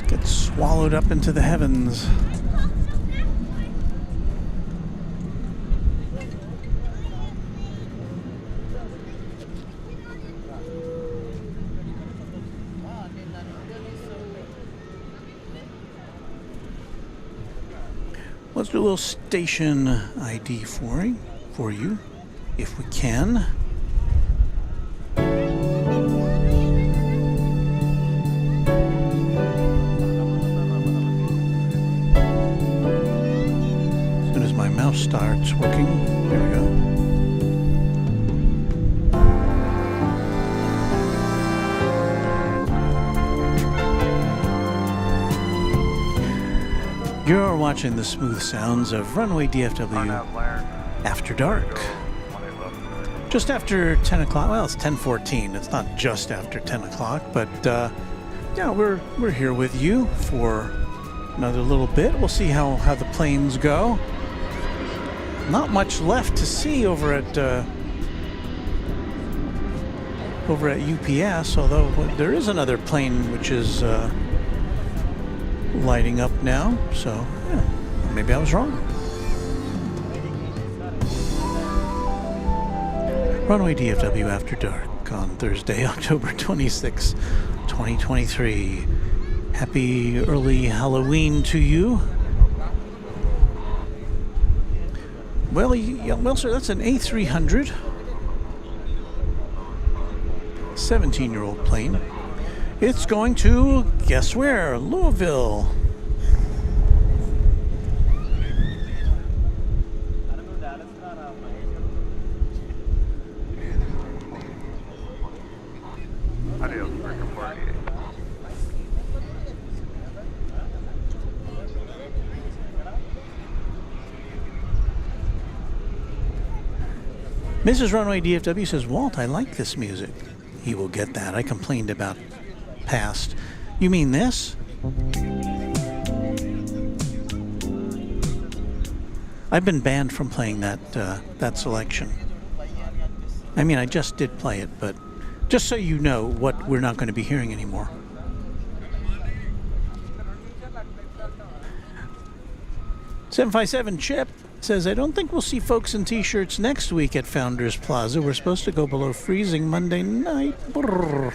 Speaker 3: Gets swallowed up into the heavens. Let's do a little station ID for you, if we can. As soon as my mouse starts working, there we go. You're watching the smooth sounds of Runway DFW After Dark. Just after 10 o'clock. Well, it's 10:14. It's not just after 10 o'clock, but yeah, we're here with you for another little bit. We'll see how the planes go. Not much left to see over at UPS, although there is another plane which is lighting up now, so yeah, maybe I was wrong. Runway DFW After Dark on Thursday, October 26, 2023. Happy early Halloween to you. Well, sir, that's an A300. 17-year-old plane. It's going to, guess where? Louisville. Mrs. Runway DFW says, Walt, I like this music. He will get that. I complained about past. You mean this? I've been banned from playing that selection. I mean, I just did play it, but just so you know what we're not going to be hearing anymore. $757 Chip says, I don't think we'll see folks in t-shirts next week at Founders Plaza. We're supposed to go below freezing Monday night. Brrr.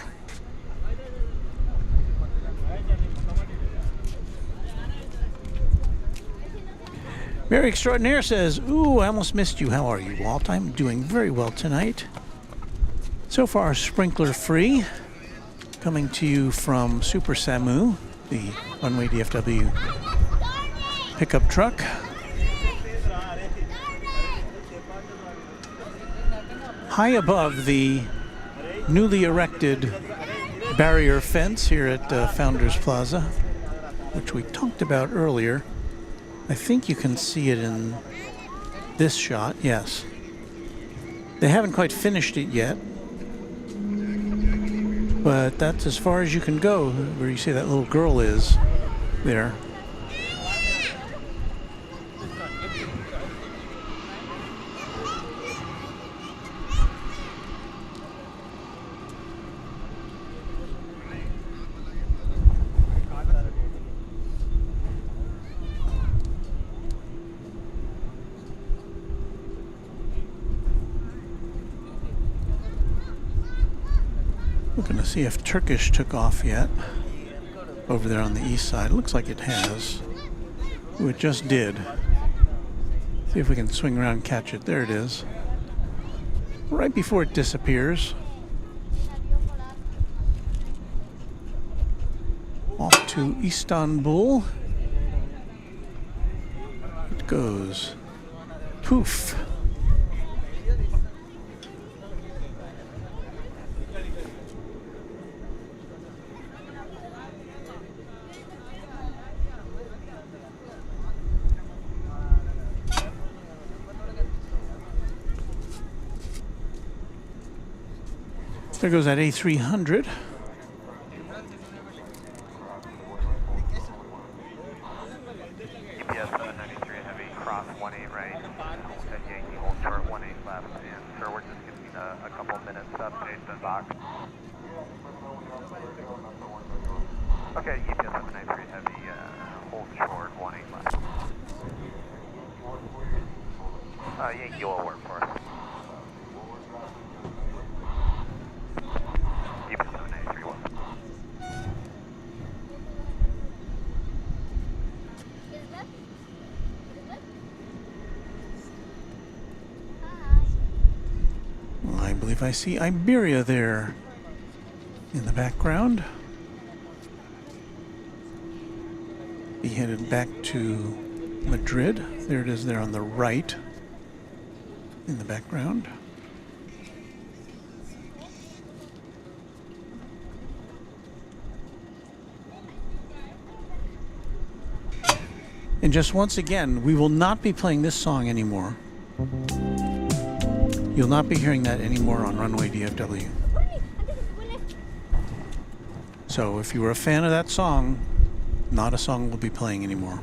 Speaker 3: Mary Extraordinaire says, ooh, I almost missed you. How are you, Walt? I'm doing very well tonight. So far, sprinkler free. Coming to you from Super Samu, the Runway DFW pickup truck. High above the newly erected barrier fence here at Founders Plaza, which we talked about earlier. I think you can see it in this shot, yes. They haven't quite finished it yet, but that's as far as you can go, where you see that little girl is there. Looking to see if Turkish took off yet over there on the east side. Looks like it has. Ooh, it just did. See if we can swing around and catch it. There it is. Right before it disappears. Off to Istanbul. It goes. Poof. There goes that A300.
Speaker 9: UPS 793 Heavy, cross 18 right, at Yankee, hold short 18 left, and sir, we're just giving a couple minutes to update the box. Okay, UPS 793 Heavy, hold short, 18 left. Yankee will work for us. Keep it 793 1.
Speaker 3: I believe I see Iberia there in the background. Be headed back to Madrid. There it is there on the right in the background. And just once again, we will not be playing this song anymore. You'll not be hearing that anymore on Runway DFW. So if you were a fan of that song, not a song we'll be playing anymore.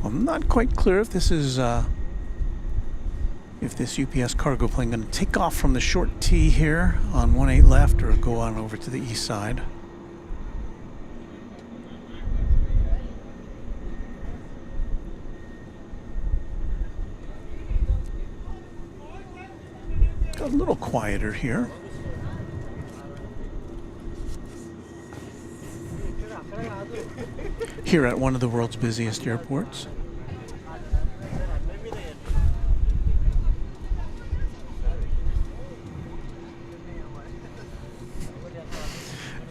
Speaker 3: I'm not quite clear if this is if this UPS cargo plane going to take off from the short T here on 18 left or go on over to the east side. Got a little quieter here. Here at one of the world's busiest airports.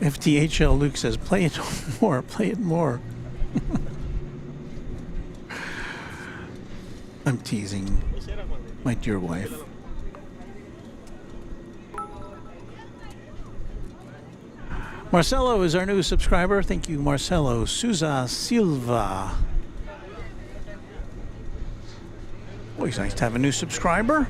Speaker 3: FTHL Luke says, play it more, play it more. I'm teasing my dear wife. Marcelo is our new subscriber. Thank you, Marcelo. Souza Silva. Always nice to have a new subscriber.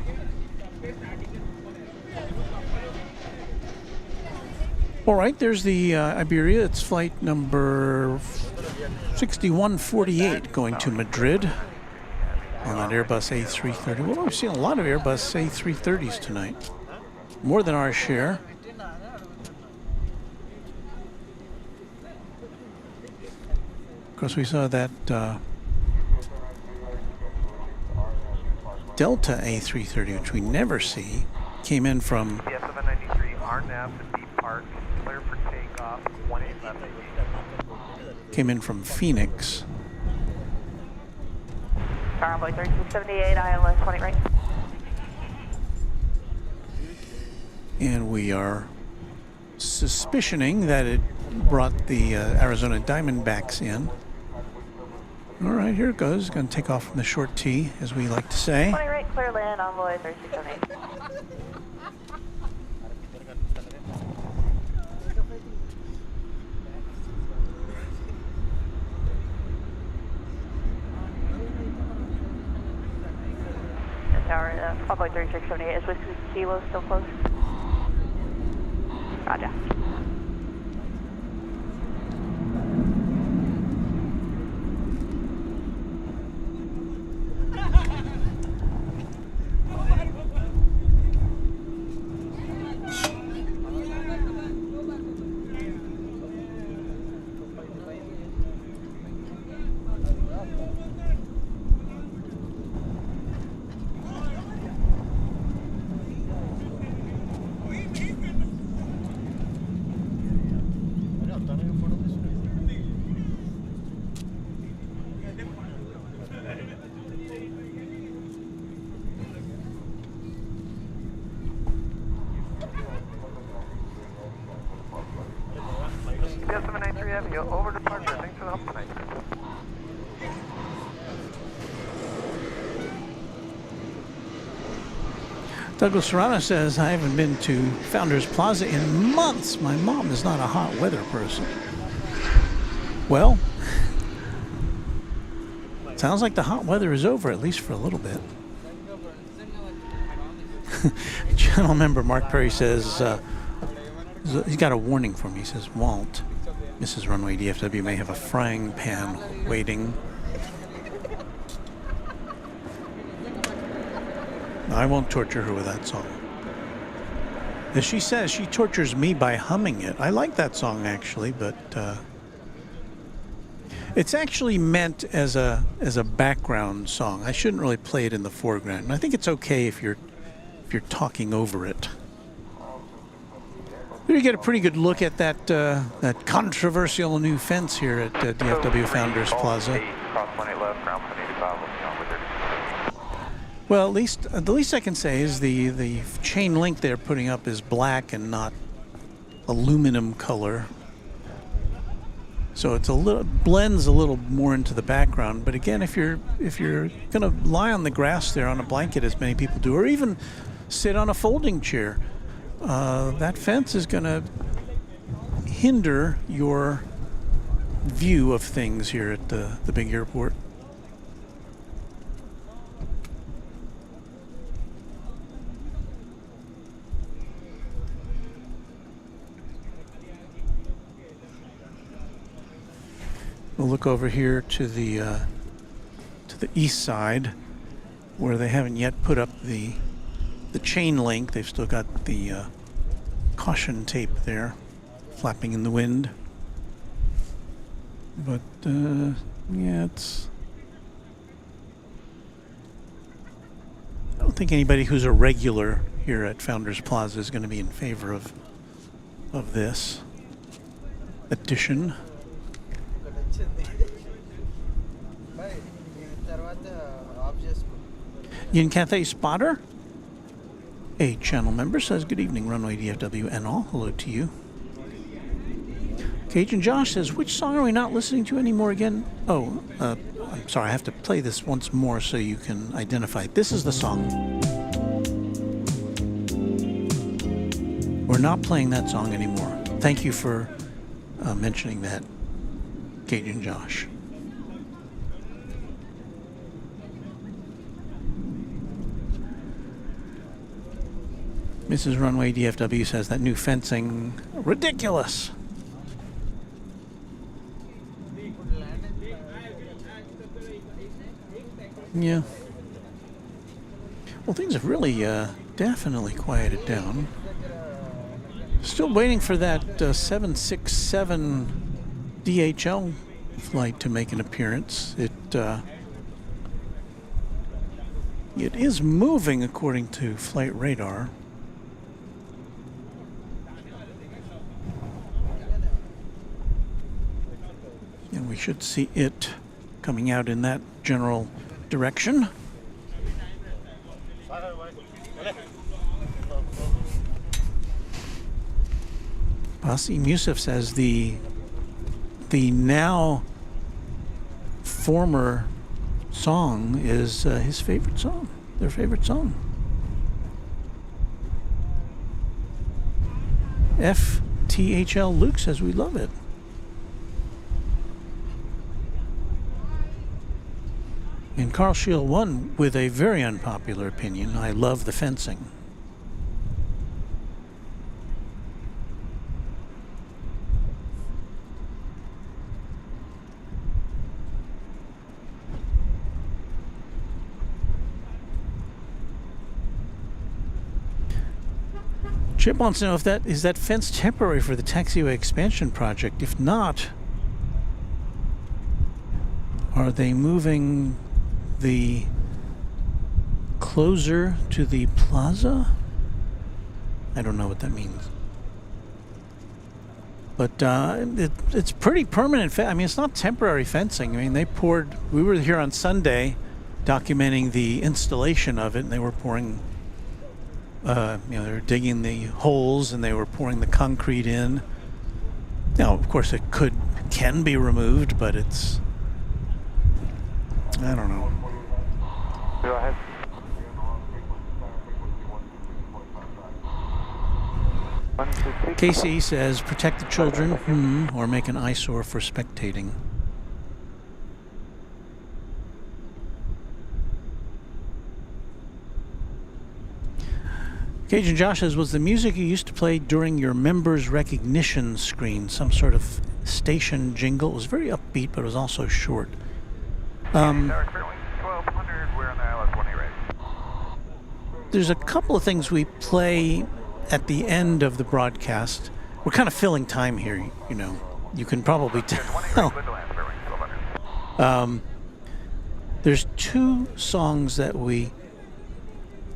Speaker 3: All right, there's the Iberia. It's flight number 6148 going to Madrid on that Airbus A330. Well, we've seen a lot of Airbus A330s tonight. More than our share. Of course, we saw that Delta A330, which we never see, came in from...
Speaker 9: Yes, 793, RNAV to deep park, clear for takeoff, 18 left.
Speaker 3: Came in from Phoenix.
Speaker 5: Runway 1378, ILS 20 right.
Speaker 3: And we are suspicioning that it brought the Arizona Diamondbacks in. All right, here it goes. Going to take off from the short T, as we like to say.
Speaker 5: 20 right, clear land, envoy 3678. Tower, envoy 3678, is Whiskey Kilo still closed? Roger.
Speaker 9: Yes, 793 Heavy, over departure. Thanks for the help tonight.
Speaker 3: Douglas Serrano says, I haven't been to Founders Plaza in months. My mom is not a hot weather person. Well, sounds like the hot weather is over, at least for a little bit. Channel member Mark Perry says, he's got a warning for me. He says, Walt, Mrs. Runway DFW may have a frying pan waiting. I won't torture her with that song. As she says, she tortures me by humming it. I like that song actually, but it's actually meant as a background song. I shouldn't really play it in the foreground. And I think it's okay if you're talking over it. You get a pretty good look at that controversial new fence here at DFW Founders Plaza. Well, the least I can say is the chain link they're putting up is black and not aluminum color. So it's blends a little more into the background. But again, if you're gonna lie on the grass there on a blanket, as many people do, or even sit on a folding chair, that fence is gonna hinder your view of things here at the big airport. We'll look over here to the east side, where they haven't yet put up the chain link. They've still got the caution tape there, flapping in the wind. But yeah, it's. I don't think anybody who's a regular here at Founders Plaza is going to be in favor of this addition. Yin Cathay Spotter, a channel member, says, good evening, Runway DFW and all. Hello to you. Cajun Josh says, which song are we not listening to anymore again? Oh, I'm sorry, I have to play this once more so you can identify it. This is the song. We're not playing that song anymore. Thank you for mentioning that, Cajun Josh. Mrs. Runway DFW says that new fencing, ridiculous. Yeah. Well, things have really definitely quieted down. Still waiting for that 767 DHL flight to make an appearance. It is moving according to flight radar. And we should see it coming out in that general direction. Basim Yusuf says the now former song is his favorite song, their favorite song. FTHL Luke says we love it. And Carl Shield 1 with a very unpopular opinion. I love the fencing. Chip wants to know if that fence temporary for the taxiway expansion project. If not, are they moving the closer to the plaza? I don't know what that means. But it's pretty permanent. I mean, it's not temporary fencing. I mean, we were here on Sunday documenting the installation of it, and they were pouring, they were digging the holes and they were pouring the concrete in. Now, of course, it can be removed, but it's, I don't know.
Speaker 9: Go ahead.
Speaker 3: KC says, protect the children, or make an eyesore for spectating. Cajun Josh says, was the music you used to play during your members recognition screen some sort of station jingle? It was very upbeat, but it was also short.
Speaker 9: 1200, we're on the ILS 1A right.
Speaker 3: there's a couple of things we play at the end of the broadcast. We're kind of filling time here, you know. You can probably tell. There's two songs that we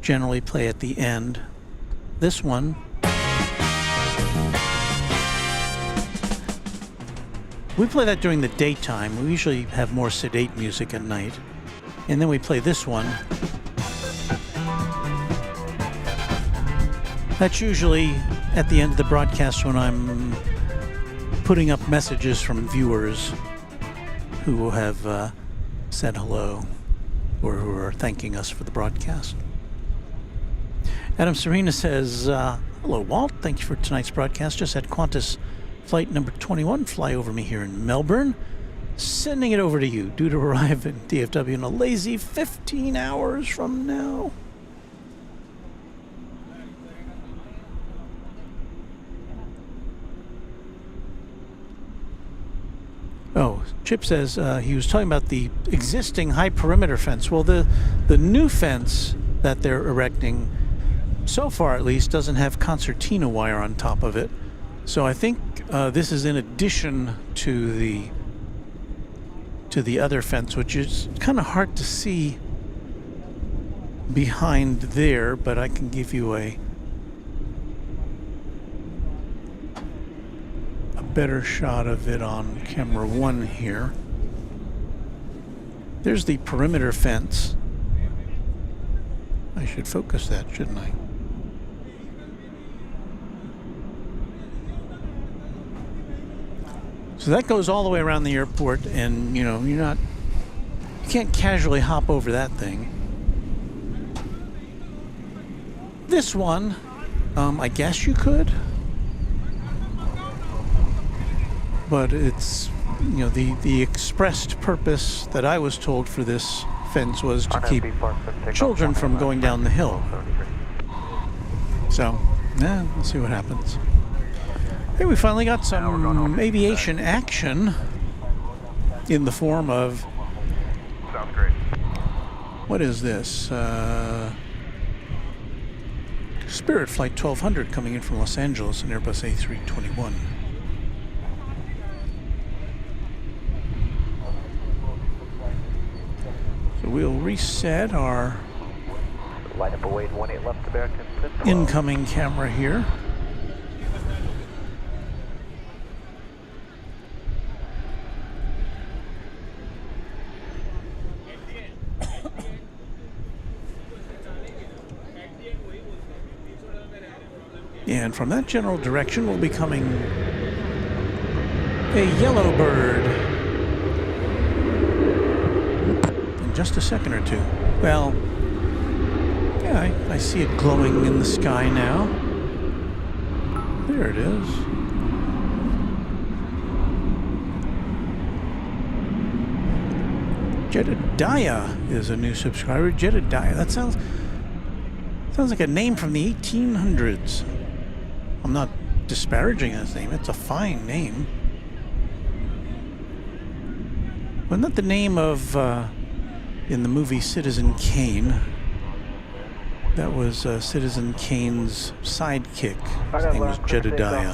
Speaker 3: generally play at the end. This one, we play that during the daytime. We usually have more sedate music at night. And then we play this one. That's usually at the end of the broadcast when I'm putting up messages from viewers who have said hello or who are thanking us for the broadcast. Adam Serena says, hello, Walt. Thank you for tonight's broadcast. Just had Qantas flight number 21 fly over me here in Melbourne. Sending it over to you. Due to arrive in DFW in a lazy 15 hours from now. Oh, Chip says he was talking about the existing high perimeter fence. Well, the new fence that they're erecting, so far at least, doesn't have concertina wire on top of it. So I think this is in addition to the other fence, which is kind of hard to see behind there, but I can give you a better shot of it on camera 1 here. There's the perimeter fence. I should focus that, shouldn't I? So that goes all the way around the airport, and you know, you can't casually hop over that thing. This one, I guess you could. But it's, you know, the expressed purpose that I was told for this fence was to keep children from going down the hill. So, yeah, we'll see what happens. Hey, we finally got some aviation action in the form of, what is this? Spirit Flight 1200 coming in from Los Angeles, an Airbus A321. So we'll reset our
Speaker 9: Line up away 18 left American.
Speaker 3: incoming camera here. And from that general direction will be coming a yellow bird in just a second or two. Well, yeah, I see it glowing in the sky now. There it is. Jedediah is a new subscriber. Jedediah. That sounds like a name from the 1800s. I'm not disparaging his name. It's a fine name. Wasn't that the name of, in the movie Citizen Kane? That was Citizen Kane's sidekick. His name was Jedediah.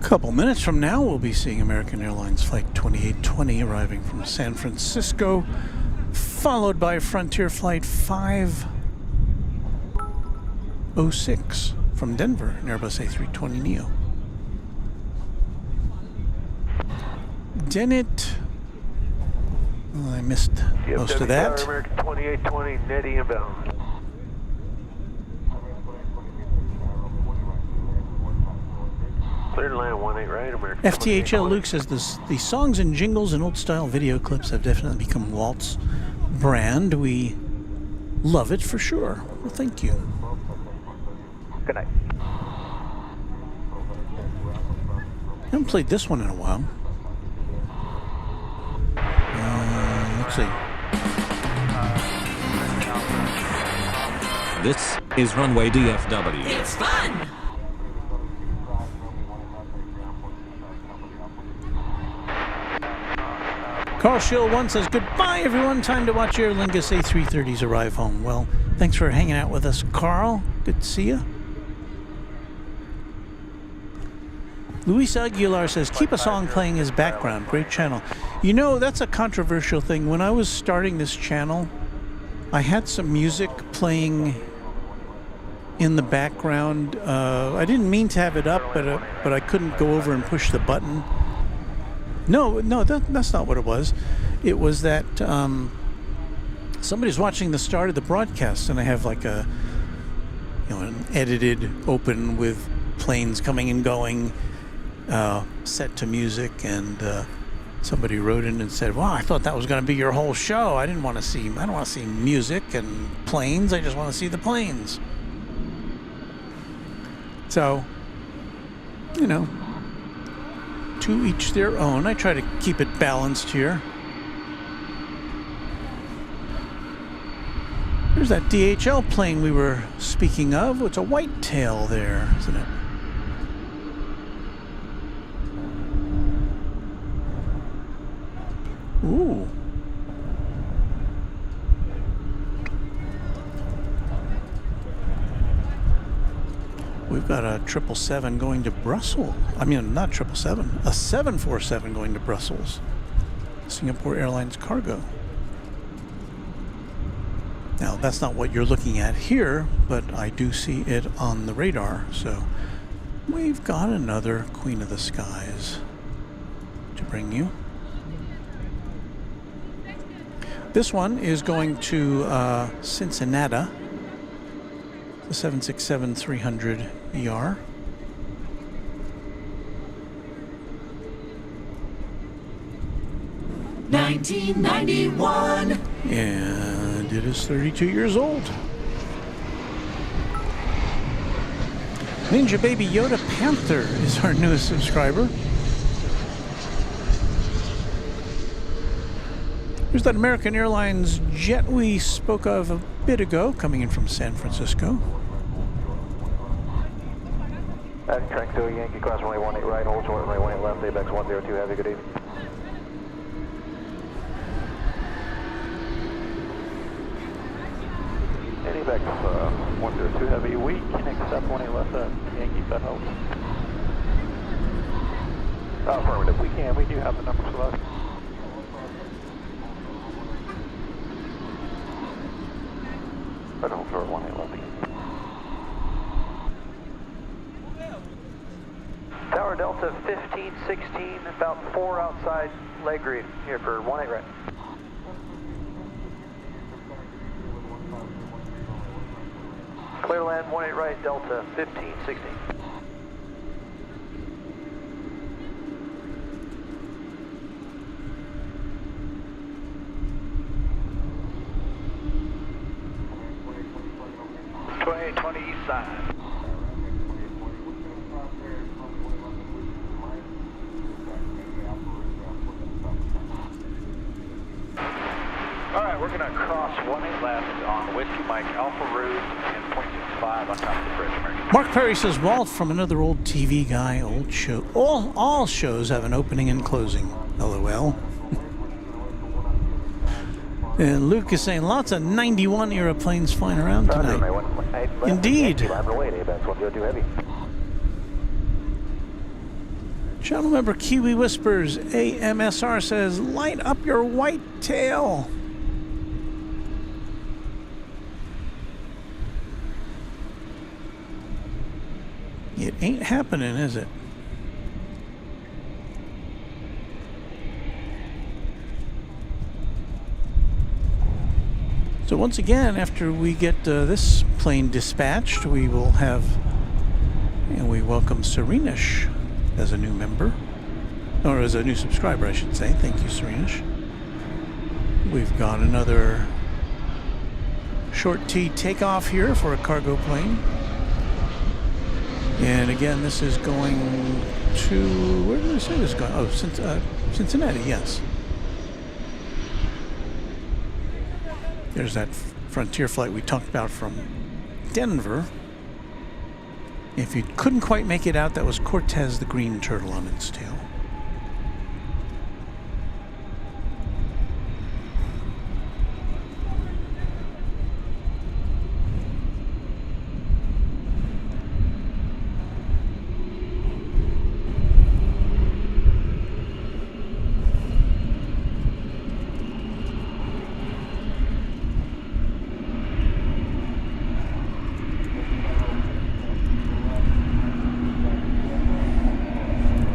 Speaker 3: Couple minutes from now, we'll be seeing American Airlines Flight 2820 arriving from San Francisco, followed by Frontier Flight 506 from Denver, an Airbus A320neo. I missed most of that.
Speaker 9: Tower, American 2820, Netty inbound. Clear to land 18 right, American.
Speaker 3: FTHL Luke says the songs and jingles and old-style video clips have definitely become Walt's brand. We love it for sure. Well, thank you.
Speaker 4: Good night.
Speaker 3: I haven't played this one in a while. Let's see.
Speaker 7: This is Runway DFW.
Speaker 10: It's fun!
Speaker 3: Carl Schill 1 says, goodbye, everyone. Time to watch Aer Lingus A330s arrive home. Well, thanks for hanging out with us, Carl. Good to see you. Luis Aguilar says, keep a song playing as background. Great channel. You know, that's a controversial thing. When I was starting this channel, I had some music playing in the background. I didn't mean to have it up, but I couldn't go over and push the button. No, that's not what it was. It was that somebody's watching the start of the broadcast, and I have like an edited open with planes coming and going, set to music, and somebody wrote in and said, "Wow, I thought that was going to be your whole show. I don't want to see music and planes. I just want to see the planes." So, you know. To each their own. I try to keep it balanced here. There's that DHL plane we were speaking of. It's a white tail there, isn't it? Ooh. We've got a 777 going to Brussels. I mean, not 777, a 747 going to Brussels. Singapore Airlines cargo. Now, that's not what you're looking at here, but I do see it on the radar. So we've got another Queen of the Skies to bring you. This one is going to Cincinnati. The 767-300 ER.
Speaker 10: $19.91.
Speaker 3: And it is 32 years old. Ninja Baby Yoda Panther is our newest subscriber. There's that American Airlines jet we spoke of a bit ago, coming in from San Francisco.
Speaker 4: Trank 2, Yankee Class runway 18 right, hold short runway 18 left, ABEX 102, have a good evening. ABEX 102 heavy, we can accept 18 left, Yankee set hold. Affirmative, we can, we do have the numbers left. Red hold short 18 left. Tower Delta 1516, about 4 outside leg reef here for 18 right. Clear to land 18 right, Delta 1516. East side. Alright, we're going to cross 18 left on Whiskey Mike Alpha Route and 0.65 on top of the bridge, American.
Speaker 3: Mark Perry says, Walt, from another old TV guy, old show. All shows have an opening and closing. LOL. And Luke is saying lots of 91 era planes flying around tonight. Indeed. Channel member Kiwi Whispers AMSR says, light up your white tail. It ain't happening, is it? So once again, after we get this plane dispatched, we will have, and we welcome Serenish as a new member, or as a new subscriber, I should say. Thank you, Serenish. We've got another short T takeoff here for a cargo plane. And again, this is going to, where did I say this is going? Oh, Cincinnati, yes. There's that Frontier flight we talked about from Denver. If you couldn't quite make it out, that was Cortez the green turtle on its tail.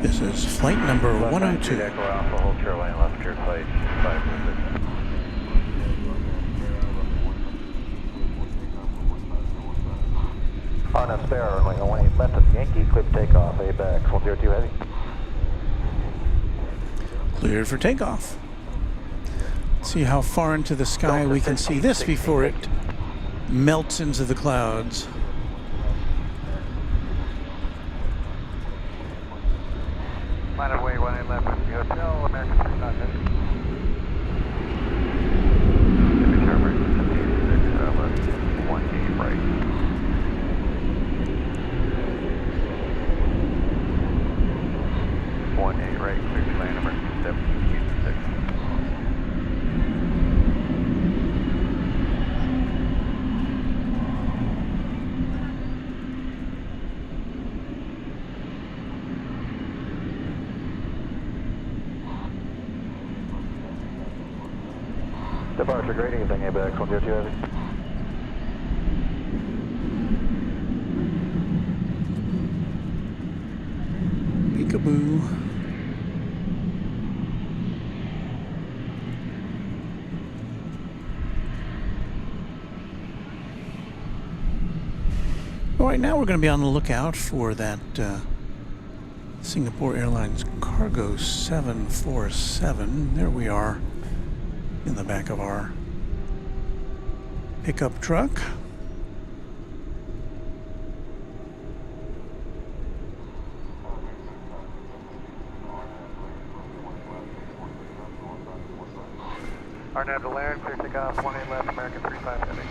Speaker 3: This is flight number 102.
Speaker 9: Echo Alpha, hold your line left, clear flight 546. On a spare, runway 18 left of Yankee, clear for takeoff, ABAX 102 heavy.
Speaker 3: Cleared for takeoff. See how far into the sky we can see this before it melts into the clouds.
Speaker 4: Line of way 18 left with the hotel, American 39 heavy.
Speaker 9: Temperature emergency 56, left 18 right. 18 right, clear to land, emergency 76. Departure, great evening, ABAX 102 heavy.
Speaker 3: Peekaboo. All right, now we're going to be on the lookout for that Singapore Airlines Cargo 747. There we are in the back of our pickup truck.
Speaker 4: RNAV to land, clear takeoff, 18 left, American 35 heavy.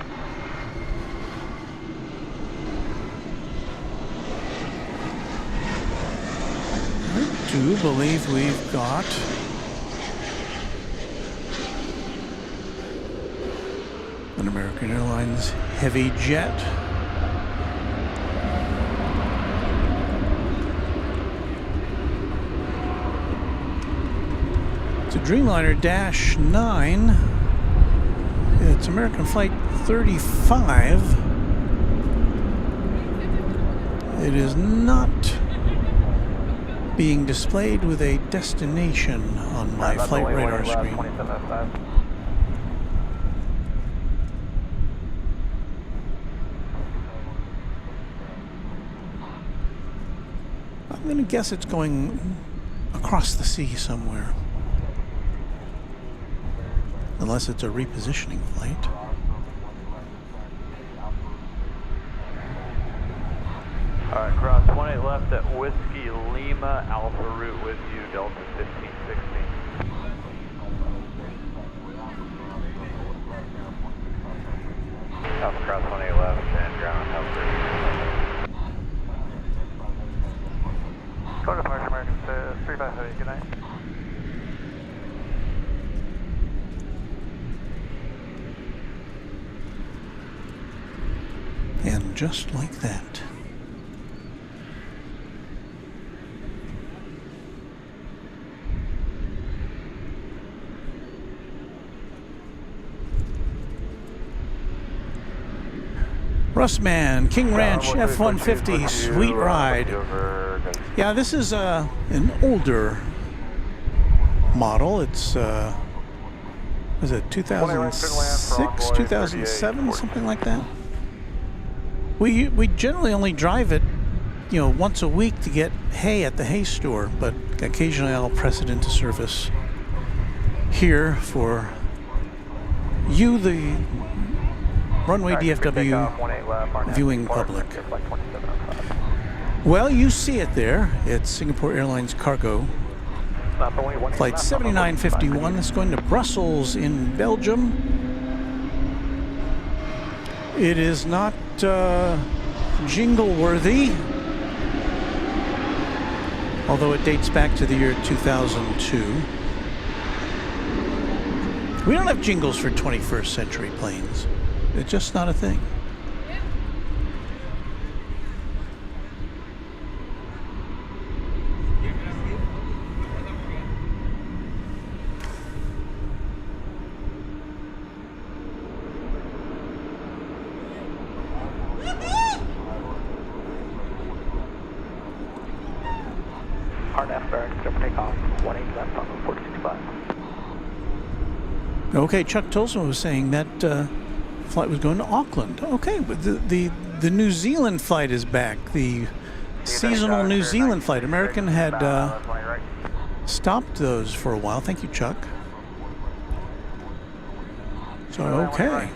Speaker 3: I do believe we've got an American Airlines heavy jet. It's a Dreamliner Dash 9. It's American Flight 35. It is not being displayed with a destination on my flight radar screen. I'm going to guess it's going across the sea somewhere. Unless it's a repositioning flight.
Speaker 9: Alright, cross 18 left at Whiskey Lima, Alpha route with you, Delta 1516. Alpha cross 18 left and ground Alpha.
Speaker 4: Go to departure, American 35 heavy, good night.
Speaker 3: And just like that. Russman, King Ranch F-150, sweet ride. Yeah, this is an older model. It's Was it 2006, 2007, something like that? We generally only drive it, you know, once a week to get hay at the hay store, but occasionally I'll press it into service here for you, the Runway DFW viewing public. Well, you see it there. It's Singapore Airlines cargo. Flight 7951 is going to Brussels in Belgium. It is not jingle-worthy, although it dates back to the year 2002. We don't have jingles for 21st century planes. It's just not a thing. Okay, Chuck Tolson was saying that flight was going to Auckland. Okay, but the New Zealand flight is back. The seasonal New Zealand flight. American had stopped those for a while. Thank you, Chuck. So, okay.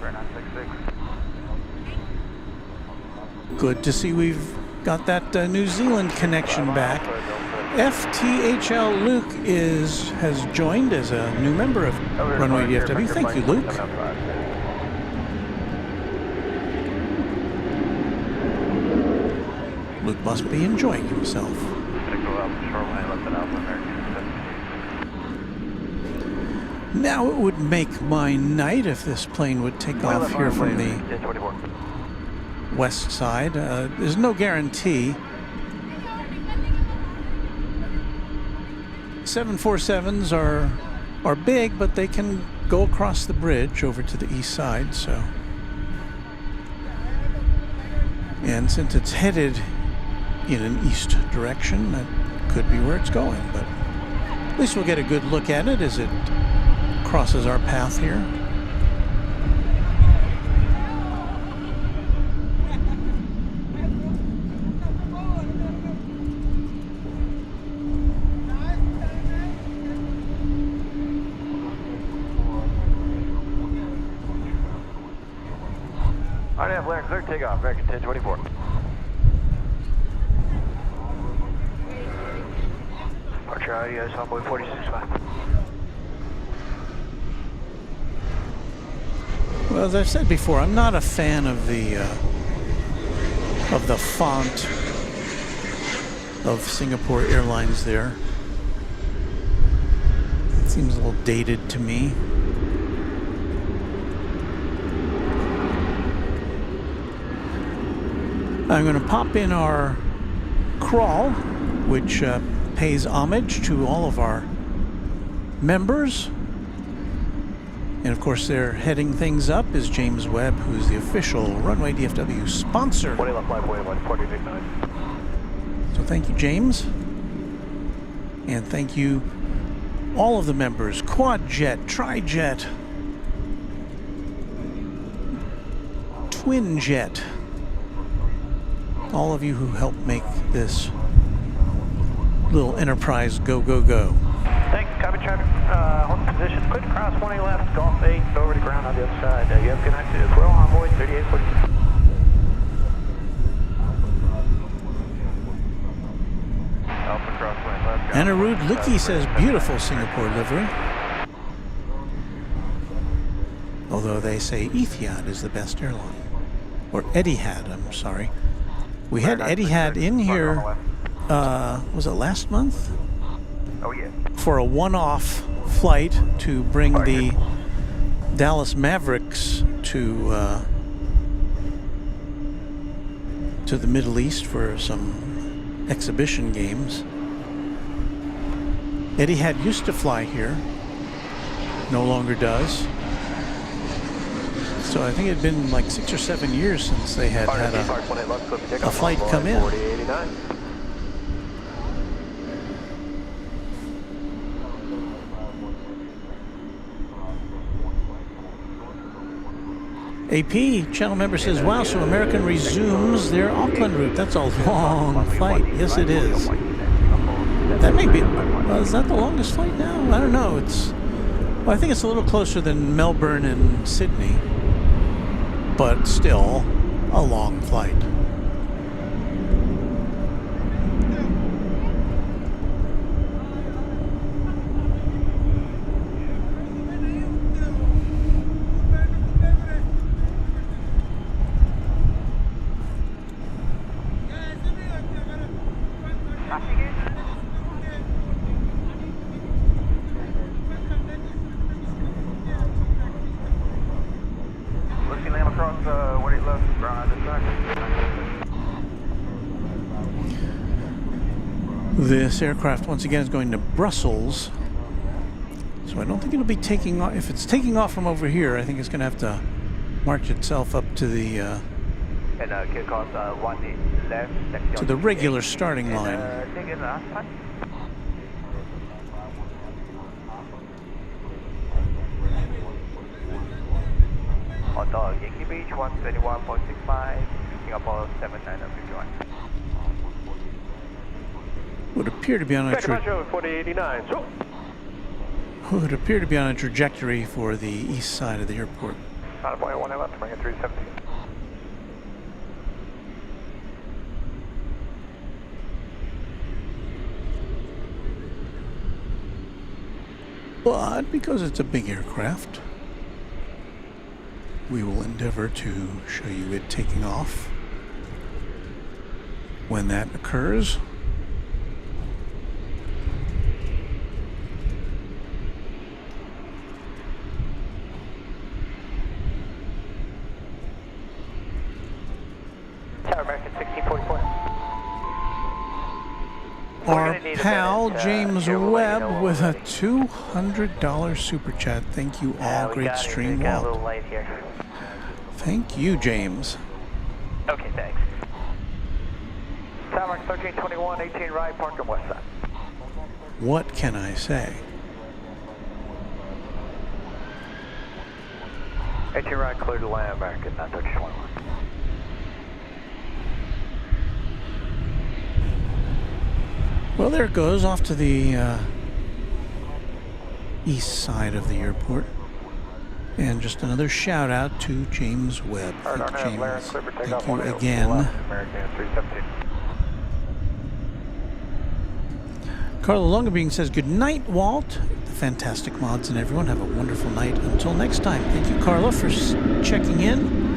Speaker 3: Good to see we've got that New Zealand connection back. FTHL Luke has joined as a new member of Runway DFW. Thank you, Luke. Luke must be enjoying himself. Now it would make my night if this plane would take off here from the west side. There's no guarantee. 747s are big, but they can go across the bridge over to the east side, so. And since it's headed in an east direction, that could be where it's going, but at least we'll get a good look at it as it crosses our path here.
Speaker 9: RNF Larry, clear takeoff, American 1024. Departure IDS Envoy 465.
Speaker 3: Well, as I've said before, I'm not a fan of the font of Singapore Airlines there. It seems a little dated to me. I'm going to pop in our crawl, which pays homage to all of our members. And of course, they're heading things up is James Webb, who's the official Runway DFW sponsor. So thank you, James. And thank you, all of the members, Quadjet, Trijet, Twinjet, all of you who helped make this little enterprise go, go, go.
Speaker 9: Thanks, copy traffic, hold position, quick cross 20 left, Golf 8, over to ground on the other side. You have connected as well, Envoy 3842. Alpha cross 20 left.
Speaker 3: Anarud Lucky says beautiful Singapore livery. Although they say Etihad is the best airline. Or Etihad, I'm sorry. We had Etihad in here, was it last month?
Speaker 9: Oh, yeah.
Speaker 3: For a one-off flight to bring the Dallas Mavericks to the Middle East for some exhibition games. Etihad used to fly here, no longer does. So I think it had been like 6 or 7 years since they had had a flight come in. AP channel member says, wow, so American resumes their Auckland route. That's a long flight. Yes, it is. That may be, is that the longest flight now? I don't know. Well, I think it's a little closer than Melbourne and Sydney, but still a long flight. This aircraft once again is going to Brussels, so I don't think it'll be taking off. If it's taking off from over here, I think it's going to have to march itself up to the regular starting line.
Speaker 4: Yankee Beach 121.65, Singapore 7951.
Speaker 3: Would appear to be on a would appear to be on a trajectory for the east side of the airport.
Speaker 4: Boy 1 left, bring it 317.
Speaker 3: But because it's a big aircraft, we will endeavor to show you it taking off when that occurs. Our pal James Webb with a $200 super chat. Thank you all, great stream, Walt. Thank you, James.
Speaker 4: Okay, thanks. Tower 1321, 18 right, Parker west side.
Speaker 3: What can I say?
Speaker 4: 18 right, clear to land, American 91321.
Speaker 3: Well, there it goes off to the east side of the airport. And just another shout out to James Webb. Thank you, James. Thank you again. Carla Longabean says, good night, Walt. The fantastic mods and everyone. Have a wonderful night. Until next time. Thank you, Carla, for checking in.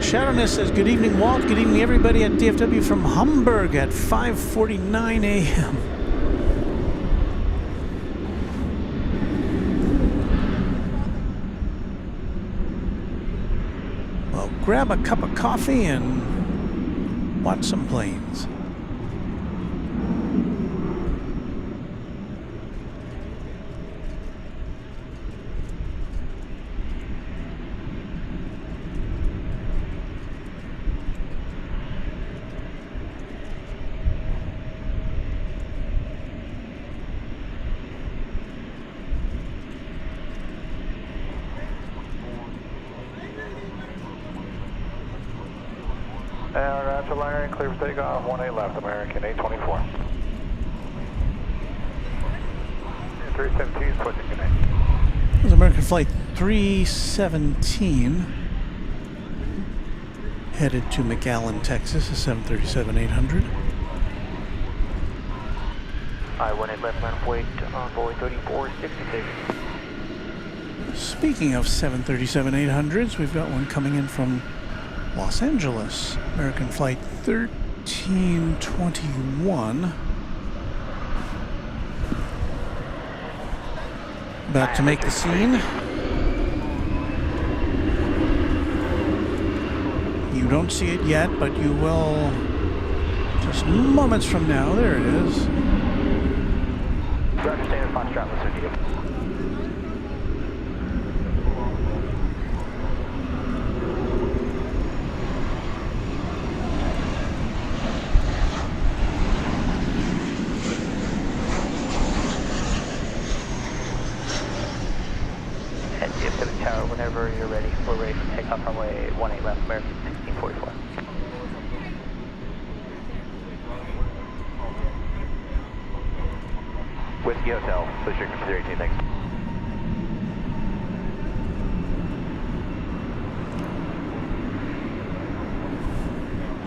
Speaker 3: Shadowness says, good evening, Walt. Good evening, everybody at DFW from Hamburg at 5:49 a.m. Well, grab a cup of coffee and watch some planes.
Speaker 4: Clear for takeoff, 18 left, American 824. 317, switching connect.
Speaker 3: This is American Flight 317, headed to McAllen, Texas, a 737-800.
Speaker 4: I-18 left, man, wait, envoy 3466.
Speaker 3: Speaking of 737-800s, we've got one coming in from Los Angeles, American Flight 1321. About to make the scene. You don't see it yet, but you will just moments from now. There it is.
Speaker 4: Roger, standard Foxtrot, listen to you.
Speaker 9: whenever you're ready, we're ready for takeoff runway 18 left, American 1644. Whiskey Hotel, push your 318, thanks.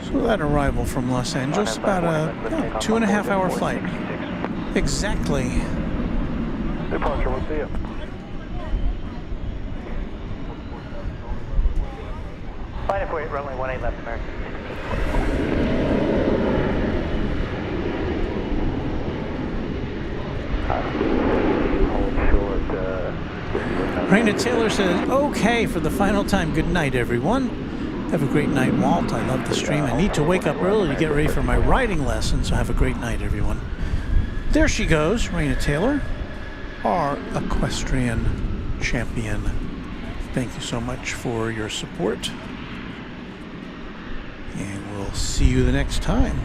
Speaker 3: So that arrival from Los Angeles, about a 2.5 hour flight. Exactly.
Speaker 4: Departure, we'll see you.
Speaker 9: Flight up weight, runway 18 left, American 1644.
Speaker 3: Raina Taylor says, okay, for the final time, good night, everyone. Have a great night, Walt. I love the stream. I need to wake up early to get ready for my riding lesson, so have a great night, everyone. There she goes, Raina Taylor, our equestrian champion. Thank you so much for your support. And we'll see you the next time.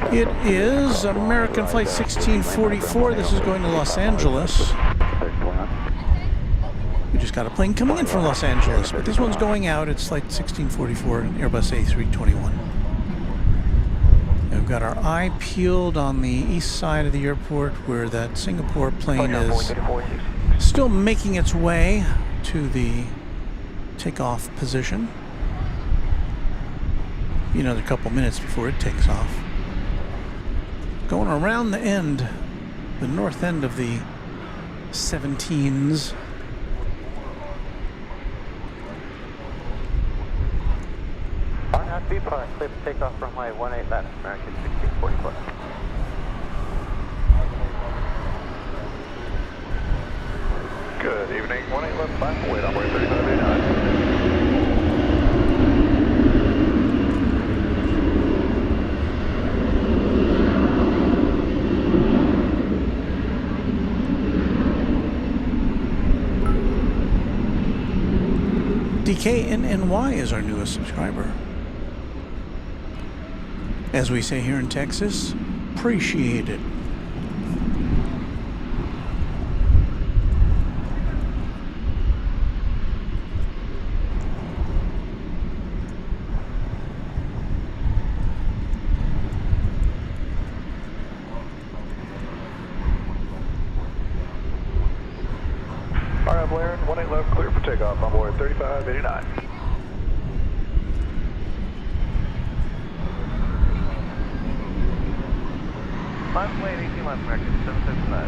Speaker 3: It is American Flight 1644. This is going to Los Angeles. We just got a plane coming in from Los Angeles, but this one's going out. It's Flight 1644, Airbus A321. And we've got our eye peeled on the east side of the airport where that Singapore plane is still making its way to the takeoff position. Be another couple minutes before it takes off. Going around the end, the north end of the 17s.
Speaker 9: RNB Park, clear for takeoff runway 18 left, American 1644.
Speaker 4: Good evening, 18 left, 5 weight, runway 3589.
Speaker 3: DKNNY is our newest subscriber. As we say here in Texas, appreciate it.
Speaker 4: Alright, Blair, 18 left, clear for takeoff on board 3589.
Speaker 9: Left weight, 18 left, American 765.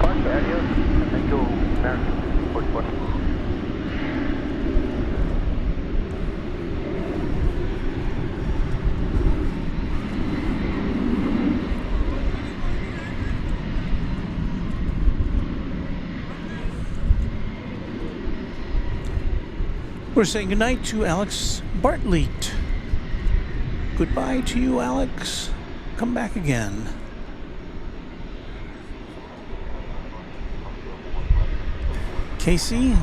Speaker 9: Park, adios, and then go American 44.
Speaker 3: We're saying goodnight to Alex Bartlett. Goodbye to you, Alex. Come back again. Casey,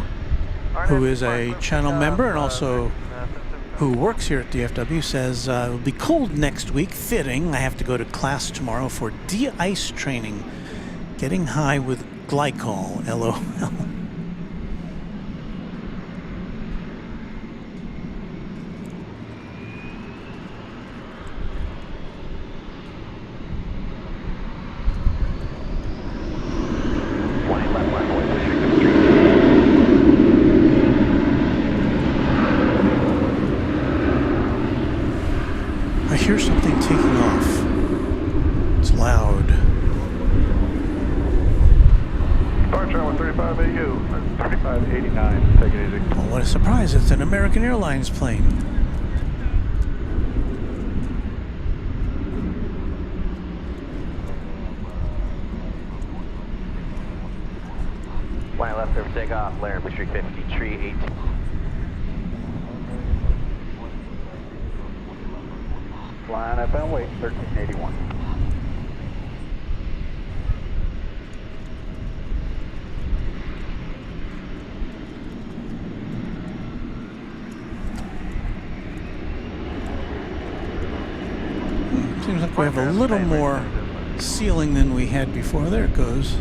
Speaker 3: who is a channel member and also who works here at DFW, says it'll be cold next week. Fitting. I have to go to class tomorrow for de-ice training. Getting high with glycol. LOL. I hear something taking off. It's loud.
Speaker 4: Departure on 35AU, 3589, take it easy.
Speaker 3: Oh, what a surprise, it's an American Airlines plane.
Speaker 9: Flying left over takeoff, Laramie Street 50, tree 18.
Speaker 4: Flying up and wait, 1381.
Speaker 3: Seems like we have a little more ceiling than we had before. There it goes.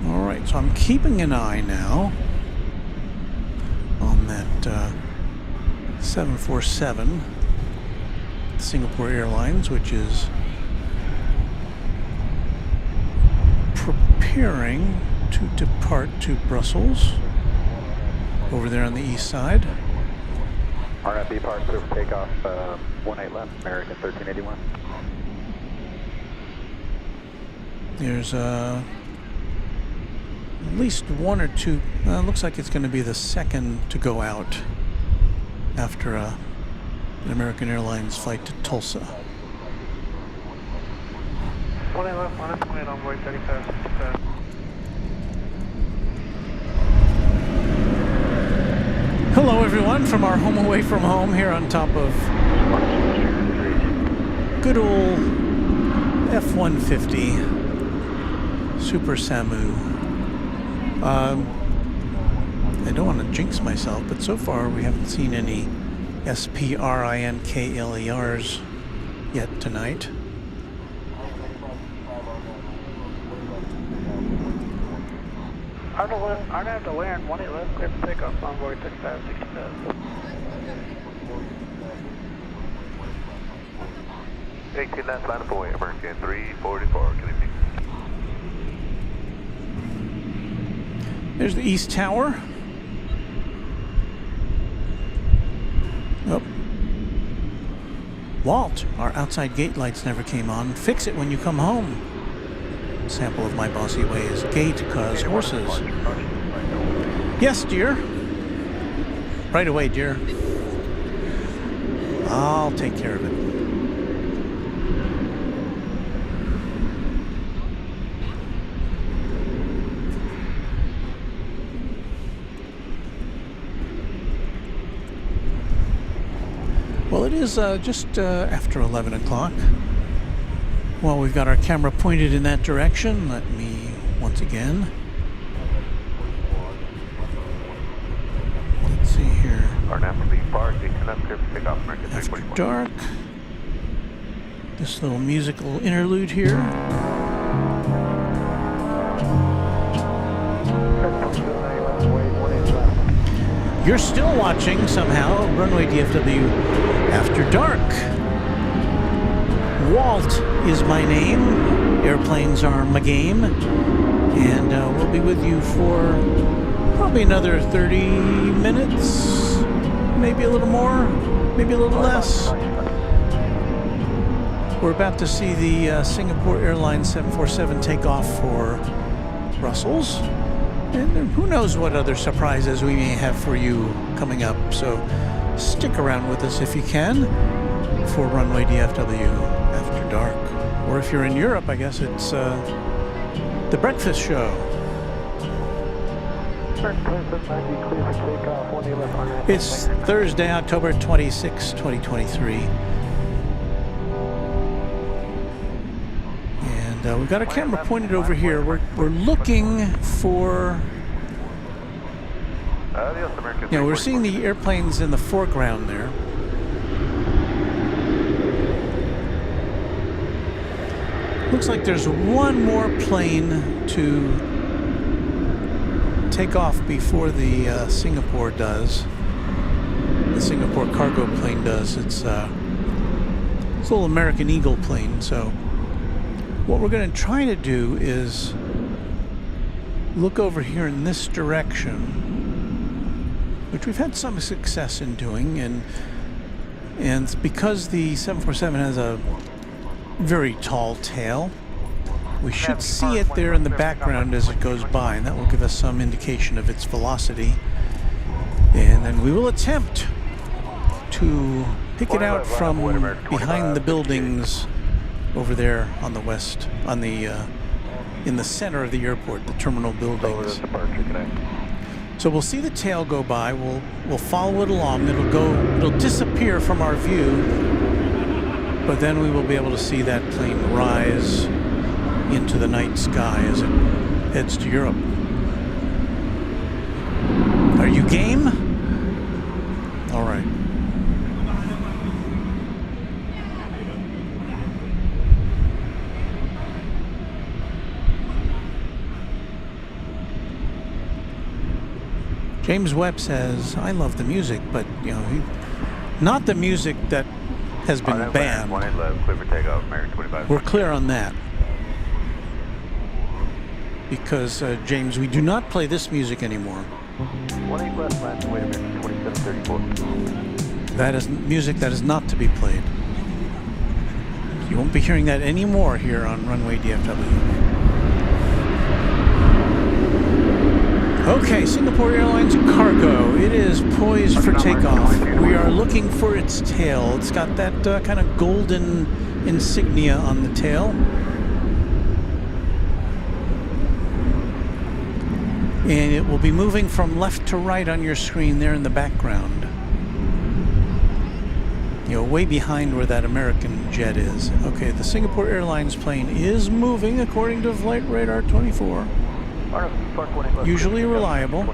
Speaker 3: All right, so I'm keeping an eye now on that 747 Singapore Airlines, which is preparing to depart to Brussels over there on the east side.
Speaker 4: RFB park clear for takeoff, 18 left, American 1381.
Speaker 3: There's at least one or two. Looks like it's going to be the second to go out after an American Airlines flight to Tulsa.
Speaker 9: 20 left, 1 on board 35, 65.
Speaker 3: Hello everyone from our home away from home here on top of good old F-150 Super Samu. I don't want to jinx myself, but so far we haven't seen any SPRINKLERs yet tonight.
Speaker 9: I'm going to have to land 18 left, clear for takeoff on board 35, 65.
Speaker 4: left, line of boy, American 344, can it be?
Speaker 3: There's the East Tower. Oh. Walt, our outside gate lights never came on. Fix it when you come home. Sample of my bossy ways. Gate cause horses. Yes, dear. Right away, dear. I'll take care of it. Well, it is just after 11 o'clock. Well, we've got our camera pointed in that direction. Let me, once again. Let's see here. After dark. This little musical interlude here. You're still watching, somehow, Runway DFW After Dark. Walt is my name. Airplanes are my game. And we'll be with you for probably another 30 minutes. Maybe a little more, maybe a little less. We're about to see the Singapore Airlines 747 take off for Brussels. And who knows what other surprises we may have for you coming up. So stick around with us if you can for Runway DFW After Dark. Or if you're in Europe, I guess it's the breakfast show. It's Thursday, October 26, 2023. And we've got our camera pointed over here. We're looking for... Yeah, we're seeing the airplanes in the foreground there. Looks like there's one more plane to take off before the Singapore does. The Singapore cargo plane does. It's a little American Eagle plane. So what we're going to try to do is look over here in this direction, which we've had some success in doing, and because the 747 has a very tall tail, we should see it there in the background as it goes by, and that will give us some indication of its velocity. And then we will attempt to pick it out from behind the buildings over there on the west, on the in the center of the airport, the terminal buildings. So we'll see the tail go by. We'll follow it along. It'll disappear from our view, but then we will be able to see that plane rise into the night sky as it heads to Europe. Are Are you game? All right. James Webb says, I love the music, but, you know, not the music that has been banned.
Speaker 4: Clear for takeoff, American 25.
Speaker 3: We're clear on that. Because, James, we do not play this music anymore.
Speaker 4: 18 left, land to wait American 2734.
Speaker 3: That is music that is not to be played. You won't be hearing that anymore here on Runway DFW. Okay, Singapore Airlines cargo. It is poised for takeoff. We are looking for its tail. It's got that kind of golden insignia on the tail. And it will be moving from left to right on your screen there in the background. You know, way behind where that American jet is. Okay, the Singapore Airlines plane is moving according to Flight Radar 24. Usually reliable.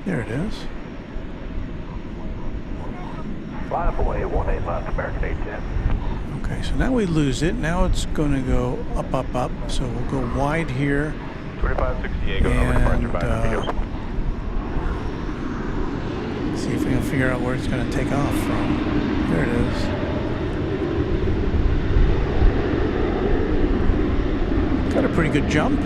Speaker 3: There it is.
Speaker 4: Line up away, 18 left, American 810.
Speaker 3: Okay, so now we lose it. Now it's going to go up, up, up. So we'll go wide here.
Speaker 4: 2568, going over departure by
Speaker 3: see if we can figure out where it's going to take off from. There it is. Got a pretty good jump.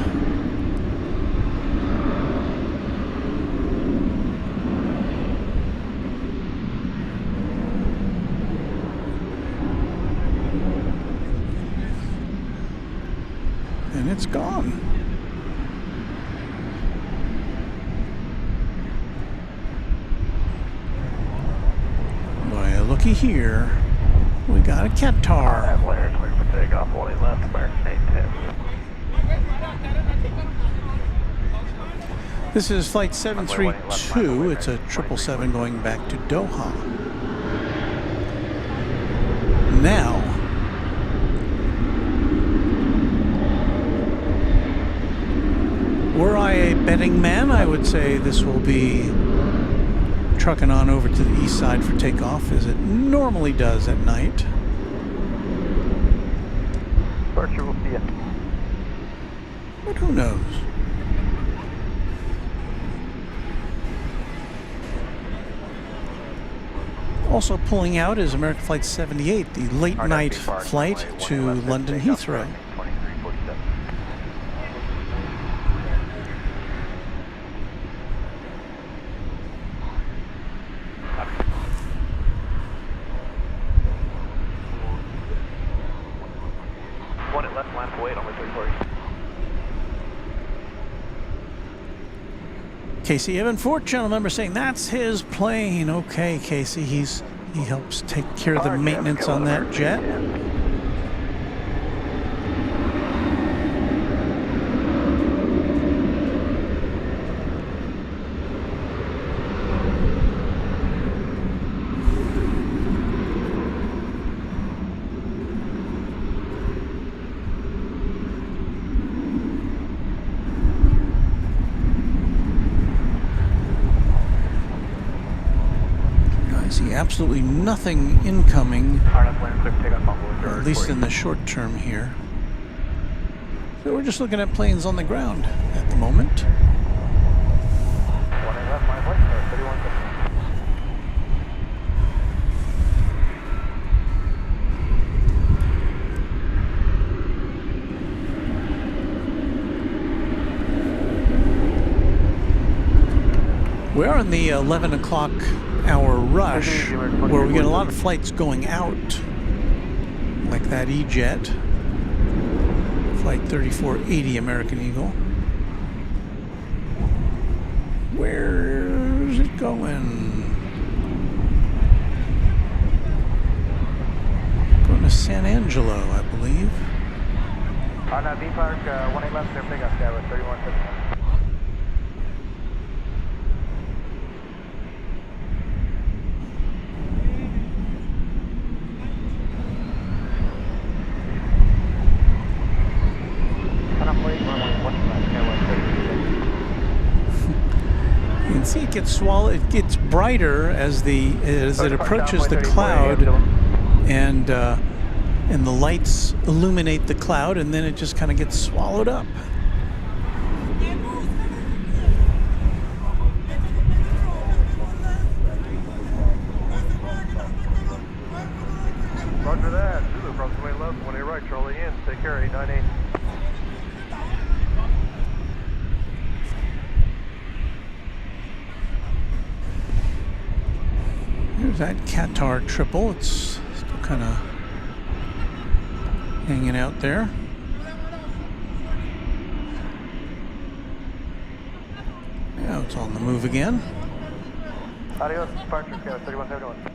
Speaker 3: And it's gone. Boy, looky here. We got a Qatar.
Speaker 4: Clear for takeoff, 18 left, American 810.
Speaker 3: This is Flight 732. It's a 777 going back to Doha. Now, were I a betting man, I would say this will be trucking on over to the east side for takeoff, as it normally does at night.
Speaker 4: Departure will see you.
Speaker 3: But who knows? Also pulling out is American Flight 78, the late night flight to London Heathrow.
Speaker 4: 2347. One at left, line for wait, only 340.
Speaker 3: Casey Evanfort, channel member, saying that's his plane. Okay, Casey, he helps take care of the maintenance on that jet. Absolutely nothing incoming, at least in the short term here. So we're just looking at planes on the ground at the moment. We're on the 11 o'clock hour rush, where we get a lot of flights going out, like that E-Jet, Flight 3480 American Eagle. Where's it going? Going to San Angelo, I believe.
Speaker 4: On V-Park, 18 left, clear pickup, Tower 3179.
Speaker 3: it gets swallowed. It gets brighter as it approaches the cloud, and the lights illuminate the cloud, and then it just kind of gets swallowed up.
Speaker 4: Roger that. Zulu, approximately left, 18 right, Charlie in. Take care, 898.
Speaker 3: Here's that Qatar triple. It's still kind of hanging out there. Now it's on the move again.
Speaker 4: Adios, departure, 3171.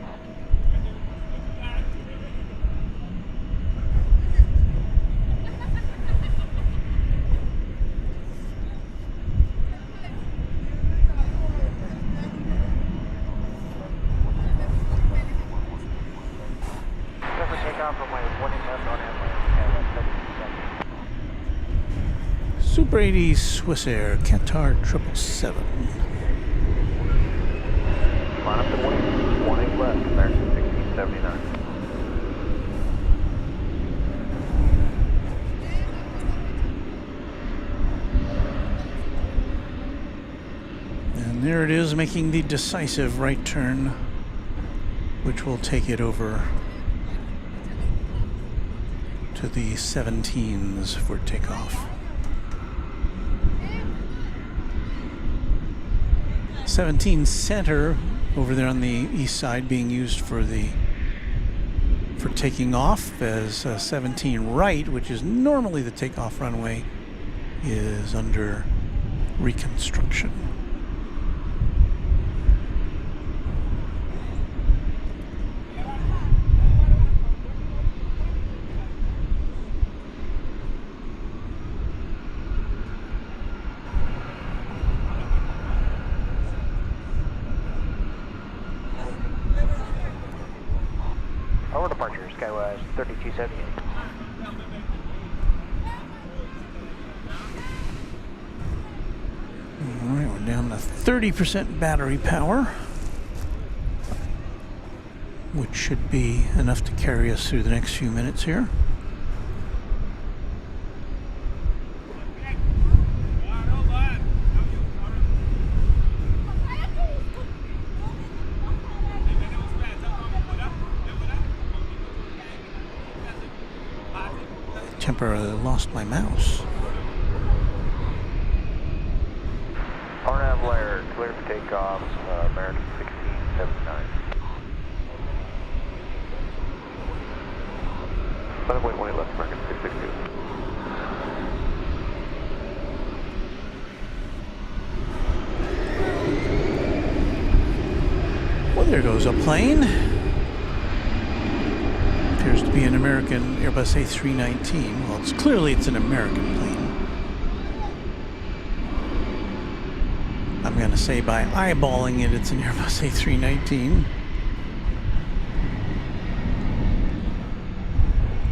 Speaker 3: Super 80 Swiss Air, Qatar 777.
Speaker 4: Line up to 18 left, American 1679.
Speaker 3: And there it is, making the decisive right turn, which will take it over to the 17s for takeoff. 17 center over there on the east side being used for taking off, as 17 right, which is normally the takeoff runway, is under reconstruction.
Speaker 9: Our departure, Skywise 3278.
Speaker 3: All right, we're down to 30% battery power, which should be enough to carry us through the next few minutes here. Temporarily lost my mouse.
Speaker 4: RNAV layer, clear for takeoff, American 1679. 7.18 left, American 662.
Speaker 3: Well, there goes a plane. Appears to be an American Airbus A319. Well, it's an American plane. I'm going to say by eyeballing it, it's an Airbus A319.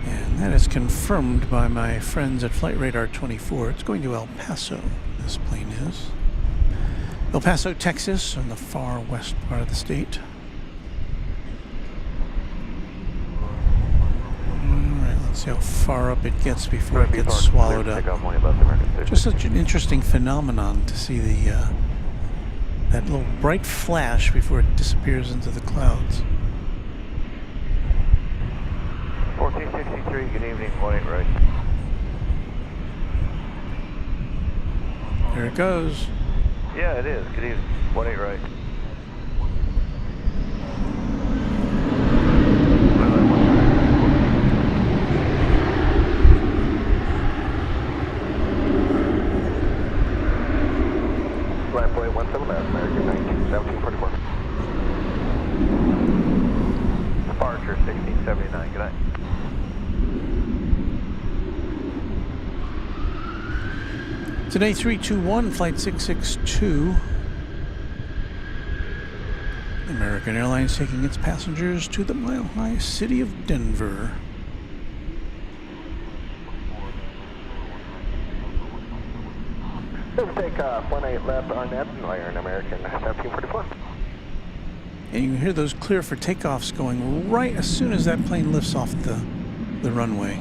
Speaker 3: And that is confirmed by my friends at Flight Radar 24. It's going to El Paso, this plane is. El Paso, Texas, in the far west part of the state. See how far up it gets before it gets swallowed up. Just such an interesting phenomenon to see that little bright flash before it disappears into the clouds.
Speaker 4: 1463, good evening, 18 right.
Speaker 3: There it goes.
Speaker 4: Yeah, it is. Good evening, 18 right. Runway 17 left, American 1744. Departure 1679, good night.
Speaker 3: Today 321, flight 662. American Airlines taking its passengers to the mile-high city of Denver.
Speaker 4: Takeoff, 18 left on that, Iron American 1744.
Speaker 3: And you can hear those clear for takeoffs going right as soon as that plane lifts off the runway.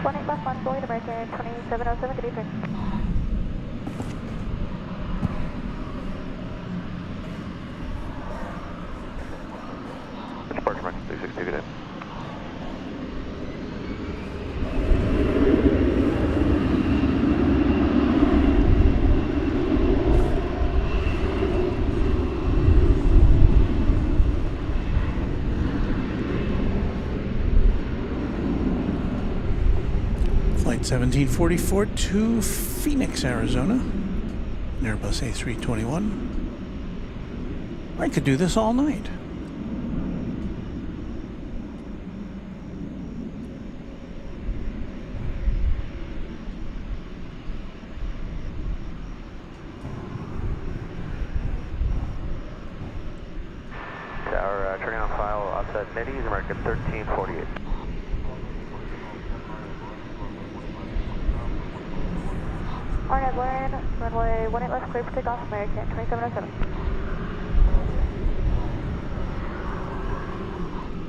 Speaker 5: 18 left on Boeing American 2707, good evening.
Speaker 4: Departure American 360, good day.
Speaker 3: Flight 1744 to Phoenix, Arizona. An Airbus A321. I could do this all night.
Speaker 4: Tower, turning on file, offset middies, American 1348.
Speaker 5: Arnett Lane, runway 18 left, clear for takeoff, American 2707.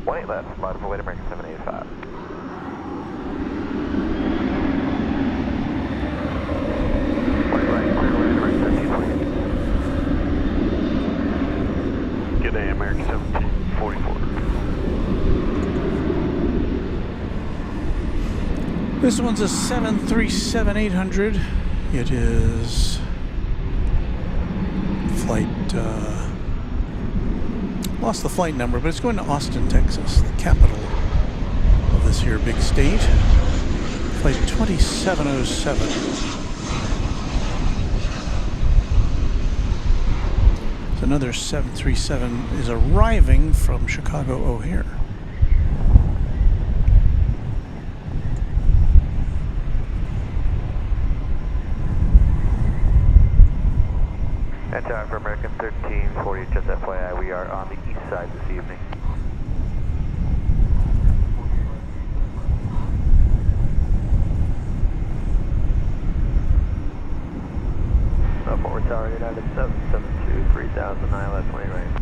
Speaker 4: 18 left, modified weight American 785. Good day, American 1744.
Speaker 3: This one's a 737-800. It is flight, lost the flight number, but it's going to Austin, Texas, the capital of this here big state. Flight 2707. So another 737 is arriving from Chicago O'Hare.
Speaker 4: And tower for American 1340, just FYI, we are on the east side this evening. Forward tower, United 772, 3000, ILS 20 range.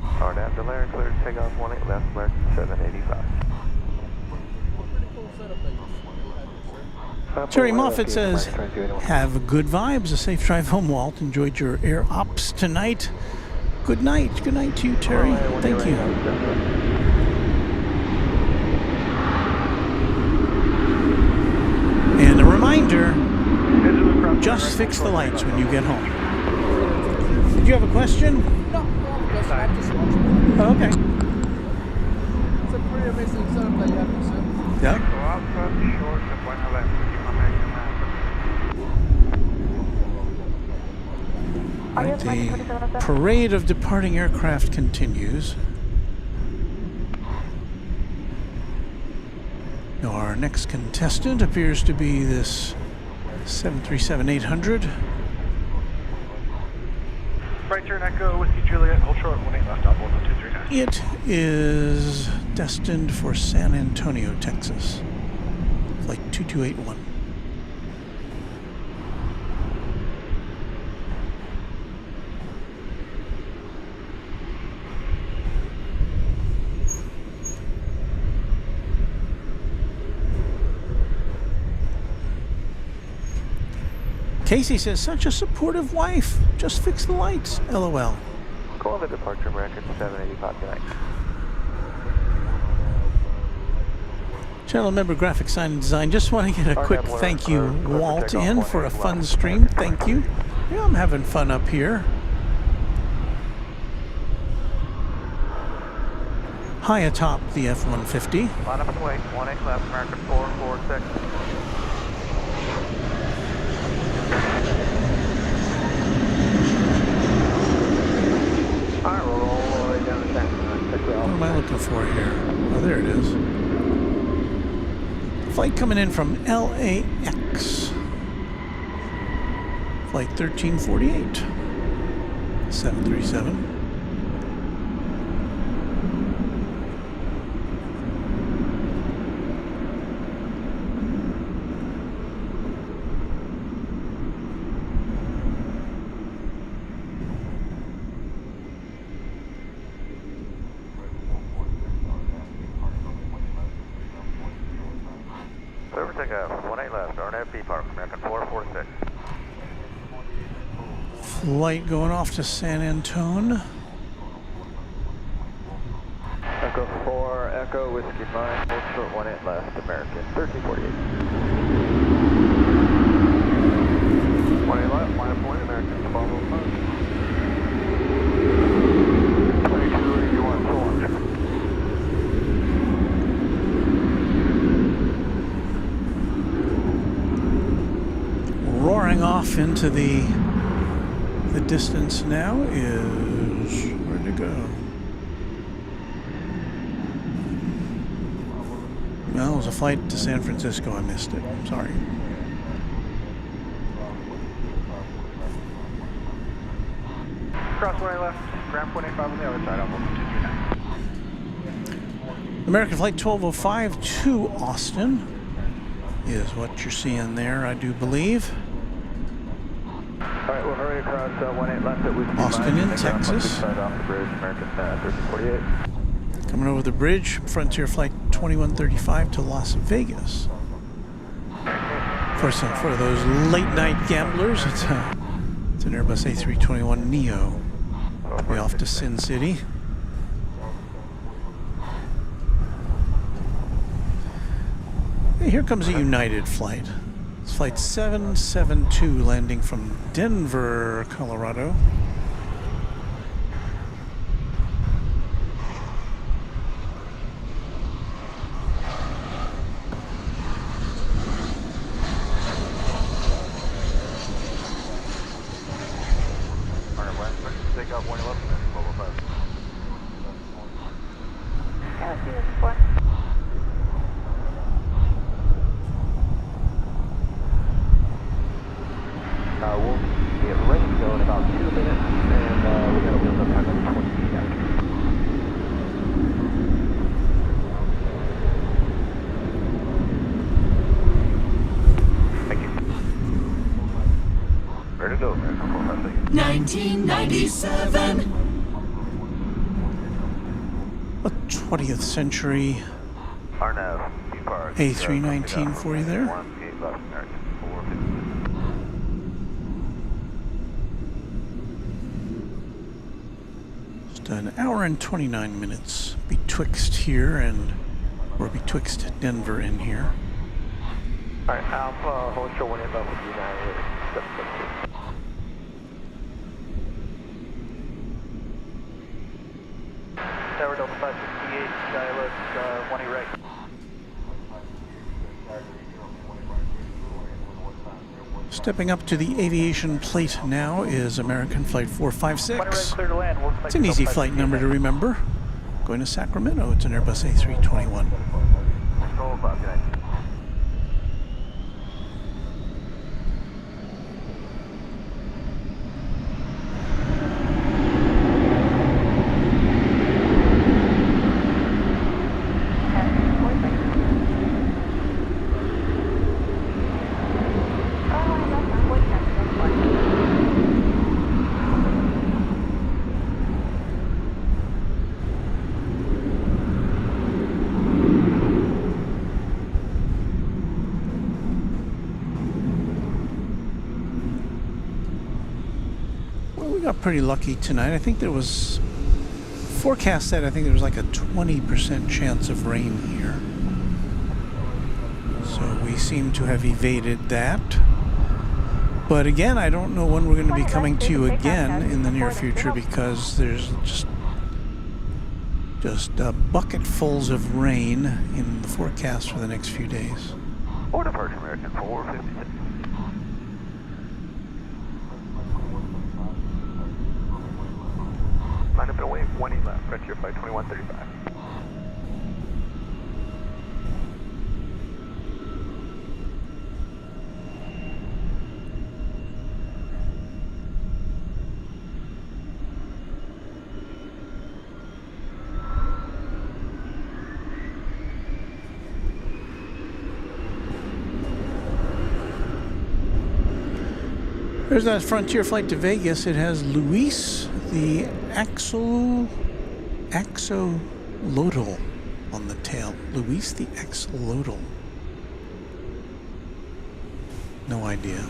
Speaker 4: Hard after Larry, clear to take off 18 left, American 785.
Speaker 3: Terry Moffat says, have good vibes, a safe drive home, Walt. Enjoyed your air ops tonight. Good night. Good night to you, Terry. Thank you. And a reminder, just fix the lights when you get home. Did you have a question?
Speaker 6: No, I'm just watching.
Speaker 3: Oh, okay.
Speaker 6: It's a pretty amazing setup that you have to set.
Speaker 3: Yeah. Right, the parade of departing aircraft continues. Now our next contestant appears to be this 737-800.
Speaker 4: Right turn Echo, Whiskey Juliet, hold short, 18 left, on board 1239.
Speaker 3: It is destined for San Antonio, Texas. Flight 2281. Casey says, such a supportive wife. Just fix the lights. LOL.
Speaker 4: Call the departure American 785 tonight.
Speaker 3: Channel member graphic sign and design. Just want to get a quick thank you, Walt, in for a fun stream. Thank you. Yeah, I'm having fun up here. High atop the F-150.
Speaker 4: Line up and wait, 18 left, American 446. Alright, we'll roll all the way down to San Antonio.
Speaker 3: What am I looking for here? Oh, there it is. Flight coming in from LAX. Flight 1348. 737.
Speaker 4: takeoff, 18 left, RNAV B Park, American 446.
Speaker 3: Flight going off to San Antone.
Speaker 4: Echo 4, Echo, Whiskey 5, hold short 18 left, American 1348. 18 left, line of point, American 1205. 2281, full launch.
Speaker 3: Roaring off into the distance now is, where'd it go? Well, it was a flight to San Francisco. I missed it. I'm sorry.
Speaker 4: Cross 18 left, ground point 85 on the other side, almost 239.
Speaker 3: American Flight 1205 to Austin is what you're seeing there, I do believe.
Speaker 4: Alright, we'll hurry across 18 left at Whiskey 5.
Speaker 3: Austin in Texas.
Speaker 4: Off the bridge, American 1348.
Speaker 3: Coming over the bridge, Frontier Flight 2135 to Las Vegas. For those late night gamblers, it's an Airbus A321neo. Way off to Sin City. Hey, here comes a United flight. It's Flight 772 landing from Denver, Colorado.
Speaker 4: Take out 111 and 1205.
Speaker 5: Galaxy 4.
Speaker 4: We'll get ready to go in about 2 minutes, and we're going to build up time at 20 feet out. Thank you. Ready to go, American 456.
Speaker 10: 1997.
Speaker 3: A 20th century
Speaker 4: RNAV, B Park.
Speaker 3: A319 for you there.
Speaker 4: 1 gate left, American 456.
Speaker 3: Just an hour and 29 minutes betwixt here and, or betwixt Denver and here.
Speaker 4: Alright, Alpha, hold short 18 left with United 772. Tower Delta 568, dial 20 right.
Speaker 3: Stepping up to the aviation plate now is American Flight 456.
Speaker 4: Clear to land.
Speaker 3: It's an easy flight number to remember. Going to Sacramento, it's an Airbus A321.
Speaker 4: Control above, good night.
Speaker 3: Got pretty lucky tonight. I think there was forecast said I think there was like a 20% chance of rain here. So we seem to have evaded that. But again, I don't know when we're going to be coming to you again in the near future because there's just bucketfuls of rain in the forecast for the next few days.
Speaker 4: Or departure American 456. Line up and away, 20 left, Frontier Flight 2135.
Speaker 3: There's that Frontier flight to Vegas. It has Luis, the axolotl on the tail. Luis the axolotl. No idea.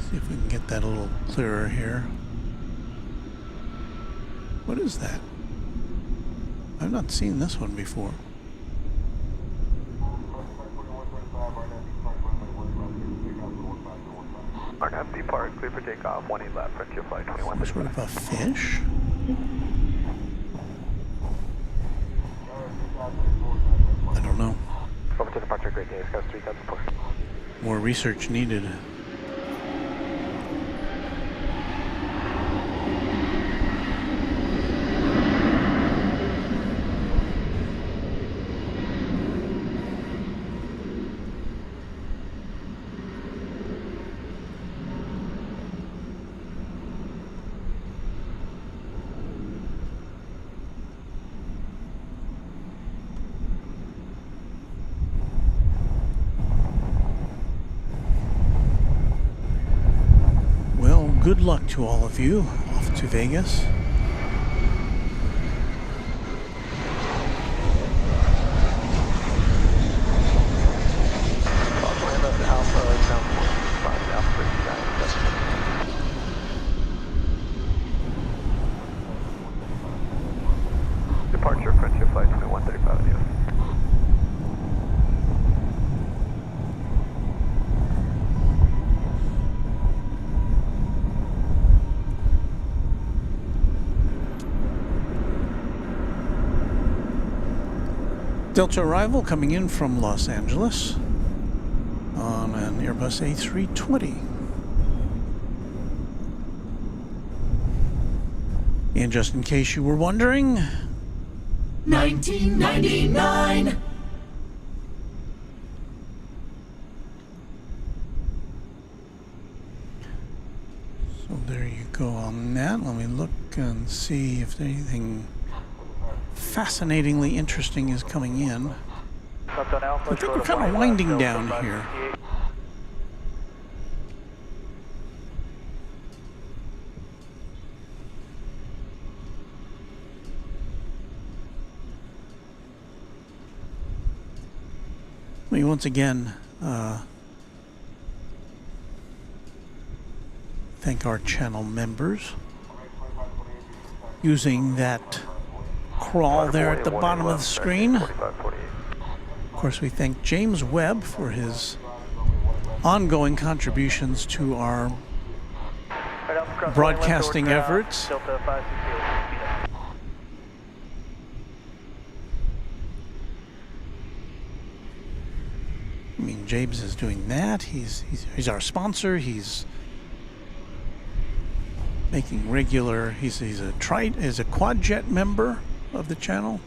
Speaker 3: See if we can get that a little clearer here. What is that? I've not seen this one before.
Speaker 4: RNAV depart, clear for takeoff, 18 left, frontier flight 21.
Speaker 3: Some sort of a fish? I don't know.
Speaker 4: Over to departure, great day, Scout 3004.
Speaker 3: More research needed. Good luck to all of you off to Vegas.
Speaker 4: Departure, frontier flight 2135 US.
Speaker 3: Delta arrival coming in from Los Angeles on an Airbus A320. And just in case you were wondering,
Speaker 10: 1999.
Speaker 3: So there you go on that. Let me look and see if anything fascinatingly interesting is coming in. I think we're kind of winding down here. Let me once again thank our channel members using that crawl there at the bottom of the screen. Of course, we thank James Webb for his ongoing contributions to our broadcasting efforts. I mean, James is doing that. He's our sponsor. He's making regular. He's a quad jet member of the channel,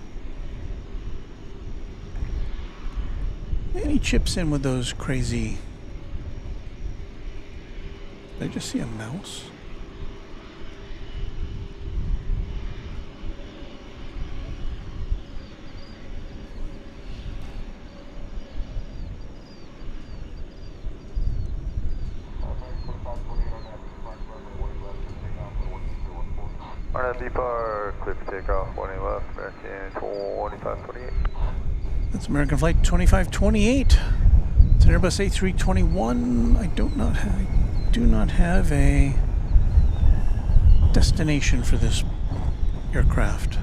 Speaker 3: and he chips in with those crazy. Did I just see a mouse?
Speaker 4: Depart, clear for takeoff, 20 left, American 2528.
Speaker 3: That's American Flight 2528. It's an Airbus A321. I do not have a destination for this aircraft.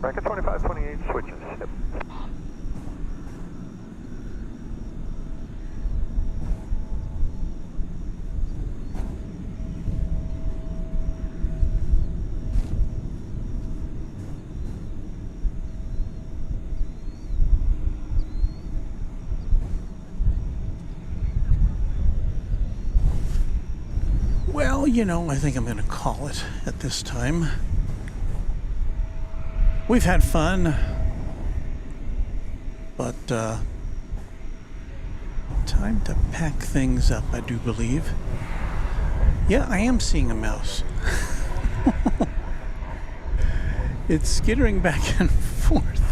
Speaker 4: Bracket 2528, switches. Yep.
Speaker 3: Well, you know, I think I'm going to call it at this time. We've had fun, but time to pack things up, I do believe. Yeah, I am seeing a mouse. It's skittering back and forth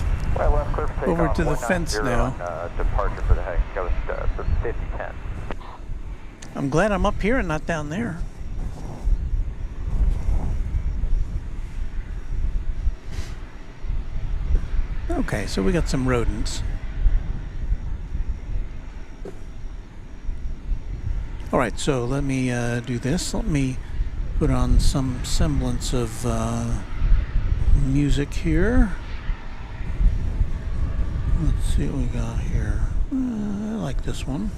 Speaker 3: over to the fence now.
Speaker 4: Departure for the heck. That was for 5010.
Speaker 3: I'm glad I'm up here and not down there. Okay, so we got some rodents. All right, so let me do this. Let me put on some semblance of music here. Let's see what we got here. I like this one.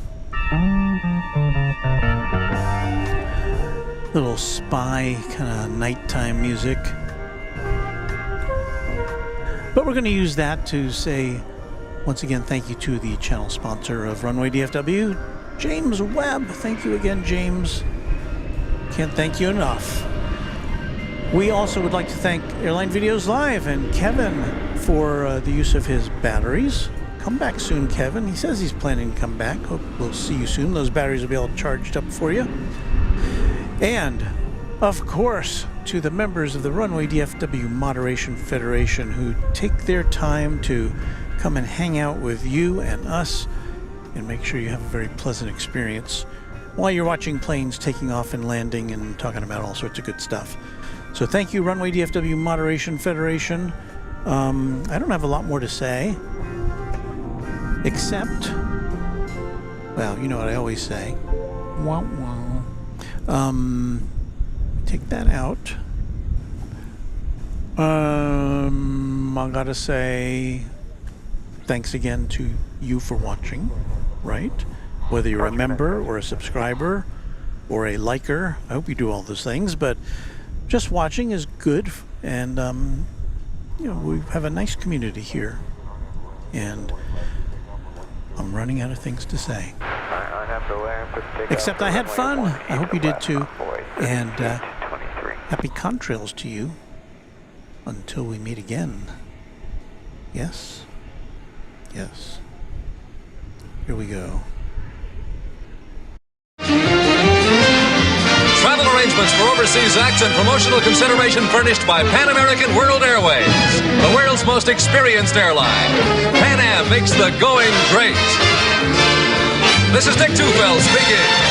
Speaker 3: Little spy kind of nighttime music. But we're going to use that to say, once again, thank you to the channel sponsor of Runway DFW, James Webb. Thank you again, James. Can't thank you enough. We also would like to thank Airline Videos Live and Kevin for the use of his batteries. Come back soon, Kevin. He says he's planning to come back. Hope we'll see you soon. Those batteries will be all charged up for you. And, of course, to the members of the Runway DFW Moderation Federation who take their time to come and hang out with you and us and make sure you have a very pleasant experience while you're watching planes taking off and landing and talking about all sorts of good stuff. So thank you, Runway DFW Moderation Federation. I don't have a lot more to say, except, well, you know what I always say. Wah, wah. Take that out. I gotta say thanks again to you for watching, right? Whether you're a member or a subscriber or a liker, I hope you do all those things, but just watching is good, and you know, we have a nice community here, and I'm running out of things to say. Except I had fun. I hope you did too. And happy contrails to you until we meet again. Yes? Yes. Here we go.
Speaker 2: Travel arrangements for overseas acts and promotional consideration furnished by Pan American World Airways, the world's most experienced airline. Pan Am makes the going great. This is Dick Tufeld speaking.